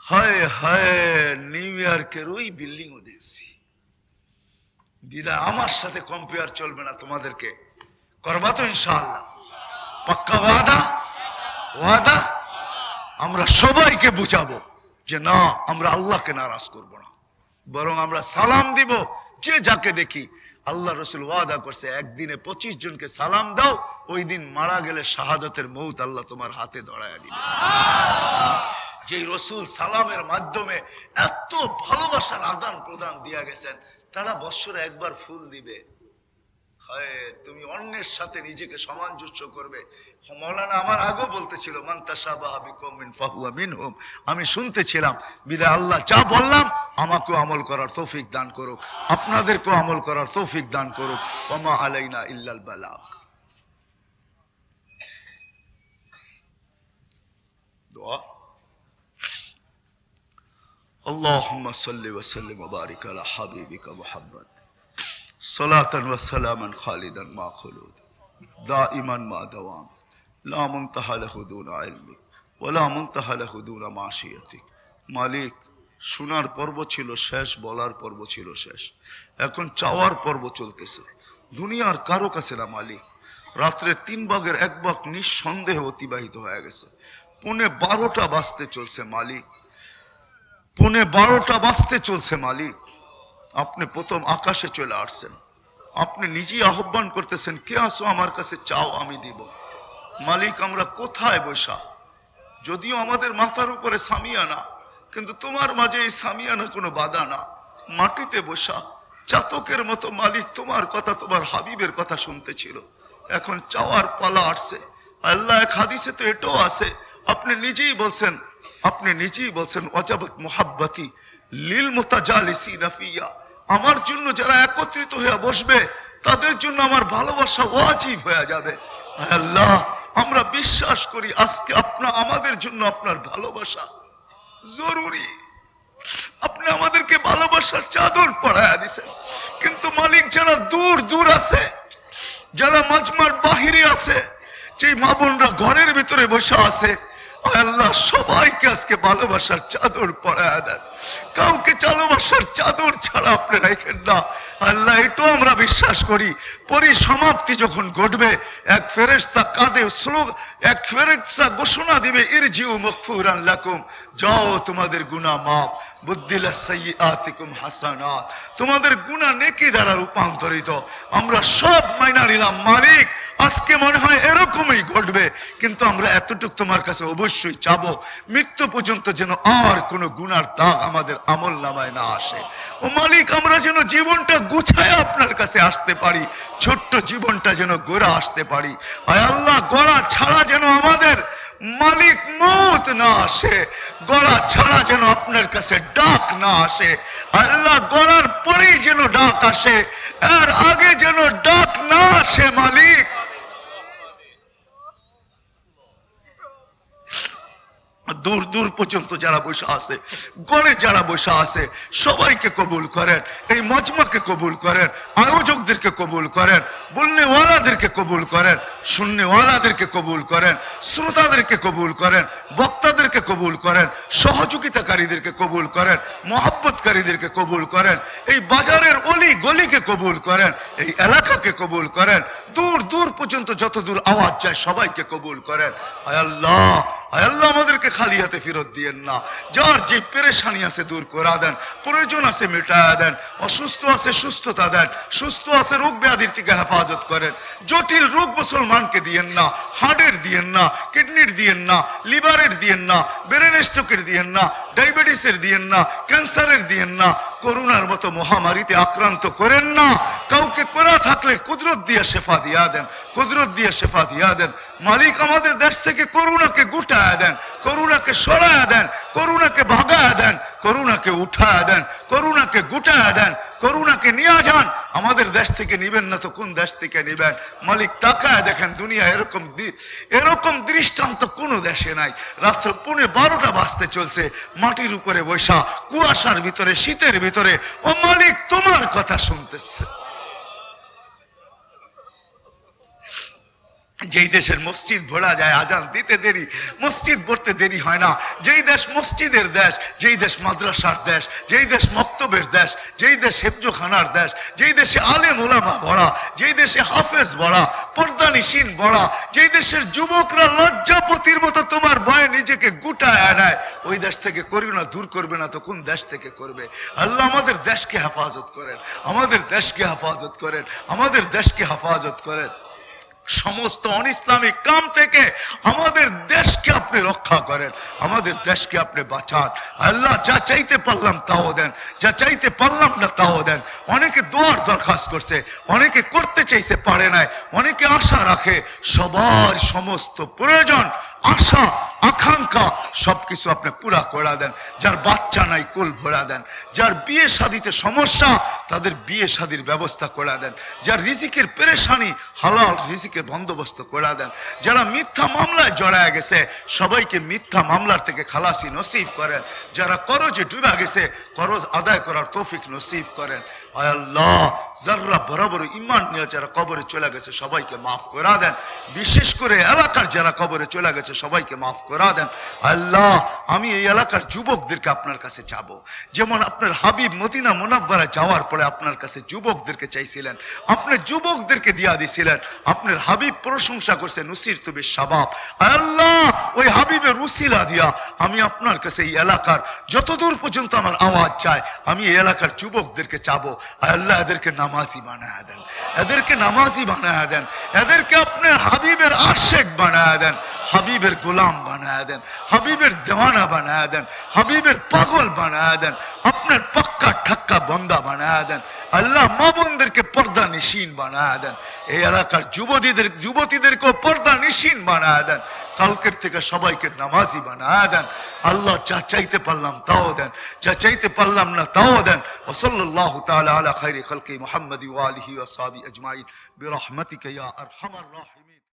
হায় হায়, নিউ ইয়র্কের ওই বিল্ডিংও দেখছি। বিদায় আমার সাথে কম্পেয়ার চলবে না, তোমাদেরকে করবা তো ইনশাআল্লাহ? পাক্কা ওয়াদা? ওয়াদা? আমরা সবাইকে বুঝাবো যে না, আমরা আল্লাহকে নারাজ করব না, বরং আমরা সালাম দিব যে যাকে দেখি। আল্লাহ রসুল ওয়াদা করছে, একদিনে 25 জনকে সালাম দাও, ওই দিন মারা গেলে শাহাদাতের মৌত আল্লাহ তোমার হাতে ধরায়া দিবে। যে রসুল সালামের মাধ্যমে এত ভালোবাসার আদান প্রদান দিয়া গেছেন, তারা বৎসরে একবার ফুল দিবে। হায়, তুমি অন্যের সাথে নিজেকে সামঞ্জস্য করবে। মাওলানা আমার আগেও বলতেছিল, মান তাশাবাহা বিকওমিন ফাহুয়া মিনহুম। আমি শুনতেছিলাম, বিদায় আল্লাহ যা বললাম আমাকেও আমল করার তৌফিক দান করুক, আপনাদেরকেও আমল করার তৌফিক দান করুক। ওয়া মা আলাইনা ইল্লাল বালাগ। দোয়া। আল্লাহুম্মা সাল্লি ওয়া সাল্লিম ওয়া বারিক আলা হাবিবিকা মুহাম্মদ সালাতান ওয়া সালামান খালিদান মা খুলুদ দাইমান মা দাওয়াম লা মুনতাহা লাহু দুনা ইলমিক ওয়া লা মুনতাহা লাহু দুনা মাশিয়াতিক। মালিক, শোনার পর্ব ছিল শেষ, বলার পর্ব ছিল শেষ, এখন চাওয়ার পর্ব চলতেছে। দুনিয়ার কারো কাছে না মালিক। রাত্রে 3 ভাগের 1 ভাগ নিঃসন্দেহে অতিবাহিত হয়ে গেছে, 11:15 বাজতে চলছে মালিক, 11:15 বাজতে চলছে মালিক। আপনি প্রথম আকাশে চলে আসছেন, আপনি নিজেই আহ্বান করতেছেন, কে আসো আমার কাছে চাও আমি দিব। মালিক, আমরা কোথায় বসা? যদিও আমাদের মাথার উপরে সামিয়ানা, কিন্তু তোমার মাঝে এই সামিয়ানা কোনো বাধা না, মাটিতে বসা চাতকের মতো মালিক তোমার কথা, তোমার হাবিবের কথা শুনতে ছিল। এখন চাওয়ার পালা আসছে। আল্লাহ এক হাদিসে তো এটাও আছে, আপনি নিজেই বলছেন ওয়াজাবাত মুহাব্বতি লিল মুতাজালিসিনা ফিয়া। আমার জন্য যারা একত্রিত হয়ে বসবে তাদের জন্য আমার ভালোবাসা ওয়াজিব হয়ে যাবে। আল্লাহ, আমরা বিশ্বাস করি আজকে আমাদের জন্য আপনার ভালোবাসা জরুরি। আপনি আমাদেরকে ভালোবাসার চাদর পরায়া দিয়েছেন, কিন্তু মালিক যারা দূর দূর আছে, যারা মাজমার বাহিরে আছে, যে মা বোনরা ঘরের ভিতরে বসে আছে, আল্লাহ সবাইকে আজকে ভালোবাসার চাদর পরায় দেন, কাউকে ভালোবাসার চাদর ছাড়া আপনি রাখেন না আল্লাহ। এটাও আমরা বিশ্বাস করি পরিসমাপ্তি যখন ঘটবে এক ফেরেশতা কাঁদে এক ফেরেশতা ঘোষণা দিবে ইরজিউ মাগফুরান লাকুম, যাও তোমাদের গুনাহ মাফ, বুদ্দিলা সাইয়্যাতিকুম হাসানাত, তোমাদের গুনাহ নেকি দ্বারা রূপান্তরিত। আমরা সব মাইনা নিলাম মালিক, আজকে মনে হয় এরকমই ঘটবে, কিন্তু আমরা এতটুকু তোমার কাছে অবশ্যই চাবো মৃত্যু পর্যন্ত যেন আর কোনো গুনার দাগ আমাদের আমল নামায় না আসে। ও মালিক, আমরা যেন জীবনটা গুছায় আপনার কাছে আসতে পারি, ছোট্ট জীবনটা যেন গড়া আসতে পারি। আয় আল্লাহ, গড়া ছাড়া যেন আমাদের মালিক মৌত না আসে, গড়া ছাড়া যেন আপনার কাছে ডাক না আসে। আল্লাহ, গড়ার পরেই যেন ডাক আসে, এর আগে যেন ডাক না আসে মালিক। দূর দূর পর্যন্ত যারা বসে আছে, গড়ে যারা বসে আছে, সবাইকে কবুল করেন, এই মজমাকে কবুল করেন, আয়োজকদেরকে কবুল করেন, বলনেওয়ালাদেরকে কবুল করেন, শুননেওয়ালাদেরকে কবুল করেন, শ্রোতাদেরকে কবুল করেন, বক্তাদেরকে কবুল করেন, সহযোগিতাকারীদেরকে কবুল করেন, মহব্বতকারীদেরকে কবুল করেন, এই বাজারের অলি গলিকে কবুল করেন, এই এলাকাকে কবুল করেন, দূর দূর পর্যন্ত যত দূর আওয়াজ যায় সবাইকে কবুল করেন। আয় আল্লাহ, আয় আল্লাহ, আমাদেরকে খালি হাতে ফেরত দিয়েন না। যার যে পেরেশানি আছে দূর করে দেন, প্রয়োজন আছে মেটায়া দেন, অসুস্থ আছে সুস্থতা দেন, সুস্থ আছে রোগ ব্যাধির থেকে হেফাজত করেন। জটিল রোগ মুসলমানকে দিয়েন না, হার্টের দিয়েন না, কিডনির দিয়েন না, লিভারের দিয়েন না, ব্রেন স্ট্রোকের দিয়েন না, ডায়াবেটিসের দিয়েন না, ক্যান্সারের দিয়েন না, করোনার মতো মহামারীতে আক্রান্ত করেন না। কাউকে করা থাকলে কুদরত দিয়ে শেফা দিয়া দেন, কুদরত দিয়ে শেফা দিয়া দেন। মালিক, আমাদের দেশ থেকে করোনাকে গুটায়া দেন, করোনাকে সরায়া দেন, করোনাকে ভাগায়া দেন, করোনাকে উঠায়া দেন, করোনাকে গুটায়া দেন, করোনাকে নিয়ে যান। আমাদের দেশ থেকে নিবেন না তো কোন দেশ থেকে নিবেন? মালিক, তাকায় দেখেন, দুনিয়া এরকম দৃষ্টান্ত কোনো দেশে নাই। রাত্র 12:15 বাজতে চলছে, মাটির উপরে বৈশা, কুয়াশার ভিতরে, শীতের ভিতরে, ও মালিক তোমার কথা শুনতেছে। যেই দেশের মসজিদ ভরা যায়, আজান দিতে দেরি, মসজিদ ভরতে দেরি হয় না, যেই দেশ মসজিদের দেশ, যেই দেশ মাদ্রাসার দেশ, যেই দেশ মক্তবের দেশ, যেই দেশ হেফজোখানার দেশ, যেই দেশে আলেম ওলামা ভরা, যেই দেশে হাফেজ ভরা, পর্দানিশীন ভরা, যেই দেশের যুবকরা লজ্জাপতির মতো তোমার ভয়ে নিজেকে গুটায় নেয়, ওই দেশ থেকে করোনা দূর করবে না তো কোন দেশ থেকে করবে? আল্লাহ, আমাদের দেশকে হেফাজত করেন, আমাদের দেশকে হেফাজত করেন, আমাদের দেশকে হেফাজত করেন। সমস্ত অনিসলামিক কাম থেকে আমাদের দেশকে আপনি রক্ষা করেন, আমাদের দেশকে আপনি বাঁচান। আল্লাহ, যা চাইতে পারলাম তাও দেন, যা চাইতে পারলাম না তাও দেন। অনেকে দোয়ার দরখাস্ত করছে, অনেকে করতে চাইছে পারে নাই, অনেকে আশা রাখে। সবার সমস্ত প্রয়োজন, আশা, আকাঙ্ক্ষা সবকিছু আপনি পুরা করে দেন। যার বাচ্চা নাই কুল ভরা দেন, যার বিয়ে শাদিতে সমস্যা তাদের বিয়ে শাদির ব্যবস্থা করে দেন, যার রিজিকের পেরেশানি হালাল রিজিকের বন্দোবস্ত করে দেন, যারা মিথ্যা মামলায় জড়ায় গেছে সবাইকে মিথ্যা মামলার থেকে খালাসি নসিব করেন, যারা করজে ডুবে গেছে করজ আদায় করার তৌফিক নসিব করেন। আয় আল্লাহ, যারা বরাবর ঈমান নিয়ে যারা কবরে চলে গেছে সবাইকে মাফ করে দেন, বিশেষ করে এলাকার যারা কবরে চলে গেছে সবাইকে মাফ করে দেন। আল্লাহ, আমি এই এলাকার যুবকদেরকে আপনার কাছে চাবো, যেমন আপনার হাবিব মদিনা মুনাওয়ারা যাওয়ার পরে আপনার কাছে যুবকদেরকে চাইছিলেন, আপনি যুবকদেরকে দিয়া দিছিলেন। আপনার হাবিব প্রশংসা করছে নুসির তুবি শাবাব। আল্লাহ, ওই হাবিবের উসিলা দিয়া আমি আপনার কাছে এই এলাকার যতদূর পর্যন্ত আমার আওয়াজ চায় আমি এই এলাকার যুবকদেরকে চাবো। আল্লাহ, এদেরকে নামাজি বানায় দেন, এদেরকে নামাজি বানায় দেন, এদেরকে আপনার হাবিবের আশেক বানায় দেন, হাবিবের গোলাম বানায় দেন, হাবিবের দেওয়ানা বানায় দেন, হাবিবের পাগল বানায় দেন, আপনার পাক্কা ঠাক্কা বন্দা বানায় দেন। আল্লাহ, মা বোনদেরকে পর্দা নিশীন বানায় দেন, এই এলাকার যুবতীদেরকেও পর্দা নিশীন বানায় দেন, কালকের থেকে সবাইকে নামাজি বানায় দেন। আল্লাহ, যা চাইতে পারলাম তাও দেন, যা চাইতে পারলাম না তাও দেন। ওয়া সাল্লাল্লাহু তাআলা আলা খায়রি খালকি মুহাম্মাদি ওয়া আলিহি ওয়া সাহবিহি আজমাইন বিরহমাতিকা ইয়া আরহামার রাহিমিন।